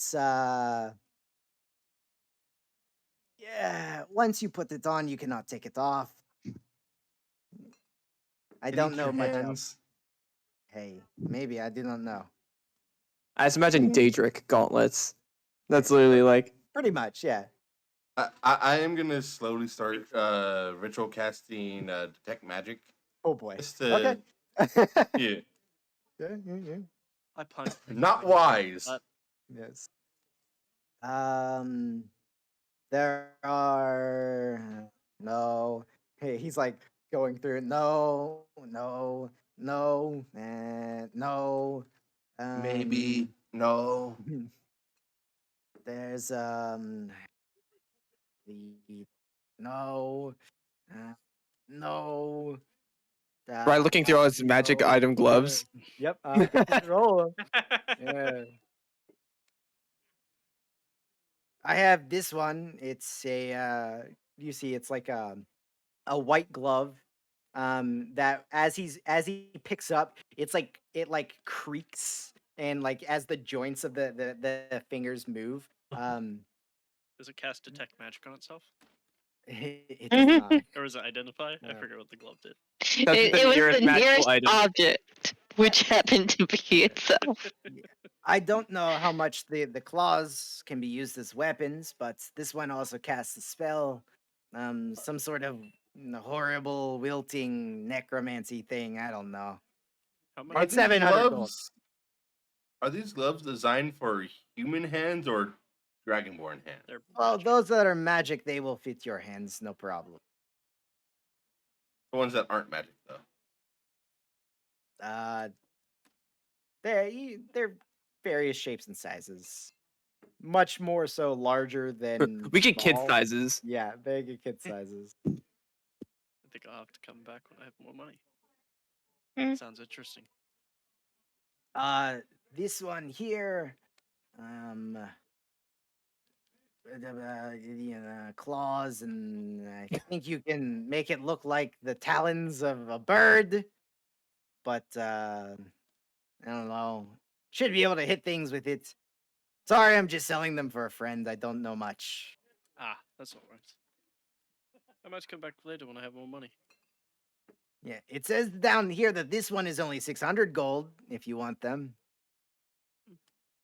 yeah, once you put it on, you cannot take it off. I don't know much else. Hey, maybe I do not know. I just imagine Daedric gauntlets. That's literally like. Pretty much, yeah. I am gonna slowly start ritual casting detect magic. Oh boy. Just to, Okay. yeah, yeah. I punch. not wise. Yes. There are no. Hey, he's like going through it. No. Maybe no. There's the no. No. Right, looking through all his magic no. item gloves. Yep. Roll 'em. Yeah. I have this one. It's a you see it's like a white glove that as he picks up, it's like it like creaks, and like as the joints of the fingers move. Does it cast detect magic on itself, It does not. or does it identify? I No. forget what the glove did. That's It, the it was nearest the magical nearest item. object, which happened to be itself. I don't know how much the claws can be used as weapons, but this one also casts a spell, some sort of horrible wilting necromancy thing. I don't know. How Are much? It's 700 gold. gloves? Are these gloves designed for human hands or dragonborn hands? They're Well, magic. those that are magic, they will fit your hands, no problem. The ones that aren't magic, though. They're various shapes and sizes. Much more so larger than We get kid small. sizes. Yeah, they get kid sizes. I think I'll have to come back when I have more money. Hmm. Sounds interesting. This one here, claws, and I think you can make it look like the talons of a bird, but I don't know. Should be able to hit things with it. Sorry, I'm just selling them for a friend. I don't know much. Ah, that's all right. I might come back later when I have more money. Yeah, it says down here that this one is only 600 gold if you want them.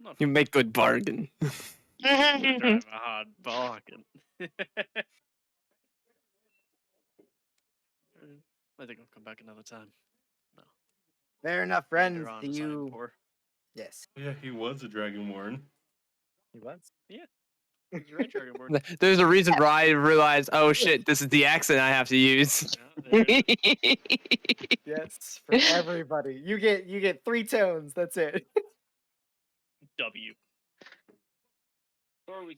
Not You for make good bargain. kind of a hard bargain. I think I'll come back another time. Fair enough, Later friends. on, Do as I am you? poor. Yes, Yeah, he was a Dragonborn. he was. He's a Red Dragonborn. There's a reason Ryan realized, oh shit, this is the accent I have to use. Yeah, there it is. Yes, for everybody. You get 3 tones. That's it. W. Or we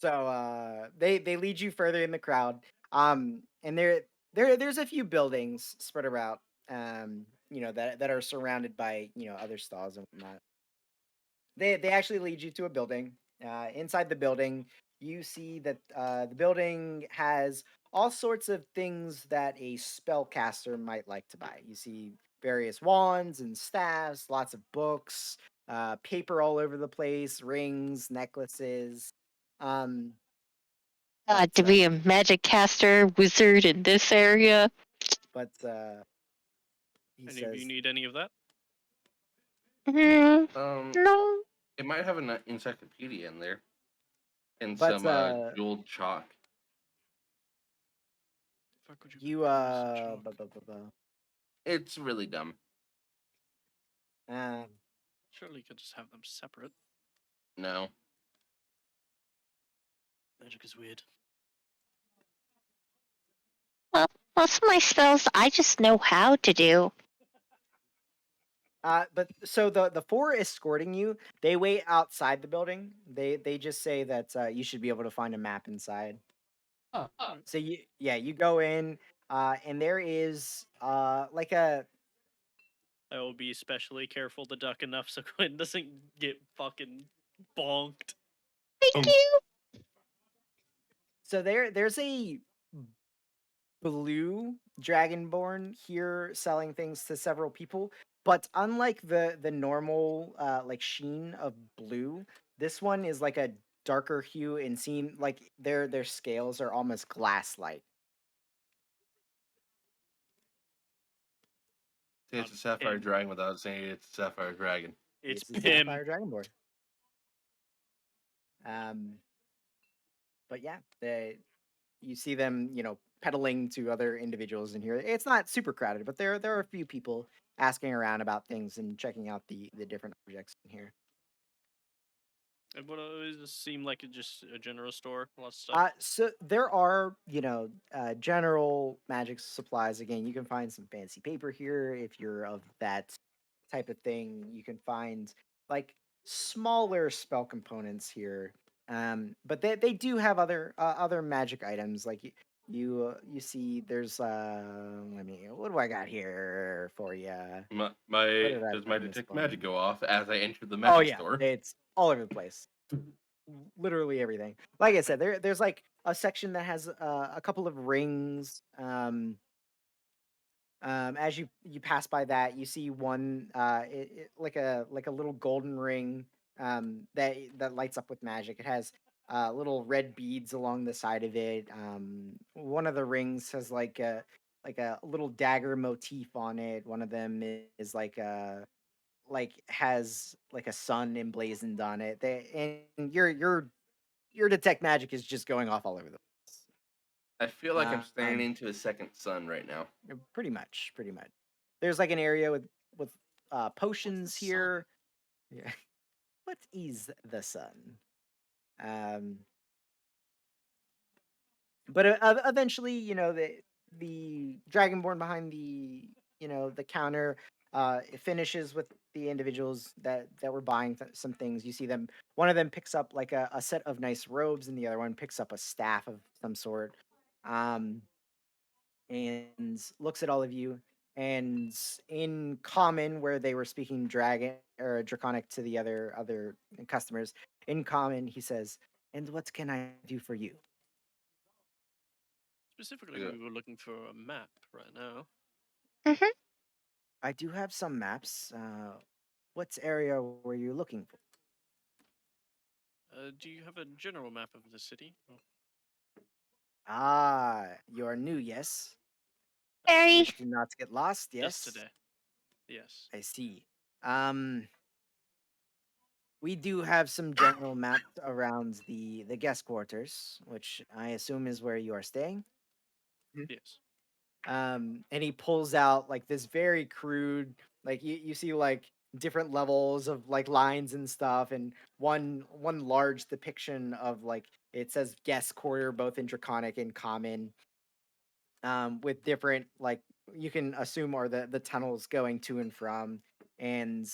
So they lead you further in the crowd. And there's a few buildings spread around. That are surrounded by other stalls and whatnot. They actually lead you to a building. Inside the building, you see that the building has all sorts of things that a spellcaster might like to buy. You see various wands and staffs, lots of books, paper all over the place, rings, necklaces. Um, but To be a magic caster wizard in this area. but he any of you says, need any of that? Mm, Um, no. it might have an encyclopedia in there and But, some jeweled chalk. Fuck would you use a chalk? It's really dumb. um, Surely you could just have them separate. No. Magic is weird. Well, most of my spells I just know how to do. But so the 4 escorting you, they wait outside the building. They just say that you should be able to find a map inside. Oh, So you go in, and there is like a I will be especially careful to duck enough so Quinn doesn't get fucking bonked. Thank you. so there's a blue dragonborn here selling things to several people, but unlike the normal like sheen of blue, this one is like a darker hue and seem like their scales are almost glass like. Say it's a sapphire Pim. dragon without saying it's a sapphire dragon. It's This is Pim. Sapphire Dragonborn. But yeah, you see them, peddling to other individuals in here. It's not super crowded, but there are a few people asking around about things and checking out the different objects in here. And what does this seem like? Just a general store? A lot of stuff. So there are, general magic supplies. Again, you can find some fancy paper here if you're of that type of thing. You can find like smaller spell components here. But they do have other magic items. Like you see there's what do I got here for you? did I Does put my in this detect one? magic go off as I enter the Oh magic yeah, store? it's all over the place. Literally everything. Like I said, there's like a section that has a couple of rings. As you pass by that, you see one like a little golden ring that lights up with magic. It has little red beads along the side of it. One of the rings has like a little dagger motif on it. One of them is has like a sun emblazoned on it. And your detect magic is just going off all over the place. I feel like I'm staring Um, into a second sun right now. Pretty much. There's like an area with potions sun? here. Yeah. What is the sun? Um, but eventually, the dragonborn behind the counter it finishes with the individuals that were buying some things. You see them. One of them picks up like a set of nice robes, and the other one picks up a staff of some sort. Um, and looks at all of you. And in common, where they were speaking dragon or draconic to the other customers, in common he says, "And what can I do for you?" Specifically, Yeah. we were looking for a map right now. I do have some maps. What area were you looking for? Do you have a general map of the city? Ah, you are new, yes. Very. Wish to not get lost, yes. Just today. Yes. I see. We do have some general maps around the guest quarters, which I assume is where you are staying. Yes. And he pulls out like this very crude, like you see like different levels of like lines and stuff, and one large depiction of like it says guest quarter both in Draconic and Common, with different like you can assume are the tunnels going to and from, and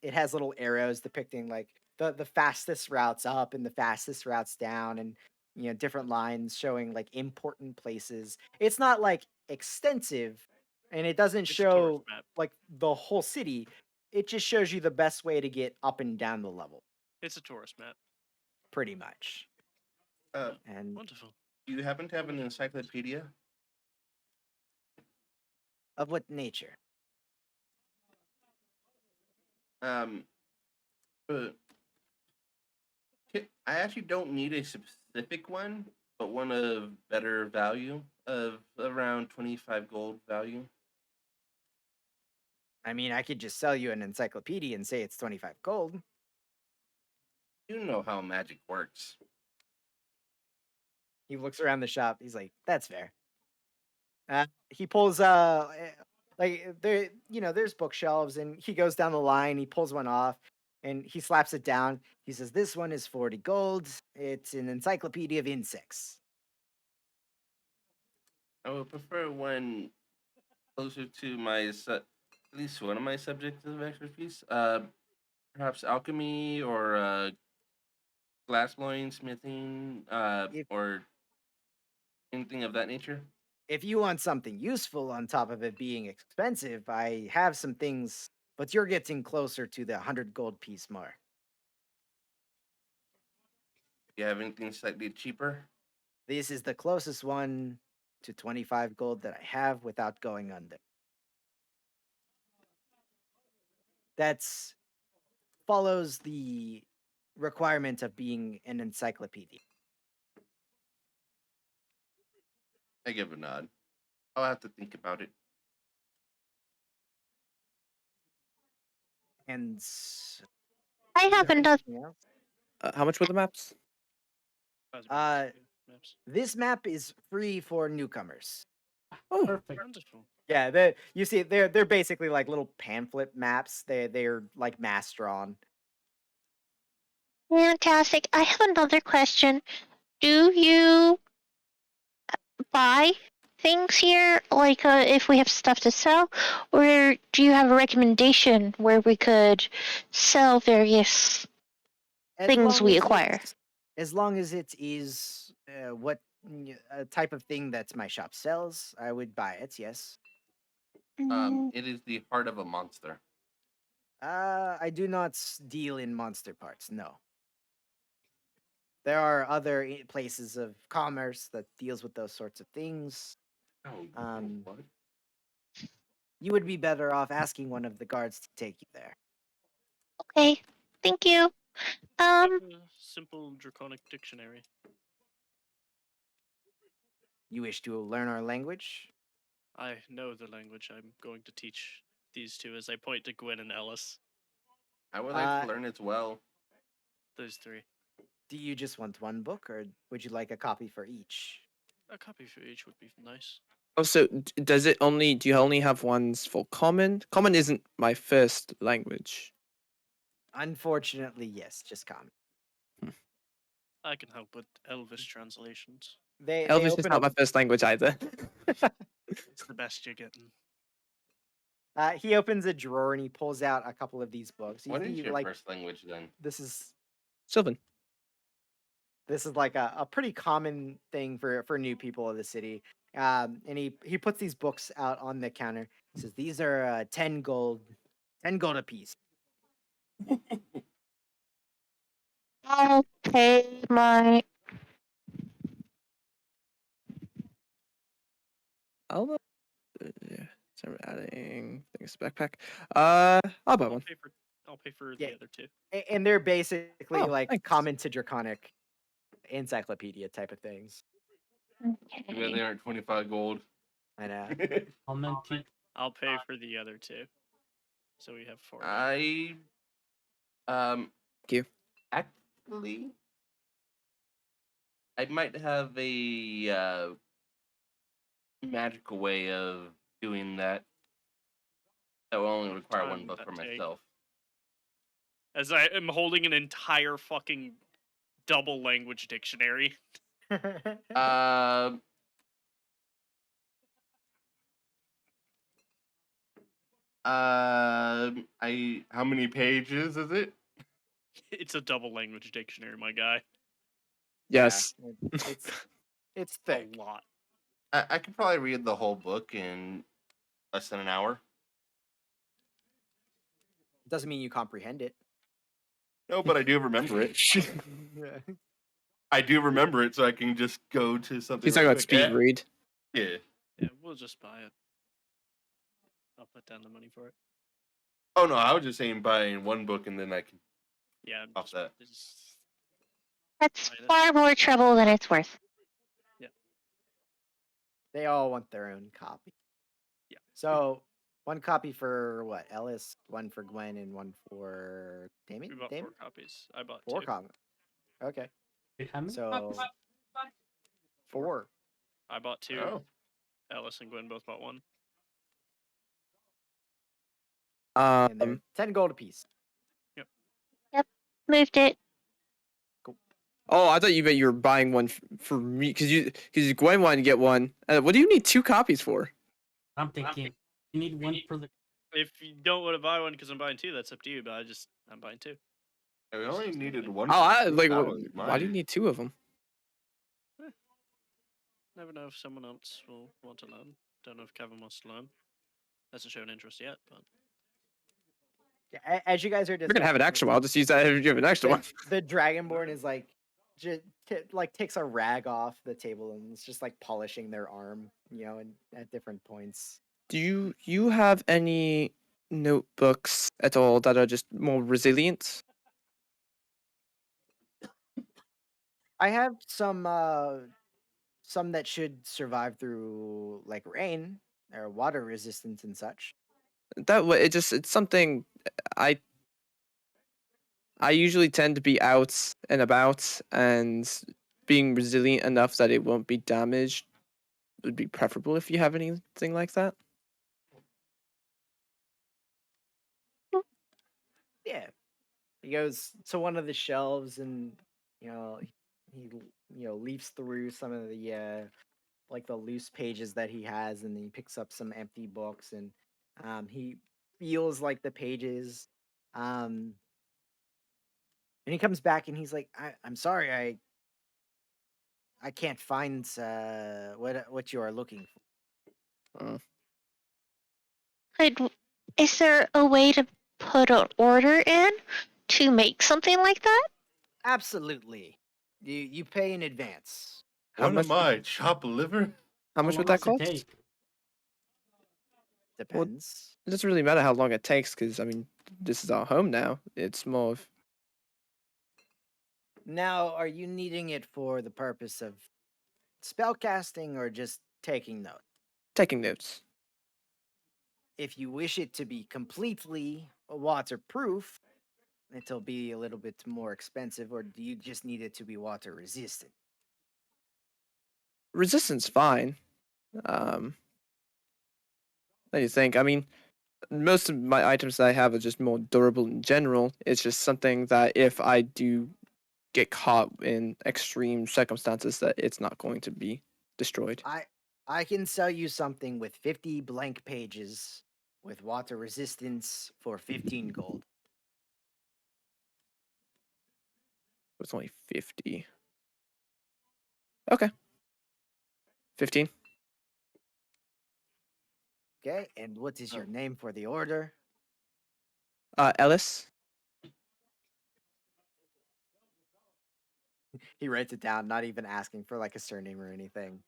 it has little arrows depicting like the fastest routes up and the fastest routes down, and different lines showing like important places. It's not like extensive, and it doesn't It's a tourist show map. like the whole city. It just shows you the best way to get up and down the level, It's a tourist map. pretty much. Uh, And Wonderful. do you happen to have an encyclopedia? of what nature? But I actually don't need a specific one, but one of better value of around 25 gold value. I mean, I could just sell you an encyclopedia and say it's 25 gold. You know how magic works. He looks around the shop. He's like, "That's fair." He pulls like there, there's bookshelves, and he goes down the line. He pulls one off, and he slaps it down. He says, "This one is 40 gold. It's an encyclopedia of insects." I would prefer one closer to at least one of my subjects of expertise. Perhaps alchemy or glass blowing, smithing, If or anything of that nature. if you want something useful on top of it being expensive, I have some things, but you're getting closer to the 100 gold piece mark. Do you have anything slightly cheaper? This is the closest one to 25 gold that I have without going under. That's follows the requirement of being an encyclopedia. I give a nod. I'll have to think about it. And I do you have another. anything else? How much were the maps? I was about to say maps. This map is free for newcomers. Oh, Perfect. Wonderful. Yeah, you see, they're basically like little pamphlet maps. They're like mass drawn. Fantastic. I have another question. Do you buy things here, like if we have stuff to sell, or do you have a recommendation where we could sell various things we acquire? As long as it is what type of thing that my shop sells, I would buy it. Yes. It is the heart of a monster. I do not deal in monster parts. No. There are other places of commerce that deals with those sorts of things. Oh, what? You would be better off asking one of the guards to take you there. Okay, thank you. A simple draconic dictionary. You wish to learn our language? I know the language I'm going to teach these two as I point to Gwen and Ellis. I would like to learn as well. Those three. Do you just want one book, or would you like a copy for each? A copy for each would be nice. Oh, so does it only? Do you only have ones for Common? Common isn't my first language. Unfortunately, yes, just common. I can help with Elvish translations. They Elvish is open not up, my first language either. It's the best you're getting. he opens a drawer and he pulls out a couple of these books. What is He, your like, first language then? this is Sylvan. like a pretty common thing for new people of the city. And he puts these books out on the counter. He says, "These are 10 gold apiece." I'll pay my. I'll yeah. So I'm adding things backpack. I'll buy one. I'll pay for Yeah. the other two. And they're basically Oh, like thanks. common to Draconic encyclopedia type of things. Even they aren't 25 gold. I know. I'll meant to. I'll pay for the other two. So we have 4. I Thank you. actually I might have a magical way of doing that. That will only require Time one book that for take? myself. As I am holding an entire fucking double language dictionary. Um. I how many pages is it? It's a double language dictionary, my guy. Yes. It's A thick. lot. I could probably read the whole book in less than an hour. Doesn't mean you comprehend it. No, but I do remember it. I do remember it, so I can just go to something. He's talking real about quick. speed read. Yeah. Yeah, we'll just buy it. I'll put down the money for it. Oh no, I was just saying buying one book and then I can. Yeah, I'm Off just, that. That's Minus- far more trouble than it's worth. They all want their own copy. Yeah. So one copy for what? Ellis, one for Gwen, and one for Damien. We bought Damien? 4 copies. I bought 4 2. copies. Okay. Wait, how many So copies? 4. I bought 2. Oh. Alice and Gwen both bought 1. And they're 10 gold apiece. Moved it. Oh, I thought you meant you were buying one for me because Gwen wanted to get one. What do you need 2 copies for? I'm thinking you need one for the. If you don't want to buy one because I'm buying 2, that's up to you. But I'm buying 2. I only needed one. Oh, for I proof, like. that Why was do you mine. need 2 of them? Never know if someone else will want to learn. Don't know if Kevin wants to learn. Hasn't shown interest yet, but Yeah, as you guys are We're gonna have an discussing, extra one. I'll just use that if you have an extra one. the Dragonborn is like, takes a rag off the table and it's just like polishing their arm, and at different points. Do you have any notebooks at all that are just more resilient? I have some that should survive through like rain or water resistance and such. That way, it's something I usually tend to be out and about, and being resilient enough that it won't be damaged would be preferable if you have anything like that. Yeah. He goes to one of the shelves and he leafs through some of the like the loose pages that he has, and then he picks up some empty books and he feels like the pages, and he comes back and he's like, I'm sorry, I can't find what you are looking for. Is there a way to put an order in to make something like that? Absolutely. You pay in advance. What much am I? Chop liver? How much How would long that does it cost? take? Depends. It doesn't really matter how long it takes, because I mean, this is our home now. It's more of Now, are you needing it for the purpose of spellcasting or just taking notes? taking notes. If you wish it to be completely waterproof, it'll be a little bit more expensive, or do you just need it to be water resistant? Resistance, fine. What do you think? I mean, most of my items that I have are just more durable in general. It's just something that if I do get caught in extreme circumstances, that it's not going to be destroyed. I can sell you something with 50 blank pages with water resistance for 15 gold. It's only 50. Okay. 15. Okay, and what is your name for the order? Ellis. He writes it down, not even asking for like a surname or anything.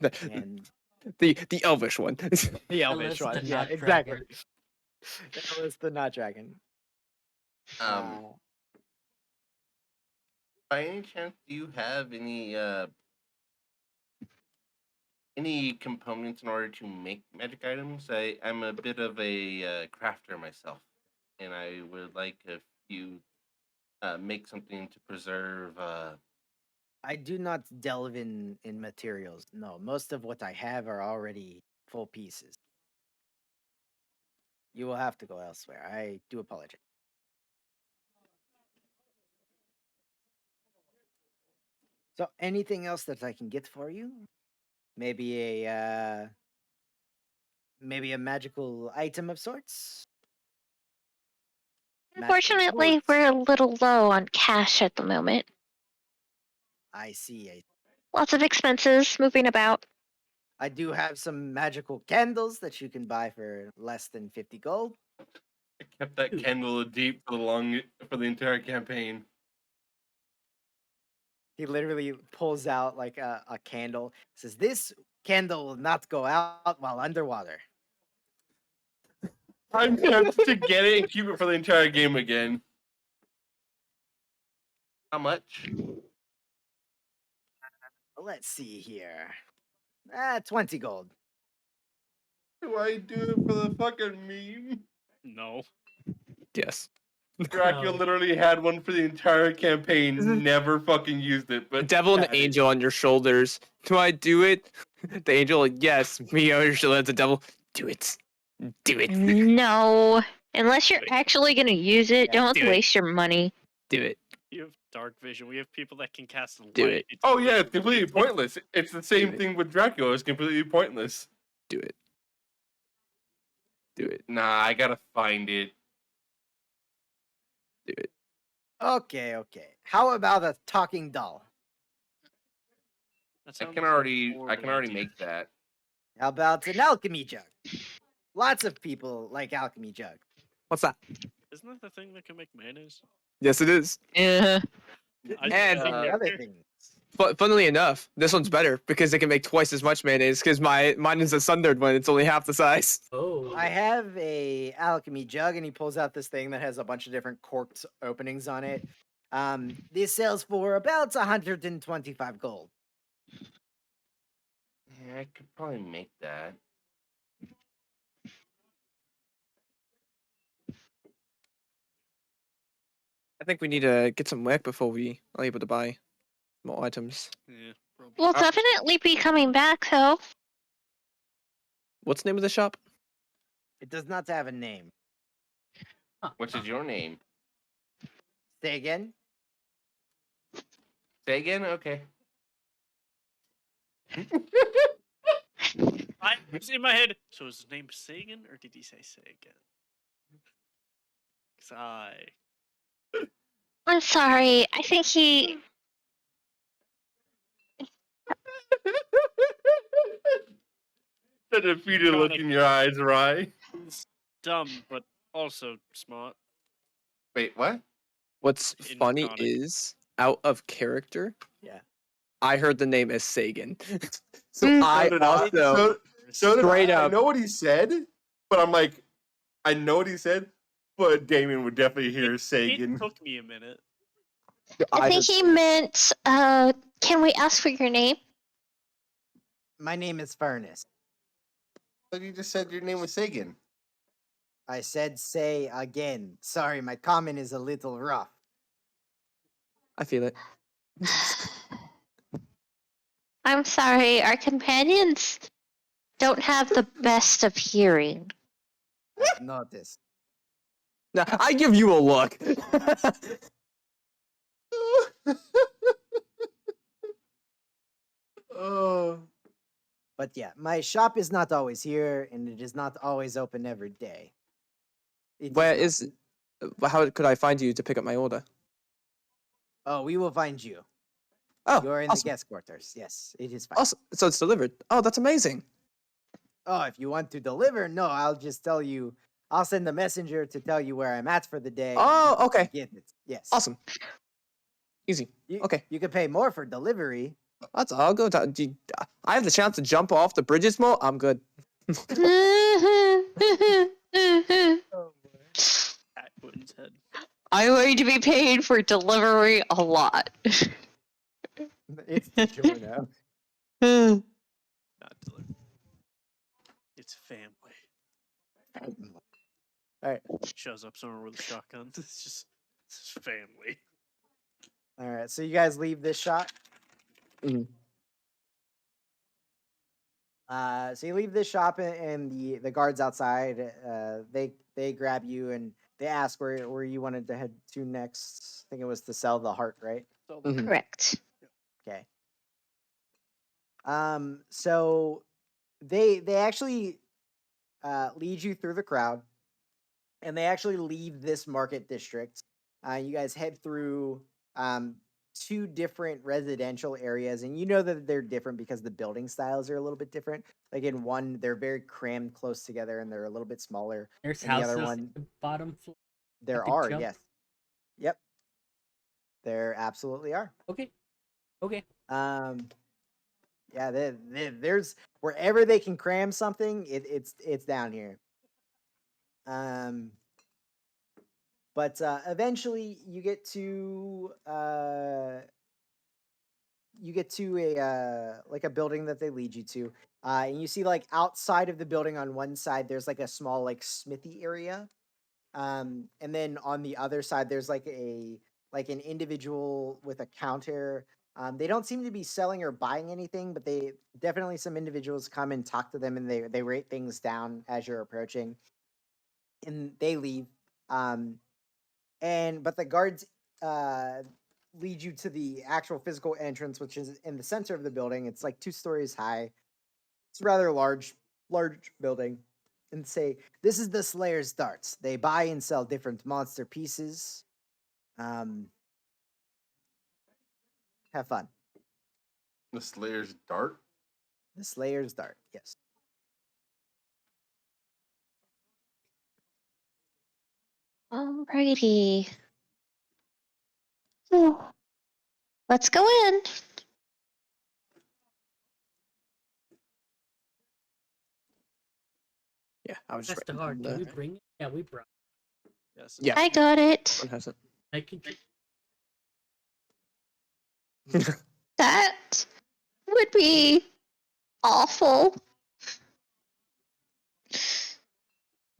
The, And the elvish one. the Ellis Elvish one. the Yeah, Not exactly. Dragon. Ellis the Not Dragon. By any chance, do you have any any components in order to make magic items. I'm a bit of a crafter myself, and I would like if you make something to preserve. I do not delve in materials. No, most of what I have are already full pieces. You will have to go elsewhere. I do apologize. So, anything else that I can get for you? Maybe a magical item of sorts? Magical Unfortunately, swords? we're a little low on cash at the moment. I see. Lots of expenses moving about. I do have some magical candles that you can buy for less than 50 gold. I kept that candle deep for the entire campaign. He literally pulls out like a candle. Says, "This candle will not go out while underwater." I'm tempted to get it and keep it for the entire game again. How much? Let's see here. 20 gold. Do I do it for the fucking meme? No. Yes. Dracula No. literally had one for the entire campaign, never fucking used it. But Devil and got the it. angel on your shoulders. Do I do it? The angel, yes. Me on your shoulder. The devil, do it. Do it. No. Unless you're actually going to use it, Yeah, don't do it. waste your money. Do it. You have dark vision. We have people that can cast light. Do it. It's Oh yeah, it's completely pointless. It's the same it. thing with Dracula. It's completely pointless. Do it. Do it. Nah, I gotta find it. Do it. Okay. How about a talking doll? That I sounds can like a already horrible idea. make that. How about an alchemy jug? Lots of people like alchemy jug. What's that? Isn't that the thing that can make mayonnaise? Yes, it is. Yeah. And- Other things. But funnily enough, this one's better because they can make twice as much mayonnaise because mine is a sundered one. It's only half the size. Oh. I have a alchemy jug, and he pulls out this thing that has a bunch of different corked openings on it. This sells for about 125 gold. Yeah, I could probably make that. I think we need to get some work before we are able to buy more items. Yeah, probably. We'll definitely be coming back, though. What's the name of the shop? It does not have a name. Which is your name? Say again. Say again? Okay. I was in my head. So is his name Sagan or did he say Sagan? 'Cause I'm sorry. I think he. The defeated look in your eyes, Rye. he's dumb but also smart. Wait, what? What's In funny Sonic. is, out of character, Yeah. I heard the name as Sagan. so Mm. I So did I. also So did Straight I. up. I know what he said, but I'm like, I know what he said, but Damien would definitely hear Sagan. It took me a minute. I think heard- he meant. Can we ask for your name? My name is Furnace. But you just said your name was Sagan. I said say again. Sorry, my comment is a little rough. I feel it. I'm sorry. Our companions don't have the best of hearing. I've noticed. Now, I give you a look. Oh. But yeah, my shop is not always here, and it is not always open every day. It Where not- is? How could I find you to pick up my order? Oh, we will find you. Oh, You're in awesome. the guest quarters. Yes, it is fine. Awesome. So it's delivered. Oh, that's amazing. Oh, if you want to deliver, no, I'll just tell you. I'll send the messenger to tell you where I'm at for the day. and Oh, you okay. Get it. Yes. Awesome. Easy. You, Okay. You can pay more for delivery. That's all. I'll go. I have the chance to jump off the bridges more. I'm good. At Wooden's head. I'm going to be paying for delivery a lot. It's the show now. Not delivery. All right. Shows up somewhere with a shotgun. It's just family. All right. So you guys leave this shot. Mhm. So you leave this shop, and the guards outside, they grab you and they ask where you wanted to head to next. I think it was to sell the heart, right? Mhm. Correct. Okay. So they actually lead you through the crowd, and they actually leave this market district. You guys head through two different residential areas, and you know that they're different because the building styles are a little bit different. Like in one, they're very crammed close together, and they're a little bit smaller. There's And the houses other at one, the bottom floor. there can are, jump? yes, yep, there absolutely are. Okay. Okay. Yeah, there's wherever they can cram something, it's down here. But eventually you get to a like a building that they lead you to, and you see like outside of the building on one side there's like a small like smithy area, and then on the other side there's like an individual with a counter. They don't seem to be selling or buying anything, but they definitely some individuals come and talk to them, and they rate things down as you're approaching, and they leave. But the guards uh, lead you to the actual physical entrance, which is in the center of the building. It's like 2 stories high. It's a rather large building, and say, "This is the Slayer's Darts. They buy and sell different monster pieces. Have fun." The Slayer's Dart. The Slayer's Dart. Yes. Alrighty. Oh, let's go in. Yeah, I was just That's the writing heart. down Did we that. bring it? Yeah, we brought. Yes. Yeah. I got it. One hasn't. I can. That would be awful.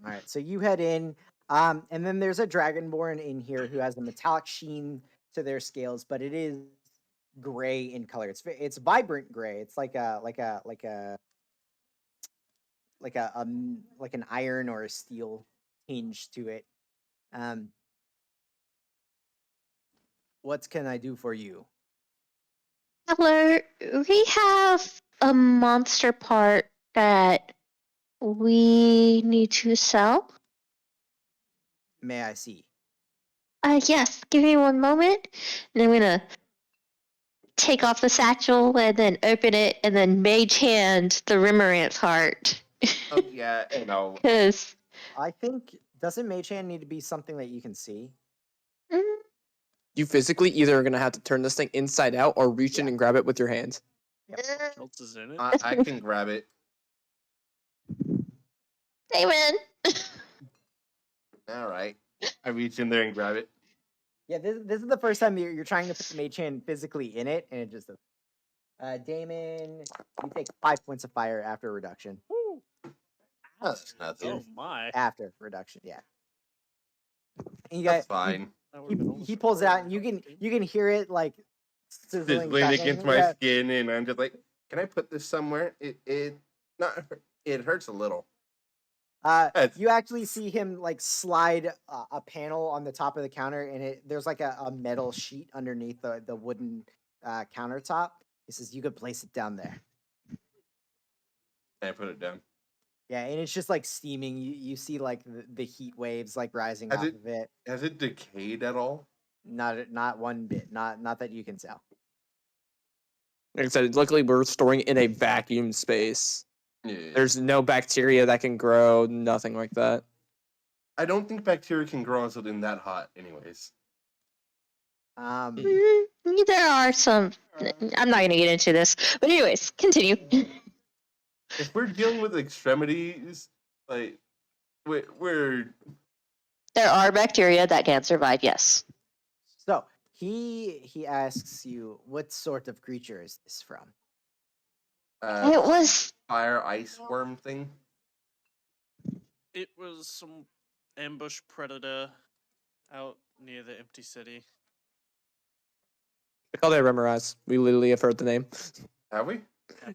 All right, so you head in, and then there's a dragonborn in here who has a metallic sheen to their scales, but it is gray in color. It's vibrant gray. It's like like an iron or a steel tinge to it. What can I do for you? Hello, we have a monster part that we need to sell. May I see? Yes, give me one moment. And I'm gonna take off the satchel and then open it and then mage hand the Rimmerant's heart. Oh yeah, no. Because I think doesn't Mage Hand need to be something that you can see? You physically either are gonna have to turn this thing inside out or reach in and grab it with your hands. Schultz is in it. I can grab it. they win. All right. I reach in there and grab it. Yeah, this is the first time you're trying to put the Mage Hand physically in it, and it just doesn't. Damon, you take 5 points of fire after reduction. That's nothing. Oh my. After reduction, yeah. And you That's guys, fine. That would've been almost he pulls it out, and you horrible. can hear it like sizzling, Sizzling crackling. against my Yeah. skin, and I'm just like, can I put this somewhere? It hurts a little. That's- You actually see him like slide a panel on the top of the counter, and there's like a metal sheet underneath the wooden countertop. He says, "You could place it down there." Can I put it down? Yeah, and it's just like steaming. You see like the heat waves like rising Has off it- of it. Has it decayed at all? Not one bit. Not that you can tell. Like I said, luckily we're storing in a vacuum space. Yeah. There's no bacteria that can grow, nothing like that. I don't think bacteria can grow on something that hot, anyways. There are some. I'm not gonna get into this, but anyways, continue. If we're dealing with extremities, like we're There are bacteria that can survive. Yes. So he asks you, "What sort of creature is this from?" It was fire ice worm thing. It was some ambush predator out near the empty city. We call it Remorize. We literally have heard the name. Have we?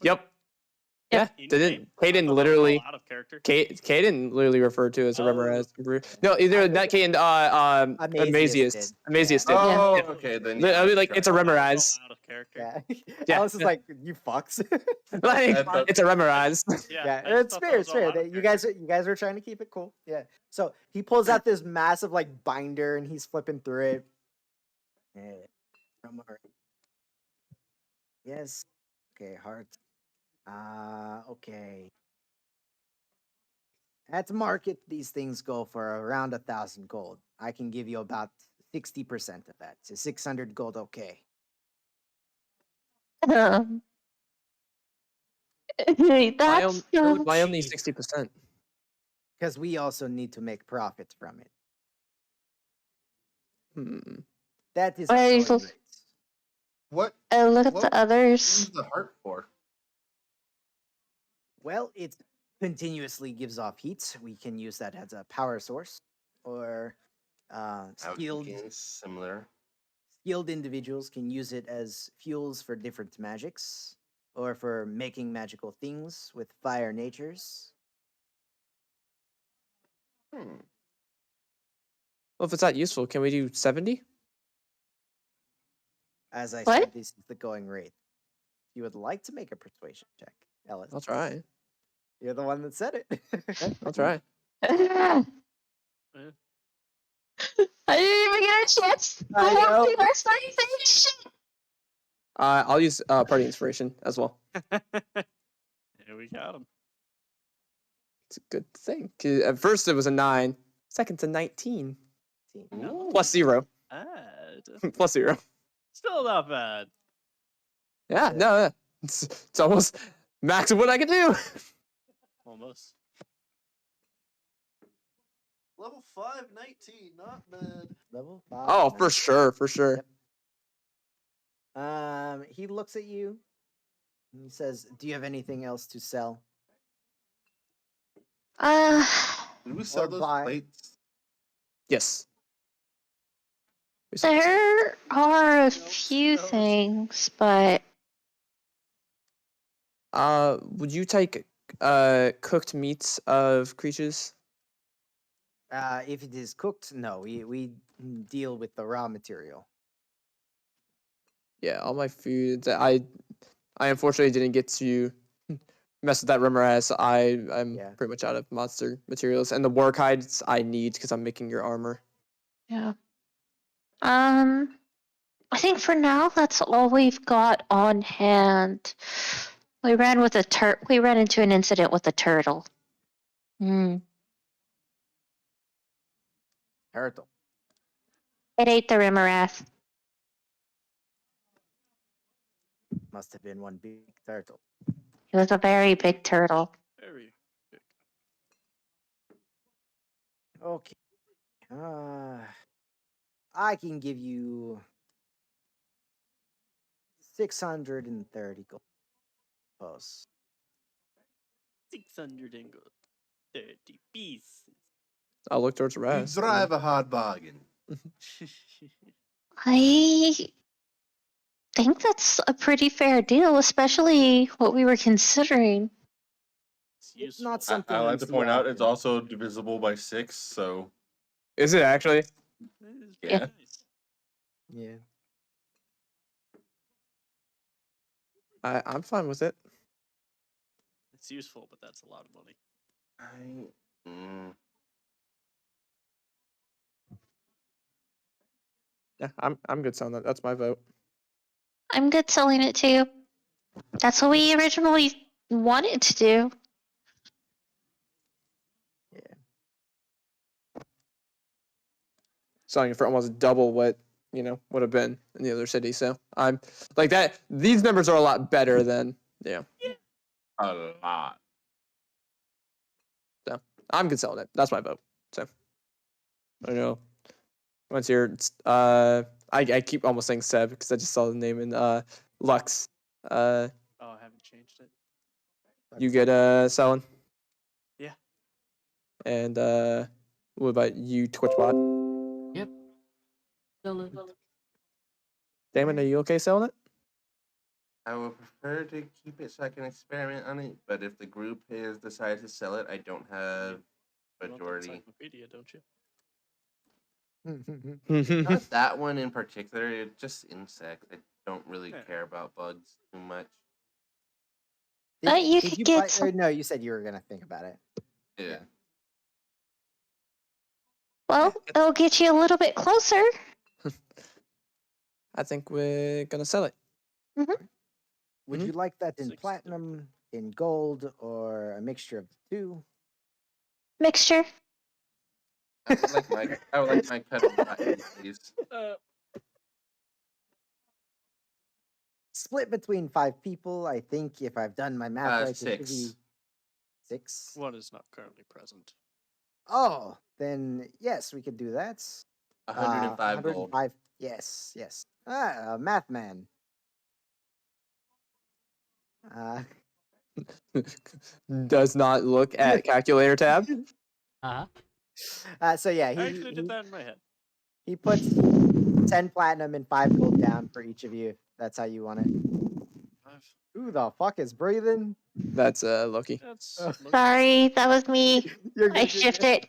Yep. Yeah. In-game? Didn't I Kaden thought that was literally? all out of character. Kaden literally referred to as a Oh. Remorize. No, either not Kaden. Amazius did. Amazius did. Oh, Yeah. okay. Then Like it's a That was all Remorize. out of character. Yeah. Yeah. Alice is like, you fucks. Like I thought- it's a Remorize. Yeah, Yeah, I just it's thought fair. that It's was all fair. out of You character. guys are trying to keep it cool. Yeah. So he pulls out this massive like binder and he's flipping through it. Yeah. Yes. Okay, heart. Okay. At market, these things go for around 1,000 gold. I can give you about 60% of that. So 600 gold. Okay. Um, Why that's why only cheap. 60%? Because we also need to make profit from it. Hmm. That is Why are our you going so- rate. What? look at What the would others. use the heart for? Well, it continuously gives off heat. We can use that as a power source, or I was skilled thinking similar. individuals can use it as fuels for different magics, or for making magical things with fire natures. Hmm. Well, if it's that useful, can we do 70? As I What? said, this is the going rate. If you would like to make a persuasion check, Ellis, I'll try. you're the one that said it. I'll try. I didn't even get a chance. I know. I'll use party inspiration as well. Yeah, we got him. It's a good thing. 'Cause at first it was a 9. Second's a 19. No. Plus 0. Bad. Plus 0. Still not bad. Yeah, no, yeah. It's almost max of what I can do. Almost. Level 5, 19, not bad. Level 5. Oh, for nice. sure, for sure. Yep. He looks at you. And he says, "Do you have anything else to sell?" Did we sell those buy- plates? Yes. There are a Nope, few no. things, but Would you take cooked meats of creatures? If it is cooked, no. We deal with the raw material. Yeah, all my food. I unfortunately didn't get to mess with that Remorize. I'm Yeah. pretty much out of monster materials, and the warg hides I need because I'm making your armor. yeah. I think for now that's all we've got on hand. We ran into an incident with a turtle. Hmm. Turtle. It ate the Rimarath. Must have been one big turtle. It was a very big turtle. Very. Okay. I can give you 630 gold. Posts. 630 pieces. I'll look towards the You rest. drive a hard bargain. I think that's a pretty fair deal, especially what we were considering. It's It's useful. not something I you like to see point out it's often. also divisible by 6, so Is it actually? It is pretty Yeah. nice. Yeah. I'm fine with it. It's useful, but that's a lot of money. Yeah, I'm good selling that. That's my vote. I'm good selling it too. That's what we originally wanted to do. Selling it for almost double what would have been in the other city. So I'm like that. These numbers are a lot better than a lot. I'm good selling it. That's my vote. So I don't know. Once you're I keep almost saying Seb because I just saw the name in Lux. Oh, I haven't changed it. You get selling? Yeah. And what about you, Twitchbot? Yep. Sell it. Damon, are you okay selling it? I would prefer to keep it so I can experiment on it, but if the group has decided to sell it, I don't have You want the majority. encyclopedia, don't you? Not that one in particular. It's just insects. I don't really Yeah. care about bugs too much. You did could you get buy, some- or no, you said you were gonna think about it. Yeah. Well, it'll get you a little bit closer. I think we're gonna sell it. Would Mhm. you like that in 6:30. platinum, in gold, or a mixture of the two? Mixture. I would like my cut of platinum, please. Split between 5 people. I think if I've done my math right, it should be 6. 6. One is not currently present. Oh, then yes, we could do that. 105 gold. 105. Yes, yes. Math man. Does not look at calculator tab. Uh-huh. So yeah, I actually did that in my head. he puts 10 platinum and 5 gold down for each of you. If that's how you want it. Who the fuck is breathing? That's Loki. That's Oh. Sorry, that was me. You're I good, you're good. shifted.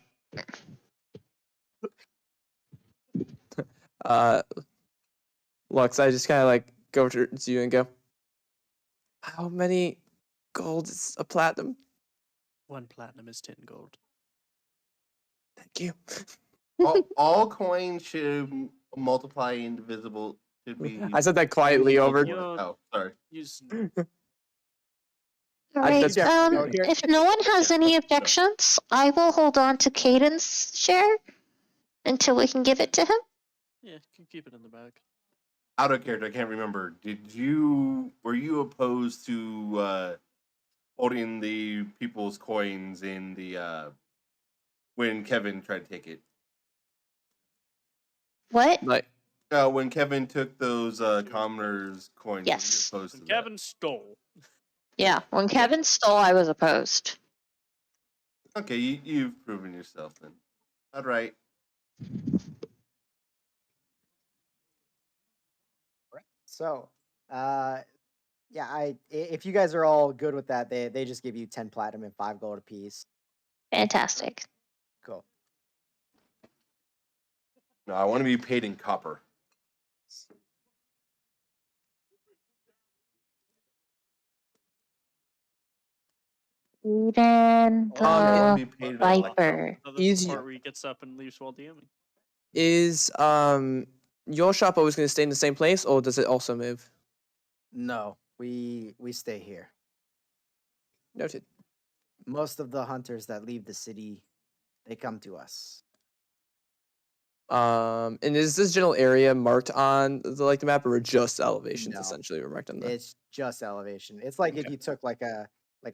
Lux, I just kind of like go to you and go, how many gold is a platinum? 1 platinum is 10 gold. Thank you. all coins should multiply indivisible. Should be. I said that quietly over. You know- Oh, sorry. Use Alright, that's- definitely don't if no one has any objections, I will hold on to Caden's share until we can give it to him. yeah, keep it in the bag. Out of character, I can't remember. Were you opposed to holding the people's coins in the when Kevin tried to take it? What? Like, When Kevin took those commoners' coins, Yes. were you opposed to that? Kevin stole. Yeah, when Kevin stole, I was opposed. Okay, you've proven yourself then. All right. So, yeah, if you guys are all good with that, they just give you 10 platinum and 5 gold apiece. Fantastic. Cool. No, I want to be paid in copper. Eden I want the to be paid in Viper. So that's Easy. the part where he gets up and leaves while DMing. is your shop always going to stay in the same place, or does it also move? No, we stay here. Noted. Most of the hunters that leave the city, they come to us. And is this general area marked on the map, or just elevations No. essentially were marked on the? It's just elevation. It's like if Okay. you took like a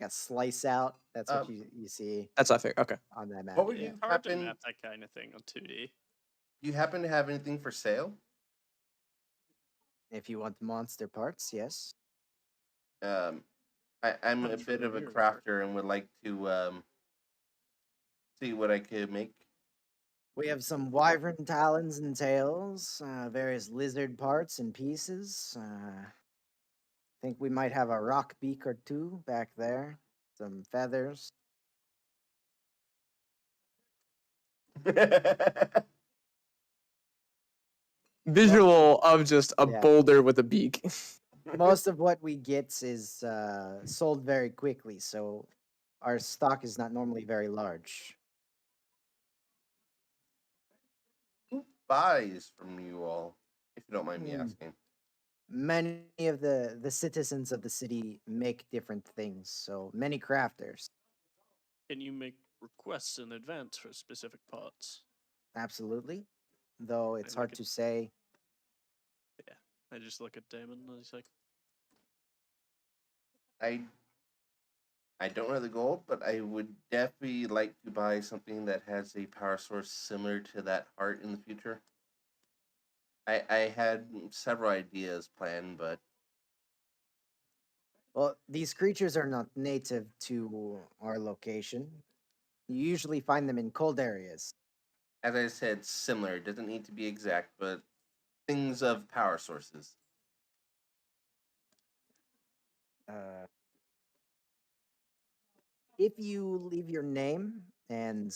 slice out, that's what Um, you see That's not fair. Okay. on that map. What would yeah. you Hard to happen? map that kind of thing on 2D. You happen to have anything for sale? If you want monster parts, yes. I'm a bit of a crafter and would like to see what I could make. We have some wyvern talons and tails, various lizard parts and pieces. Think we might have a rock beak or two back there. Some feathers. Visual of just a Yeah. boulder with a beak. Most of what we get is sold very quickly, so our stock is not normally very large. Who buys from you all, if you don't mind me Hmm. asking? Many of the citizens of the city make different things, so many crafters. Can you make requests in advance for specific parts? Absolutely. Though it's we hard could- to say. I just look at Damon and he's like, I don't know the gold, but I would definitely like to buy something that has a power source similar to that heart in the future. I had several ideas planned, but Well, these creatures are not native to our location. You usually find them in cold areas. As I said, similar. It doesn't need to be exact, but things of power sources. If you leave your name and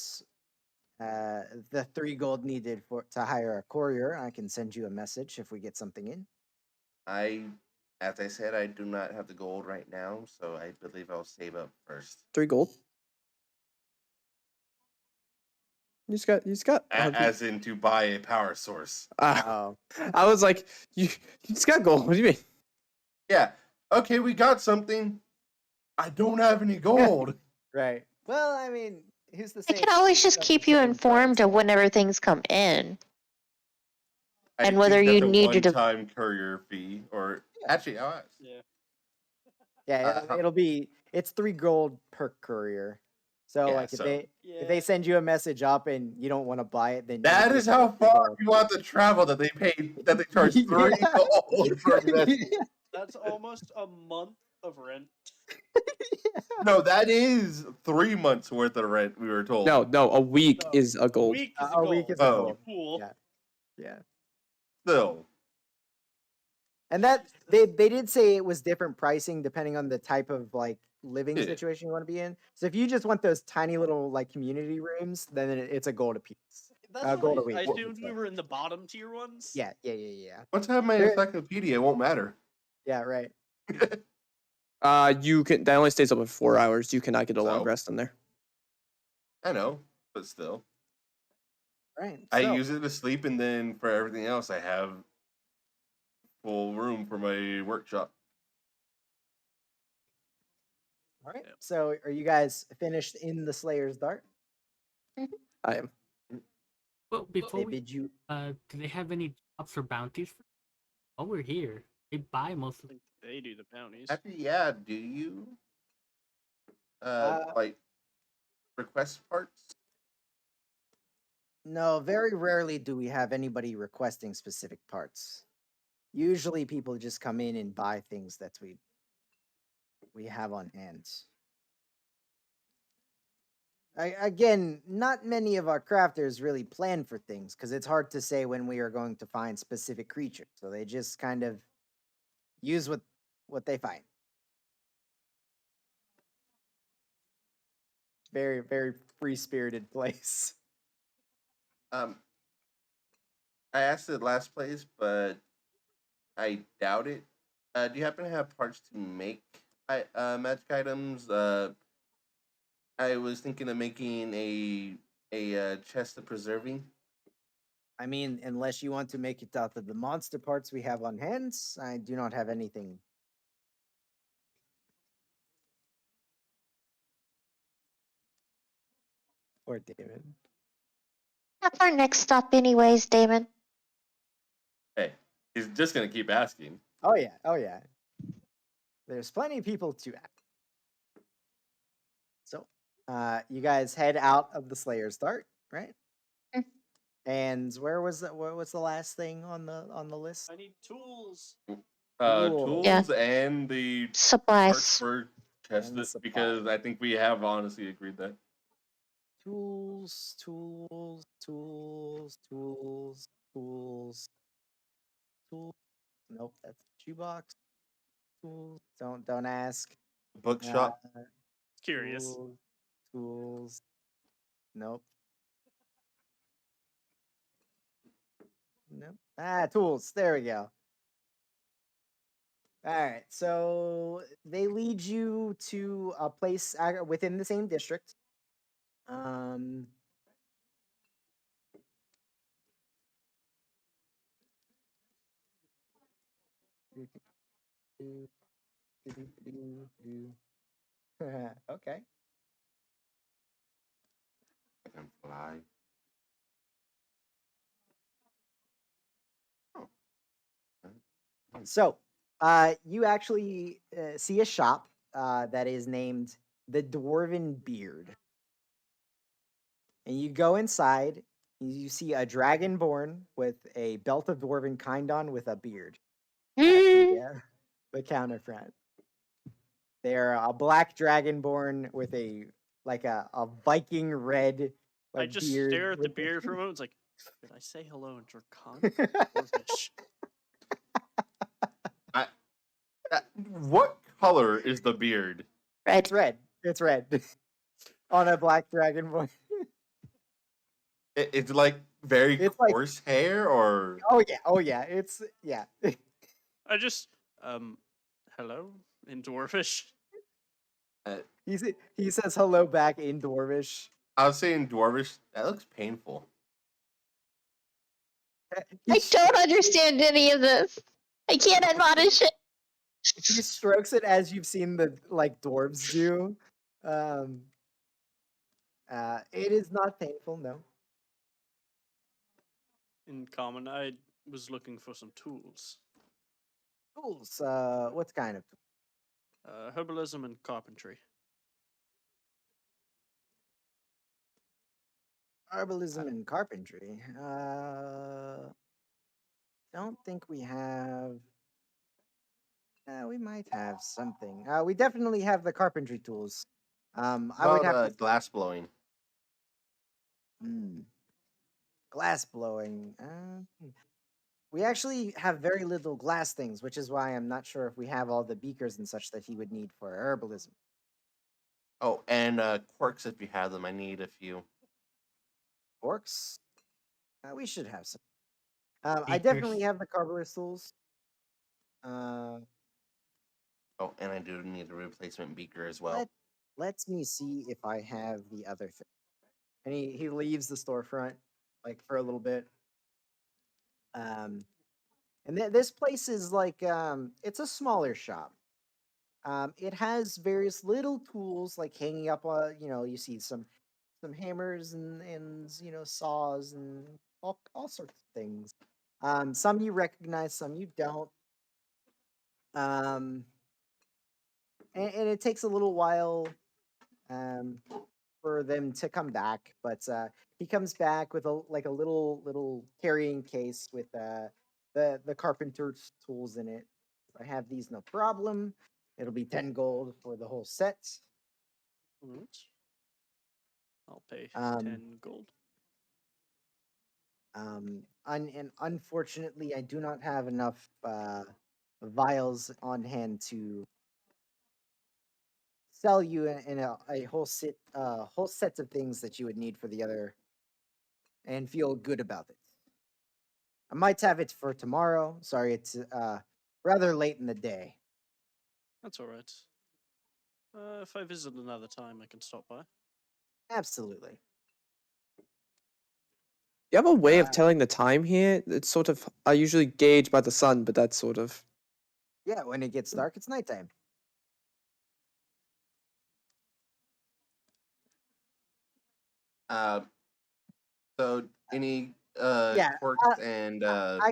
the 3 gold needed to hire a courier, I can send you a message if we get something in. As I said, I do not have the gold right now, so I believe I'll save up first. 3 gold. You just got. As in to buy a power source. Oh, I was like, you just got gold. What do you mean? Yeah. Okay, we got something. I don't have any gold. right. Well, I mean, who's to I say? can always just keep you informed of whenever things come in. I And whether think you that's a needed to- one-time courier fee, or actually, I'll ask. Yeah. Yeah, it's 3 gold per courier. So Yeah, like if so- they if they send you a message up and you don't want to buy it, then That you is just how pay 3 far gold. you want to travel that they charge 3 Yeah. gold for this. That's almost a month of rent. No, that is 3 months worth of rent. We were told. No, a week No, is a gold. Week is A week is a Oh. gold. Cool. Yeah. Yeah. Still, And that they did say it was different pricing depending on the type of like living Yeah. situation you want to be in. So if you just want those tiny little like community rooms, then it's a gold a piece. That's gold a what week. I What assumed was we that? were in the bottom tier ones. Yeah. once I have my There- encyclopedia, it won't matter. Yeah, right. You can. That only stays up for 4 hours. You cannot get a long So? rest in there. I know, but still. Right. I so- use it to sleep, and then for everything else, I have full room for my workshop. All right. Yep. So are you guys finished in the Slayer's Dart? I am. Well, before we, Did you do they have any jobs for bounties? While we're here, they buy most of I think they do the bounties. Actually, yeah. Do you like request parts? No, very rarely do we have anybody requesting specific parts. Usually people just come in and buy things that we have on hand. Again, not many of our crafters really plan for things because it's hard to say when we are going to find specific creatures. So they just kind of use what they find. Very, very free-spirited place. I asked it last place, but I doubt it. Do you happen to have parts to make magic items? I was thinking of making a chest of preserving. I mean, unless you want to make it out of the monster parts we have on hand, I do not have anything. Or David. That's our next stop, anyways, Damon. Hey, he's just gonna keep asking. Oh yeah. There's plenty of people to ask. So, you guys head out of the Slayer's Dart, right? Mm. And what's the last thing on the list? I need tools. Cool. Yeah. Tools and the parts Supplies. for chest And the it, because I think we have honestly agreed that. Tools. Nope, that's shoebox. Tools. Don't ask. Bookshop. Curious. Tools. Nope. Nope. Tools. There we go. All right. So they lead you to a place within the same district. Okay. I can fly. So, you actually see a shop that is named the Dwarven Beard. And you go inside, you see a dragonborn with a belt of dwarven kind on with a beard. Mm, The counterfront. They're a black dragonborn with a like a Viking red. I Like, just beard stare at the with beard for a moment. It's like, did I say hello in Draconic or Dwarvish? What color is the beard? Red. It's red. It's red. On a black dragon boy. It's like very It's like- coarse hair, or Oh yeah. Oh yeah. It's yeah. I just hello in Dwarvish. He says hello back in Dwarvish. I was saying dwarvish. That looks painful. I don't understand any of this. I can't admonish it. He strokes it as you've seen the like dwarves do. It is not painful, no. In common, I was looking for some tools. Tools. What kind of tools? Herbalism and carpentry. Herbalism and carpentry. Don't think we have. We might have something. We definitely have the carpentry tools. I would About, have to. glass blowing. Glass blowing. We actually have very little glass things, which is why I'm not sure if we have all the beakers and such that he would need for herbalism. Oh, and corks if you have them. I need a few. Orcs? We should have some. I Beakers. definitely have the carburetor tools. Oh, and I do need a replacement beaker as well. Let me see if I have the other thing. And he leaves the storefront like for a little bit. And this place is like it's a smaller shop. It has various little tools like hanging up. You see some hammers and saws and all sorts of things. Some you recognize, some you don't. And it takes a little while for them to come back, but he comes back with a little carrying case with the carpenter's tools in it. I have these, no problem. It'll be 10 gold for the whole set. Alright. I'll pay Um, 10 gold. And unfortunately, I do not have enough vials on hand to sell you in a whole set of things that you would need for the other, and feel good about it. I might have it for tomorrow. Sorry, it's rather late in the day. That's alright. If I visit another time, I can stop by. Absolutely. You have a way of Uh, telling the time here? It's sort of I usually gauge by the sun, but that's sort of Yeah, when it gets dark, it's nighttime. So any Yeah, corks and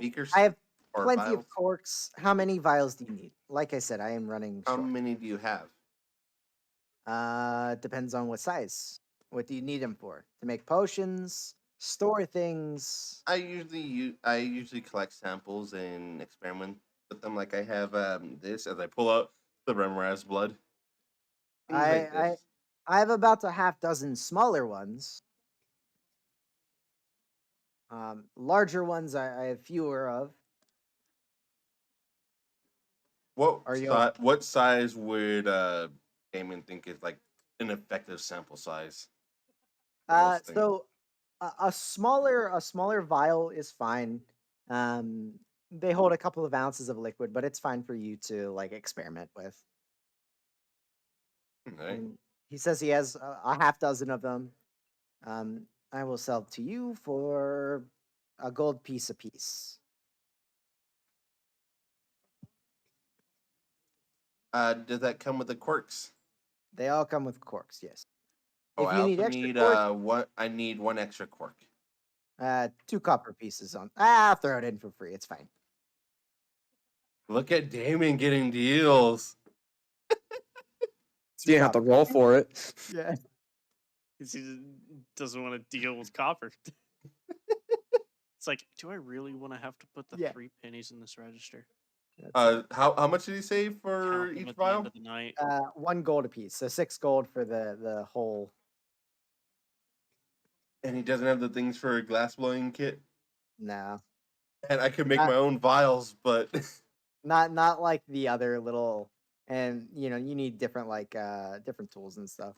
beakers I have or plenty vials? of corks. How many vials do you need? Like I said, I am running How short. many do you have? Depends on what size. What do you need them for? To make potions, store things. I usually collect samples and experiment with them. Like I have this as I pull out the Remoraz blood. Things like this. I have about a half dozen smaller ones. Larger ones I have fewer of. What size would Damon think is like an effective sample size? for those things? So a smaller vial is fine. They hold a couple of ounces of liquid, but it's fine for you to like experiment with. Okay. And he says he has a half dozen of them. I will sell to you for a gold piece apiece. Does that come with the corks? They all come with corks, yes. Oh, If I you also need extra need corks, I need one extra cork. 2 copper pieces on. I'll throw it in for free. It's fine. Look at Damon getting deals. you didn't have to roll for it. Yeah. Because he doesn't want to deal with copper. It's like, do I really want to have to put the Yeah. 3 pennies in this register? How much did he save for Count them each at the end vial? of the night. 1 gold apiece, so 6 gold for the whole And he doesn't have the things for a glass blowing kit. No, And I could make Uh, my own vials, but not like the other little. And you need different different tools and stuff.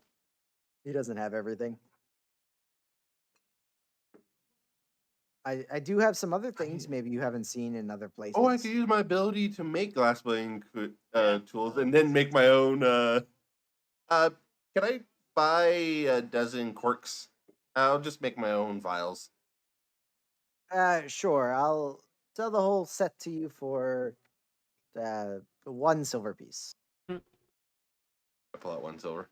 He doesn't have everything. I do have some other things maybe you haven't seen in other places. I could use my ability to make glass blowing tools and then make my own. Can I buy a dozen corks? I'll just make my own vials. Sure. I'll sell the whole set to you for 1 silver piece. I pull out 1 silver.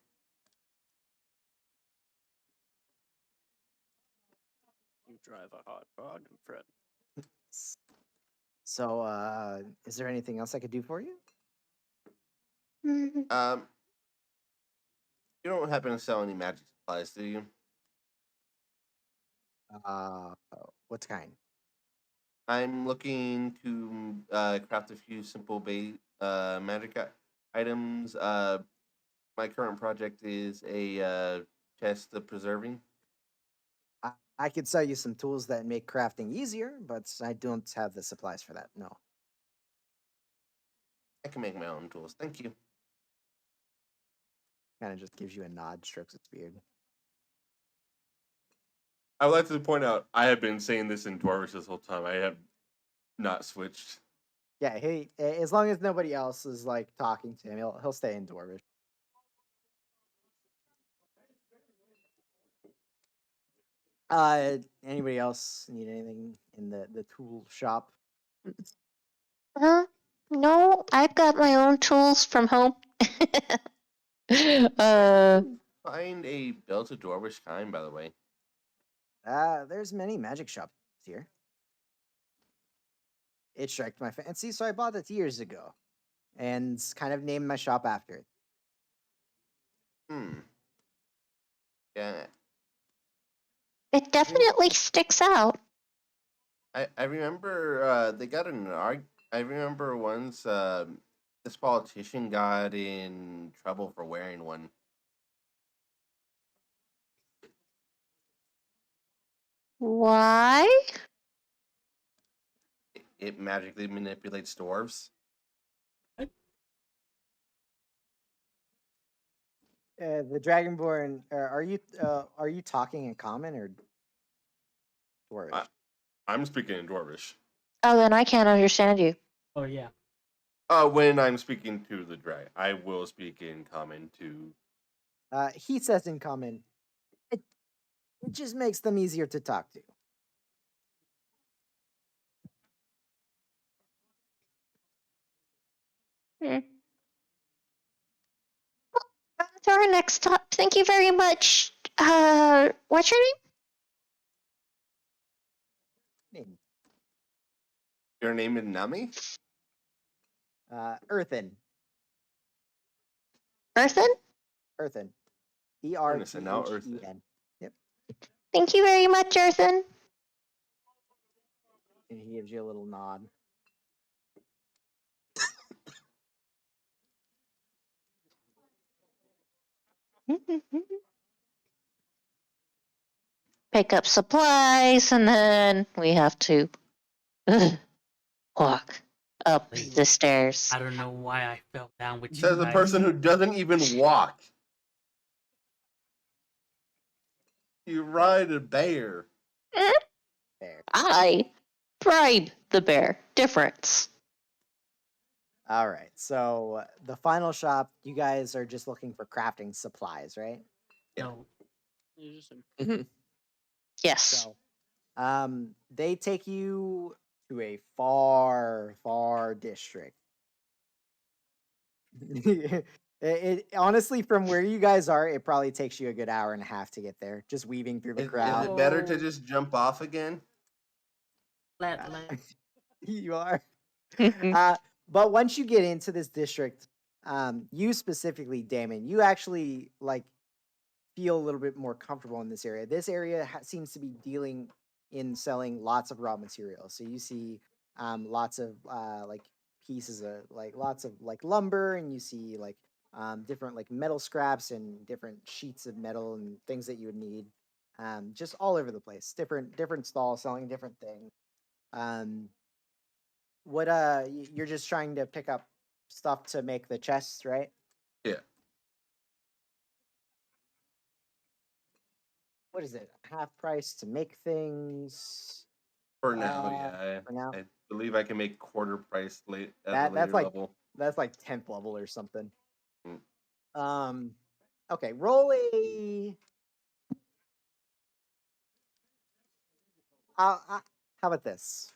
You drive a hot rod, Fred. So, is there anything else I could do for you? Mhm. You don't happen to sell any magic supplies, do you? What kind? I'm looking to craft a few simple magic items. My current project is a chest of preserving. I could sell you some tools that make crafting easier, but I don't have the supplies for that. No. I can make my own tools. Thank you. Kind of just gives you a nod, strokes its beard. I would like to point out I have been saying this in Dwarvish this whole time. I have not switched. Yeah, as long as nobody else is like talking to him, he'll stay in Dwarvish. Anybody else need anything in the tool shop? No, I've got my own tools from home. uh, Find a belt of Dwarvish kind, by the way. There's many magic shops here. It struck my fancy, so I bought it years ago, and kind of named my shop after it. Yeah, it definitely sticks out. I remember they got in an argument. I remember once this politician got in trouble for wearing one. Why? It magically manipulates dwarves. The Dragonborn, are you talking in common or Dwarvish? I'm speaking in Dwarvish. Oh, then I can't understand you. Oh yeah. When I'm speaking to the dragon, I will speak in common to. He says in common. It just makes them easier to talk to. To our next stop. Thank you very much. What's your Name. Your name is Nami? Earthen. Earthen? Earthen. Earnestine, now ERTHEN. Yep. Thank you very much, Earthen. And he gives you a little nod. Pick up supplies, and then we have to walk up the stairs. I don't know why I fell down with you Says the guys. person who doesn't even walk. You ride a bear. There. I bribe the bear. Difference. All right. So the final shop, you guys are just looking for crafting supplies, right? No. Yes. So, they take you to a far, far district. It honestly, from where you guys are, it probably takes you a good hour and a half to get there, just weaving through the Is crowd. it better to just jump off again? You are. But once you get into this district, you specifically, Damon, you actually like feel a little bit more comfortable in this area. This area seems to be dealing in selling lots of raw materials. So you see lots of like pieces of like lots of like lumber, and you see like different like metal scraps and different sheets of metal and things that you would need. just all over the place. Different stalls selling different things. What you're just trying to pick up stuff to make the chests, right? Yeah. What is it? Half price to make things. For now, Uh, yeah. for now. I believe I can make quarter price late at That's a later like level. that's like 10th level or something. Mm. Okay, roll a. How about this?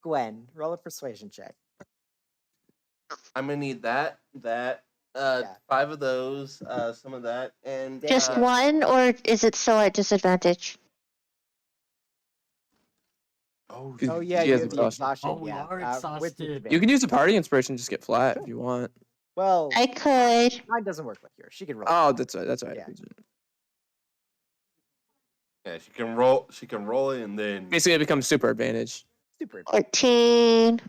Gwen, roll a persuasion check. I'm gonna need that, Yeah. 5 of those, some of that, and Just uh, one, or is it still at disadvantage? Oh, Oh yeah, She you has have the exhaustion. exhaustion. Oh, we yeah, are with exhausted. disadvantage. You can use the party inspiration, just get flat if you want. Well, I could. mine doesn't work like yours. She can roll. Oh, that's right. That's right. Yeah. yeah, she can roll. She can roll it, and then Basically, it becomes super advantage. Super. 14.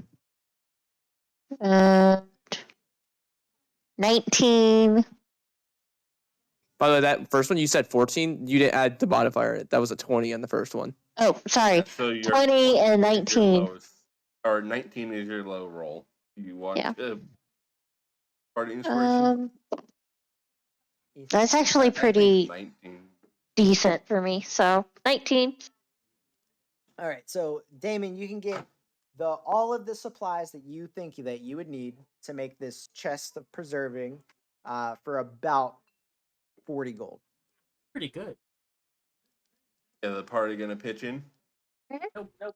And 19. By the way, that first one you said 14. You didn't add the modifier. That was a 20 on the first one. Oh, sorry. so your 20 and is your 19. lowest, or 19 is your low roll. Do you want Yeah. to party inspiration? That's actually I think pretty 19. decent for me. So 19. All right, so Damon, you can get all of the supplies that you think that you would need to make this chest of preserving for about 40 gold. Pretty good. Yeah, the party gonna pitch in. Nope, nope,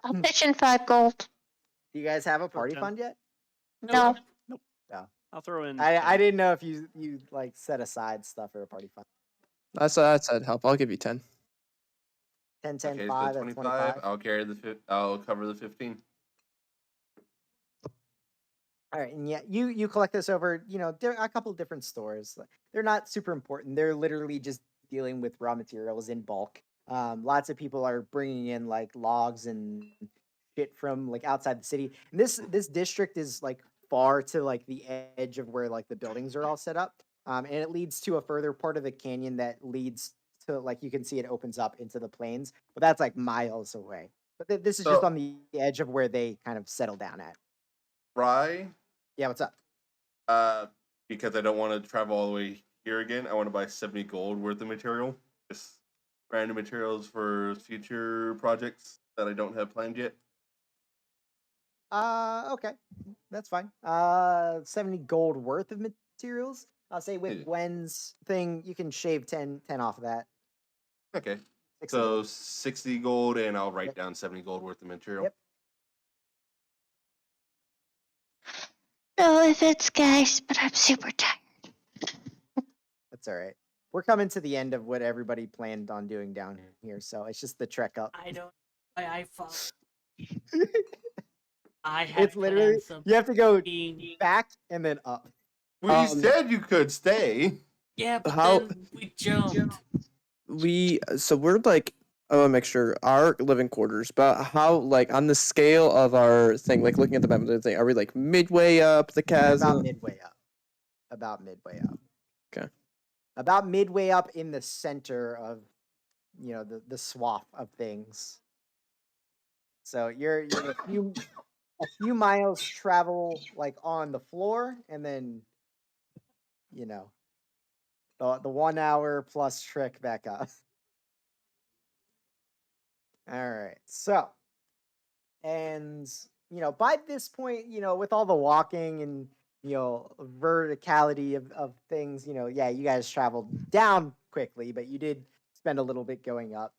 I'll pitch in 5 gold. Do you guys have a Throw party 10. fund yet? No. I'll throw in. I 10. didn't know if you like set aside stuff for a party fund. That's I'd help. I'll give you 10. 10, 10, Okay, 5, so that's 25. 25. I'll carry the. I'll cover the 15. All right, and yeah, you collect this over, a couple of different stores. They're not super important. They're literally just dealing with raw materials in bulk. Lots of people are bringing in like logs and shit from like outside the city. And this district is like far to like the edge of where like the buildings are all set up. And it leads to a further part of the canyon that leads to like you can see it opens up into the plains, but that's like miles away. But this is just So- on the edge of where they kind of settle down at. Rye, Yeah, what's up? because I don't want to travel all the way here again. I want to buy 70 gold worth of material. Just random materials for future projects that I don't have planned yet. Okay, that's fine. 70 gold worth of materials. I'll say with Yeah. Gwen's thing, you can shave 10 off of that. Okay. 60 So gold. 60 gold, and I'll write Yep. down 70 gold worth of material. Yep. No offense, guys, but I'm super tired. That's all right. We're coming to the end of what everybody planned on doing down here, so it's just the trek up. I don't. I thought I had It's literally planned some you have to go being- back and then up. Well, you said you could stay. Yeah, but How- then we jumped. We're like, I want to make sure our living quarters, but how, like, on the scale of our thing, like looking at the map and everything, are we like midway up the About chasm? midway up. About midway up. Okay. About midway up in the center of the swath of things. So you're a few miles travel like on the floor, and then the 1 hour plus trek back up. All right. So, and by this point, with all the walking and verticality of things, yeah, you guys traveled down quickly, but you did spend a little bit going up.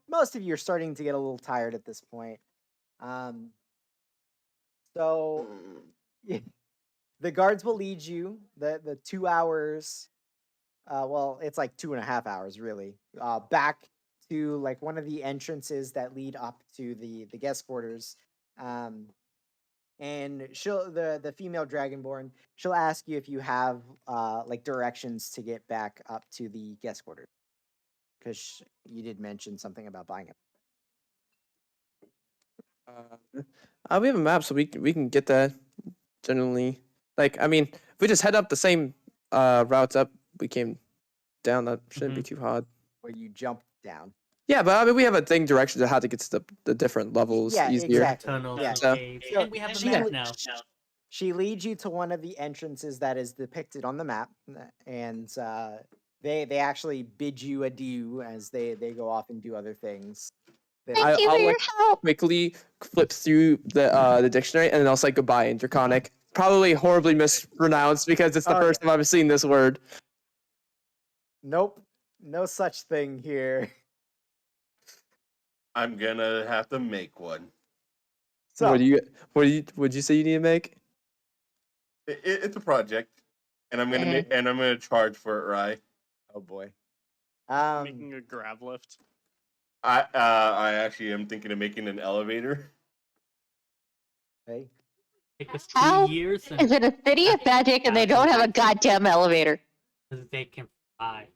Most of you are starting to get a little tired at this point. So the guards will lead you the 2 hours. Well, it's like 2.5 hours really. Back to like one of the entrances that lead up to the guest quarters. And the female dragonborn, she'll ask you if you have like directions to get back up to the guest quarters, because you did mention something about buying it. We have a map, so we can get that. Generally, like, I mean, if we just head up the same routes up we came down, that shouldn't be too hard. where you jump down. Yeah, but I mean, we have a thing direction to how to get to the different levels Yeah, easier. exactly. Tunnels, Yeah. So- caves, So and we have a she map le- now. She leads you to one of the entrances that is depicted on the map, and they actually bid you adieu as they go off and do other things. that- Thank you I'll, for your like, help. quickly flip through the dictionary and then I'll say goodbye in Draconic. Probably horribly mispronounced because it's the Oh, first time I've seen this word. Nope, no such thing here. I'm gonna have to make one. So Would you say you need to make? It's a project, and I'm gonna charge for it, right? oh boy. Making a grab lift. I actually am thinking of making an elevator. Hey, Take us How 2 years Is it a city of magic and they don't have a goddamn elevator? because they can fly.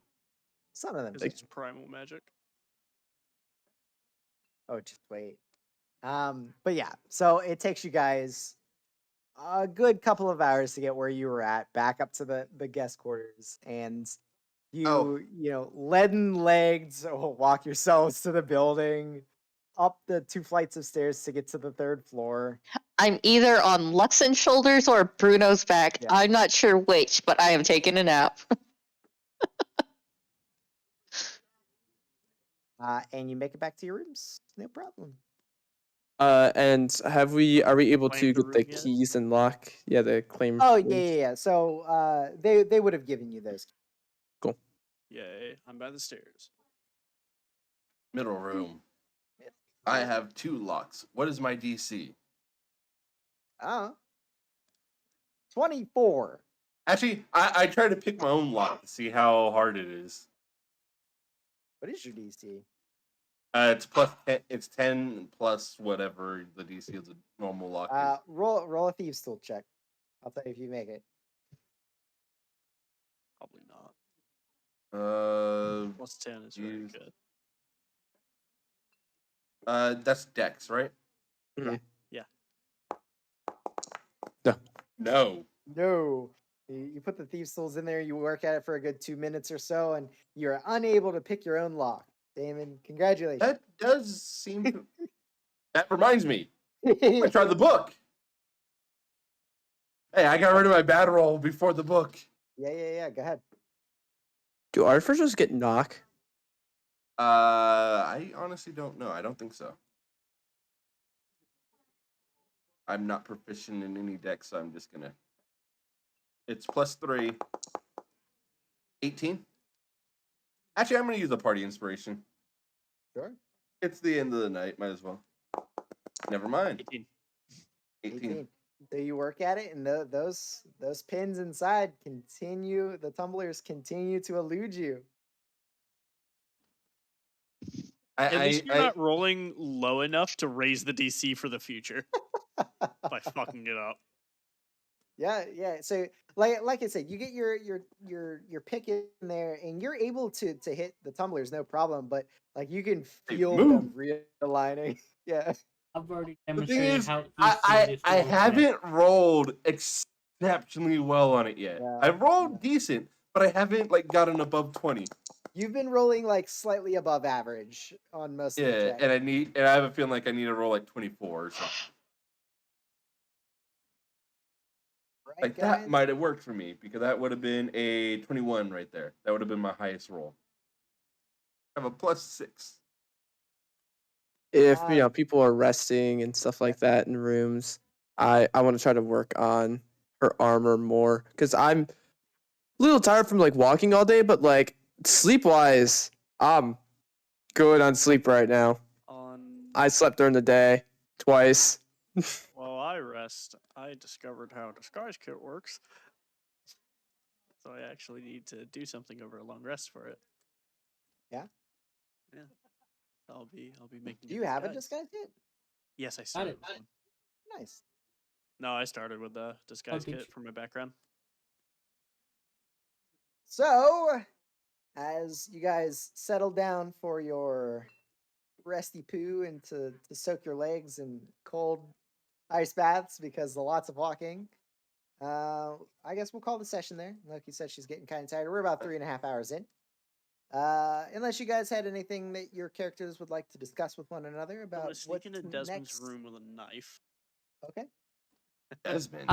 some of them. Because it's primal magic. Oh, just wait. But yeah, so it takes you guys a good couple of hours to get where you were at, back up to the guest quarters, and you leaden legs walk yourselves to the building, up the 2 flights of stairs to get to the 3rd floor. I'm either on Luxon's shoulders or Bruno's back. Yeah. I'm not sure which, but I am taking a nap. And you make it back to your rooms, no problem. And are we able Claim to the get the room yet? keys and lock? Yeah, the claim. Oh rooms. yeah. So they would have given you those. Yay, I'm by the stairs. Middle room. I have 2 locks. What is my DC? 24. Actually, I try to pick my own lock to see how hard it is. What is your DC? It's plus 10, it's 10 plus whatever the DC of the normal lock is. Roll a thieves tool check. I'll tell you if you make it. Probably not. Uh, Plus 10 is very use- good. That's Dex, right? Mhm. Yeah. No. No. You put the thieves tools in there, you work at it for a good 2 minutes or so, and you're unable to pick your own lock. Damon, congratulations. That does seem to... That reminds me. I tried the book. Hey, I got rid of my bad roll before the book. Yeah. Go ahead. Do artificers get knock? I honestly don't know. I don't think so. I'm not proficient in any deck, so I'm just gonna. It's plus 3. 18. Actually, I'm gonna use a party inspiration. Sure. It's the end of the night. Might as well. Never mind. 18. 18. So you work at it, and those pins inside continue. The tumblers continue to elude you. At least you're not rolling low enough to raise the DC for the future by fucking it up. Yeah. So like I said, you get your pick in there, and you're able to hit the tumblers, no problem. But like you can feel them realigning. Yeah. I've already The thing demonstrated is, how easy it I is to roll today. haven't rolled exceptionally well on it yet. Yeah, I've rolled decent, but I haven't like gotten above 20. You've been rolling like slightly above average on most of the Yeah, checks. and I have a feeling like I need to roll like 24 or something. Right, Like guys? that might have worked for me because that would have been a 21 right there. That would have been my highest roll. I have a plus 6. If Uh, people are resting and stuff like that in rooms, I want to try to work on her armor more because I'm a little tired from like walking all day, but like sleep wise, I'm good on sleep right now. I slept during the day twice. While I rest, I discovered how Disguise Kit works. So I actually need to do something over a long rest for it. Yeah? Yeah. I'll be making. Do you have a disguise kit? Yes, I started it. with one. Nice. No, I started with the disguise did kit you? for my background. So, as you guys settle down for your resty poo and to soak your legs in cold ice baths because of lots of walking, I guess we'll call the session there. Like you said, she's getting kind of tired. We're about 3.5 hours in. Unless you guys had anything that your characters would like to discuss with one another I'm about gonna sneak into what's Desmond's next. room with a knife. Okay. Desmond.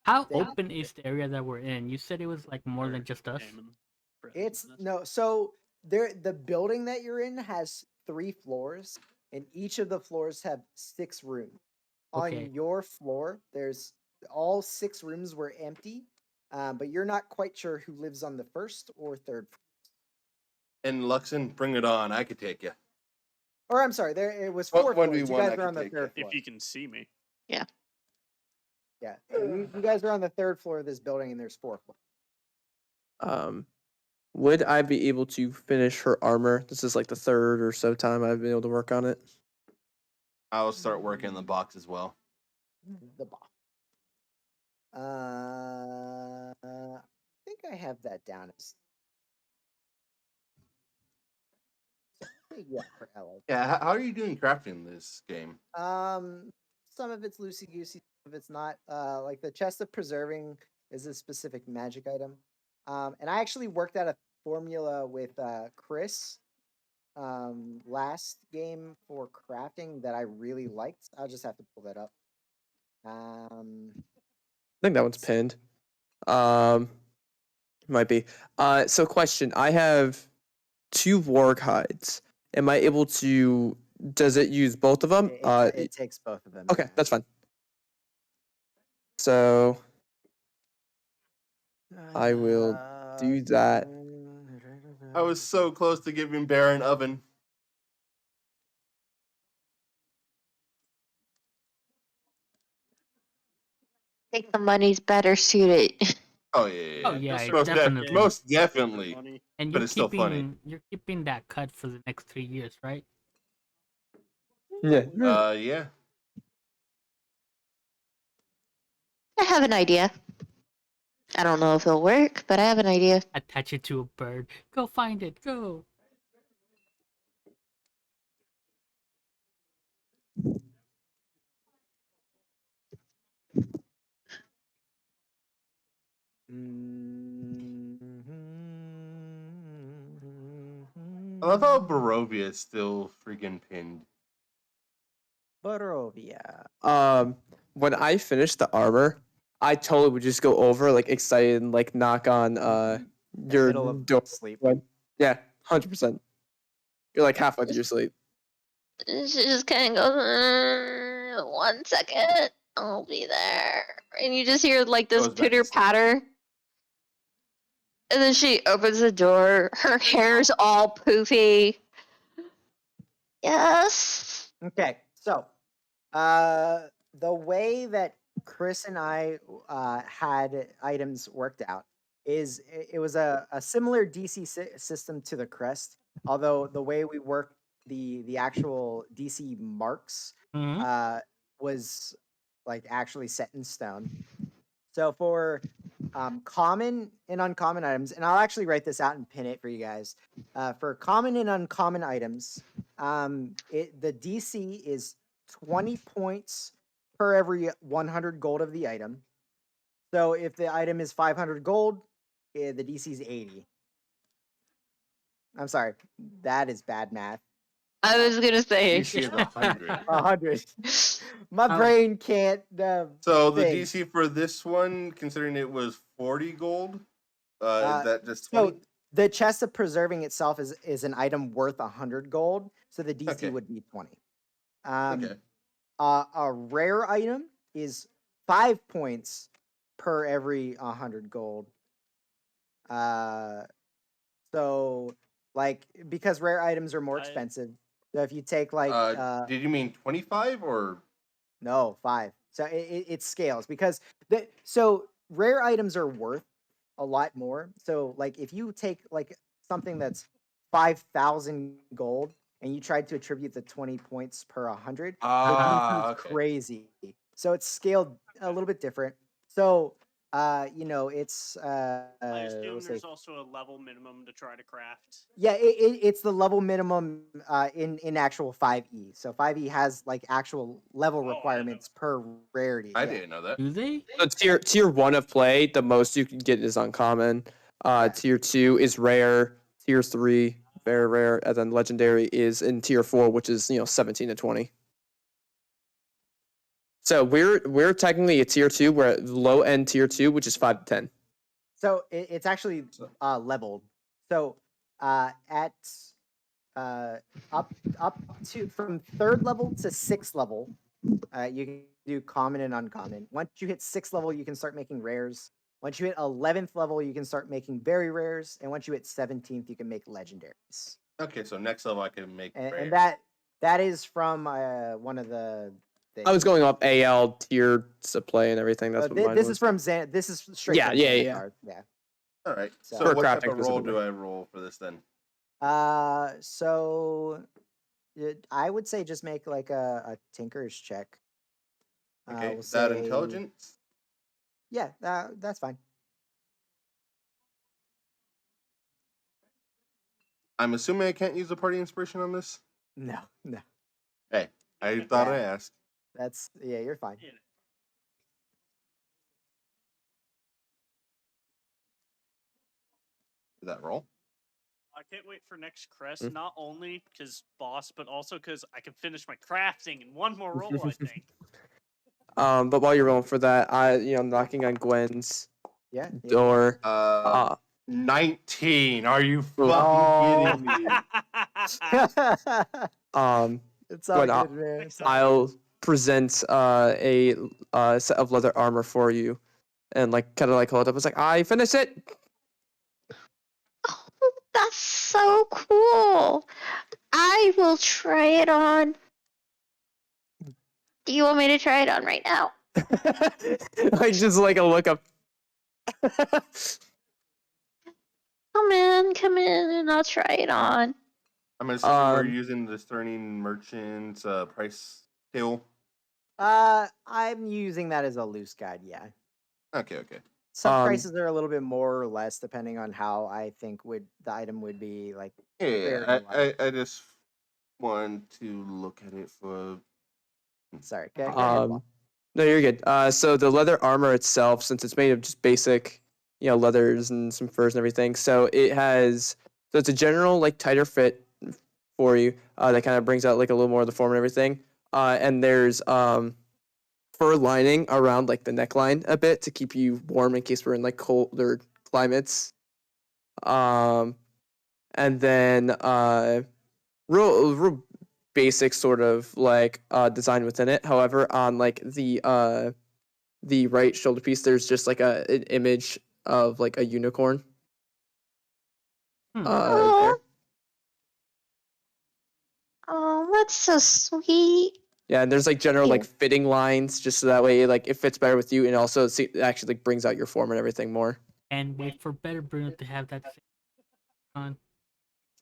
How Thank- open is the area that we're in? You said it was like more than Or just us. Damon for It's business. no. So the building that you're in has 3 floors, and each of the floors have 6 rooms. Okay. On your floor, there's all 6 rooms were empty, but you're not quite sure who lives on the first or third. And Luxon, bring it on. I could take you. Or I'm sorry, there it was Well, 4 floors. You 1v1 guys I are could on the take ya. third floor. If you can see me. Yeah, so you guys are on the 3rd floor of this building, and there's 4 floors. Would I be able to finish her armor? This is like the 3rd or so time I've been able to work on it. I'll start working the box as well. The box. I think I have that down as. Yeah, for Ella. Yeah, how are you doing crafting this game? Some of it's loosey goosey, some of it's not. Like the chest of preserving is a specific magic item. And I actually worked out a formula with Chris last game for crafting that I really liked. I'll just have to pull that up. I think that one's pinned. Might be. So question: I have 2 warg hides. Am I able to? Does it use both of them? It takes both of them. Okay, yeah. that's fine. So I will do that. I was so close to giving Bear an oven. I think the money's better suited. Oh yeah. Oh yeah, Just it's sort of definitely. Most definitely. Money. And but you're it's still funny. You're keeping that cut for the next 3 years, right? Yeah. Yeah. I have an idea. I don't know if it'll work, but I have an idea. Attach it to a bird. Go find it. Go. I love how Barovia is still freaking pinned. Barovia. When I finish the armor, I totally would just go over like excited and like knock on your Middle of door. sleep. Yeah, 100%. You're like halfway through your sleep. She just kind of goes, 1 second, I'll be there. And you just hear like this Goes back to pitter sleep. patter. And then she opens the door. Her hair's all poofy. Yes. Okay, so the way that Chris and I had items worked out is it was a similar DC system to the crest, although the way we worked the actual DC marks Mhm. was like actually set in stone. So for common and uncommon items, and I'll actually write this out and pin it for you guys. For common and uncommon items, the DC is 20 points per every 100 gold of the item. So if the item is 500 gold, the DC is 80. I'm sorry, that is bad math. I was gonna say. DC is 100. 100. My Um, brain can't. So the think. DC for this one, considering it was 40 gold, Uh, is that just So 20? the chest of preserving itself is an item worth 100 gold, so the DC Okay. would be 20. Okay. A rare item is 5 points per every 100 gold. So like because rare items are more I- expensive. So if you take like Did you mean 25 or? no 5, so it scales because so rare items are worth a lot more. So like if you take like something that's 5,000 gold and you tried to attribute the 20 points per 100, Ah, it's okay. crazy. So it's scaled a little bit different. So it's I assume let's there's say, also a level minimum to try to craft. yeah, it's the level minimum in actual 5e. So 5e has like actual level Oh, I didn't know requirements per rarity. I yeah. didn't know that. Do they? So tier 1 of play, the most you can get is uncommon. Tier 2 is rare. tier 3, very rare, and then legendary is in tier 4, which is 17 to 20. So we're technically a tier 2. We're at low end tier 2, which is 5 to 10. So it's actually leveled. So at up to from 3rd level to 6th level, you can do common and uncommon. Once you hit 6th level, you can start making rares. Once you hit 11th level, you can start making very rares, and once you hit 17th, you can make legendaries. Okay, so next level I can make. And that is from one of the. I was going off AL tier to play and everything. That's what mine this was. is from This is straight. Yeah, from yeah, Xanathar. Yeah. All right. So- So For what type crafting of roll specifically. do I roll for this then? So I would say just make like a tinker's check. Okay, we'll is that say- intelligence? Yeah, that's fine. I'm assuming I can't use the party inspiration on this. No. I thought I Yeah. asked. You're fine. Yeah. Did that roll? I can't wait for next crest, Mm. not only because boss, but also because I can finish my crafting in one more roll, I think. But while you're rolling for that, I'm knocking on Gwen's Yeah. door. 19. Are you Oh. fucking kidding me? It's all Gwen, good, man. It's all I'll present a set of leather armor for you, and kind of hold it up. It's like, I finished it. Oh, that's so cool. I will try it on. Do you want me to try it on right now? Just a look up. Come in, and I'll try it on. I'm assuming we're Um, using the Discerning Merchant's price table. I'm using that as a loose guide, yeah. Okay. Some Um, prices are a little bit more or less depending on how I think the item would be like. Yeah, Very I just want to look at it for. Sorry. Go ahead, Paul. No, you're good. So the leather armor itself, since it's made of just basic, leathers and some furs and everything, so it's a general tighter fit for you. That kind of brings out a little more of the form and everything. And there's fur lining around the neckline a bit to keep you warm in case we're in colder climates. And then real basic sort of design within it. However, on the right shoulder piece, there's just an image of a unicorn. Hmm. There. Oh, that's so sweet. Yeah, and there's general Yeah. fitting lines just so that way it fits better with you, and also it actually brings out your form and everything more. And wait for Better Bruno to have that thing on.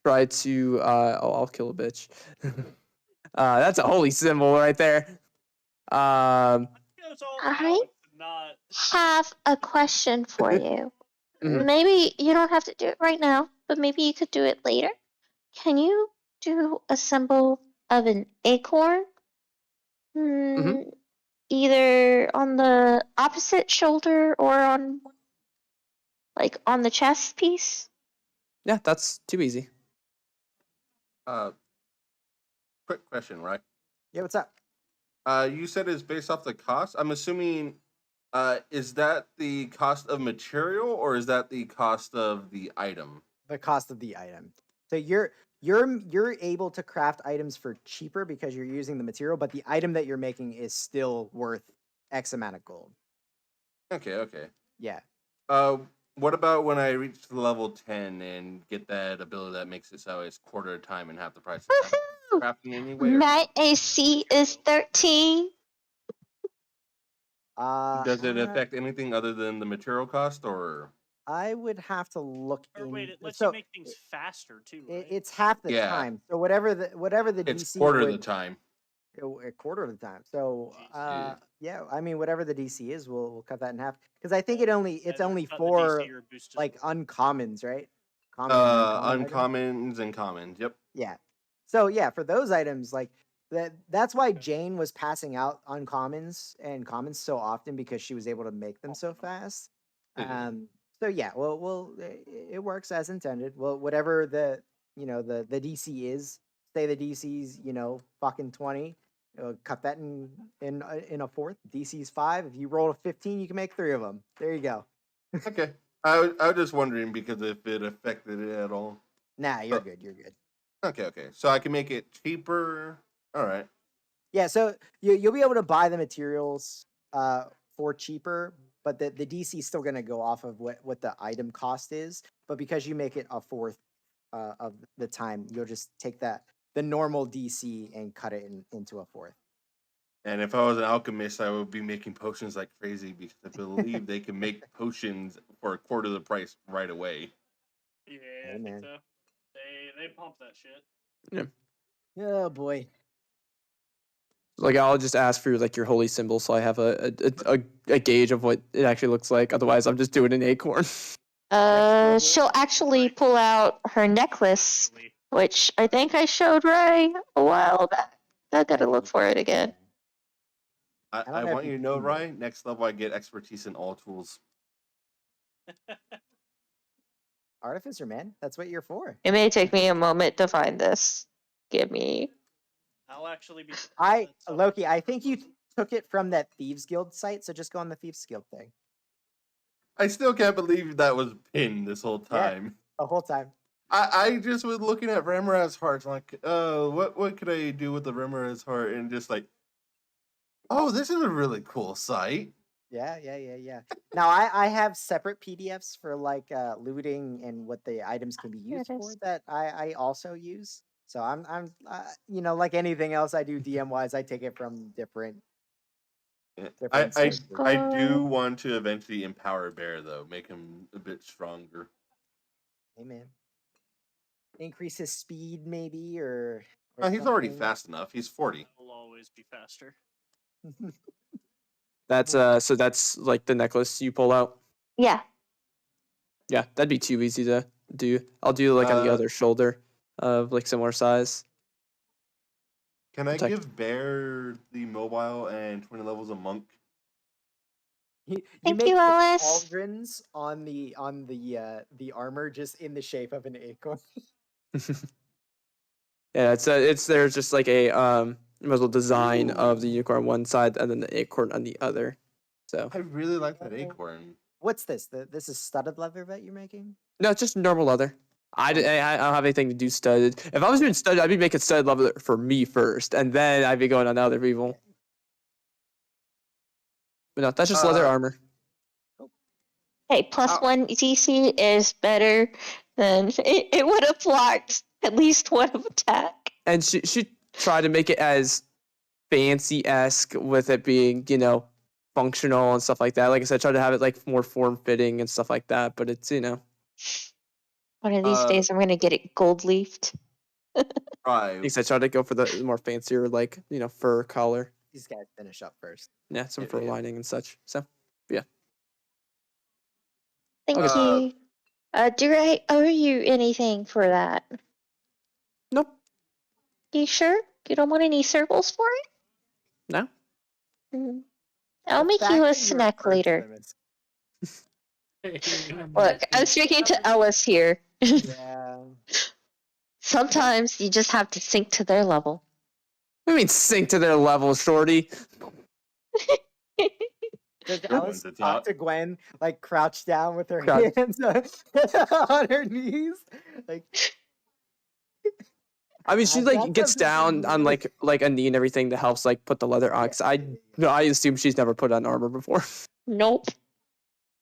Try to I'll kill a bitch. That's a holy symbol right there. Goes all I- out to not. Have a question for you. Mhm. Maybe you don't have to do it right now, but maybe you could do it later. Can you do a symbol of an acorn? Either on the opposite shoulder or on the chest piece? Yeah, that's too easy. Quick question, right? Yeah, what's up? You said it's based off the cost. I'm assuming, is that the cost of material or is that the cost of the item? The cost of the item. So you're able to craft items for cheaper because you're using the material, but the item that you're making is still worth X amount of gold. Okay. Yeah. What about when I reach the level 10 and get that ability that makes it so it's quarter of time and half the price? Is that Woohoo! crafting anyway? Or My AC is 13. does it I- affect anything other than the material cost, or? I would have to look. Or wait, it lets so you make things faster too, right? it's half the Yeah. time. So whatever the It's DC quarter of would, the time. a quarter of the time. So Jeez, yeah, I mean whatever the DC is, we'll cut that in half because I think it's only Either cut the for DC or boost as well. uncommons, right? Common and uncommon items? Uncommons and commons. Yep. Yeah. So yeah, for those items, that's why Jane was passing out uncommons and commons so often because she was able to make them so fast. Mhm. So yeah, well, it works as intended. Well, whatever the the DC is, say the DC's fucking 20, cut that in a fourth. DC's 5. If you roll a 15, you can make 3 of them. There you go. Okay. I was just wondering because if it affected it at all. Nah, you're good. You're good. Okay. So I can make it cheaper. All right. Yeah, so you'll be able to buy the materials for cheaper, but the DC is still going to go off of what the item cost is. But because you make it a fourth of the time, you'll just take the normal DC and cut it into a fourth. And if I was an alchemist, I would be making potions like crazy because I believe they can make potions for a quarter of the price right away. Yeah, Hey, I think man. so. They pump that shit. Oh boy. Like I'll just ask for like your holy symbol, so I have a gauge of what it actually looks like. Otherwise, I'm just doing an acorn. level. She'll actually pull out her necklace, which I think I showed Ray a while back. I gotta look for it again. I don't I know if want you you to know, can- Ryan, next level I get expertise in all tools. Artificer, man, that's what you're for. It may take me a moment to find this. Give me. I'll actually be. Loki, I think you took it from that Thieves Guild site, so just go on the Thieves Guild thing I still can't believe that was pinned this whole Yeah. time. the whole time. I just was looking at Ramaraz's heart, like, what could I do with the Ramaraz heart? And just like, oh, this is a really cool site. Yeah. Now I have separate PDFs for like looting and what the items can be Here used it for is. that I also use. So I'm like anything else I do DM wise, I take it from different. I sources. I do want to eventually empower Bear though, make him a bit stronger. Hey man, increase his speed maybe or Oh, he's already something. fast enough. He's 40. Will always be faster. That's so that's like the necklace you pull out. Yeah. Yeah, that'd be too easy to do. I'll do like on the Uh, other shoulder of like similar size. Can I Protect. give Bear the mobile and 20 levels of monk? You Thank make you, the Alice. cauldrons on the armor just in the shape of an acorn. Yeah, it's there's just like a muzzle design of the unicorn on one side and then the acorn on the other. So I really like that acorn. What's this? This is studded leather that you're making? no, it's just normal leather. I don't have anything to do studded. If I was doing studded, I'd be making studded leather for me first, and then I'd be going on to other people. But no, that's just leather armor. Hey, plus 1 DC is better than it would have blocked at least one of attack. And she tried to make it as fancy-esque with it being, functional and stuff like that. Like I said, try to have it like more form-fitting and stuff like that. But it's, One of these days, I'm gonna get it gold leafed. Right. I tried to go for the more fancier, like, fur collar. These guys finish up first. Yeah, some Yeah, fur yeah. lining and such. So, yeah. Thank Uh, you. Do I owe you anything for that? Nope. You sure? You don't want any circles for it? No. Mm. I'll The make fact you a that you're snack first later. limits- Look, I'm speaking to Ellis here. Yeah. Sometimes you just have to sink to their level. I mean, sink to their level, shorty. Does Good Alice one to talk talk. to Gwen like crouch down with her Crouch. hands on her knees? Like I mean, she I've like got gets something for down on you. like a knee and everything that helps like put the leather on. 'Cause I assume she's never put on armor before. Nope.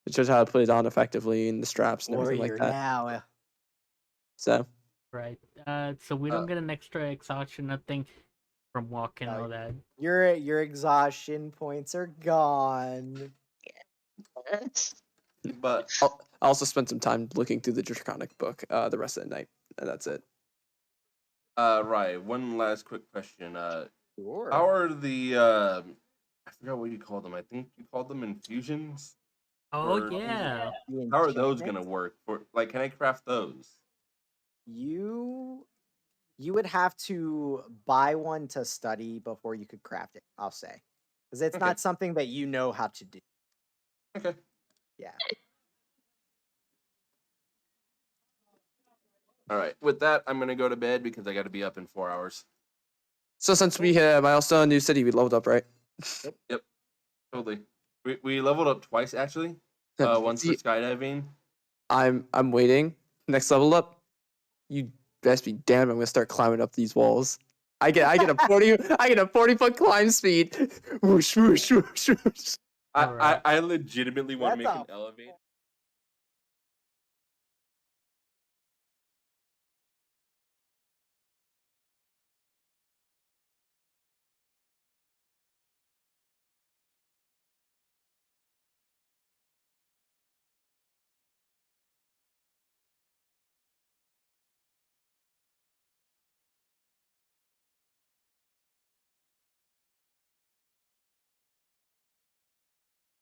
It's just how to put it on effectively and the straps and everything warrior like that. now. So Right. So we don't get an extra exhaustion, nothing from walking No, all that. Your exhaustion points are gone. But I also spent some time looking through the Draconic book the rest of the night, and that's it. right. One last quick question. Sure. How are the I forgot what you called them. I think you called them infusions. Oh Or- yeah. The How are those gonna enchantments? work? For like, can I craft those? You would have to buy one to study before you could craft it, I'll say. Because it's Okay. not something that you know how to do. Okay. Yeah. All right. With that, I'm gonna go to bed because I got to be up in 4 hours. So since we hit a milestone in New City, we leveled up, right? Yep. Totally. We leveled up twice actually. Once for See, skydiving. I'm waiting. Next level up, you best be damned I'm gonna start climbing up these walls. I get a 40-foot climb speed. Whoosh, whoosh, whoosh, whoosh. Alright. I legitimately want to That's make an a elevator.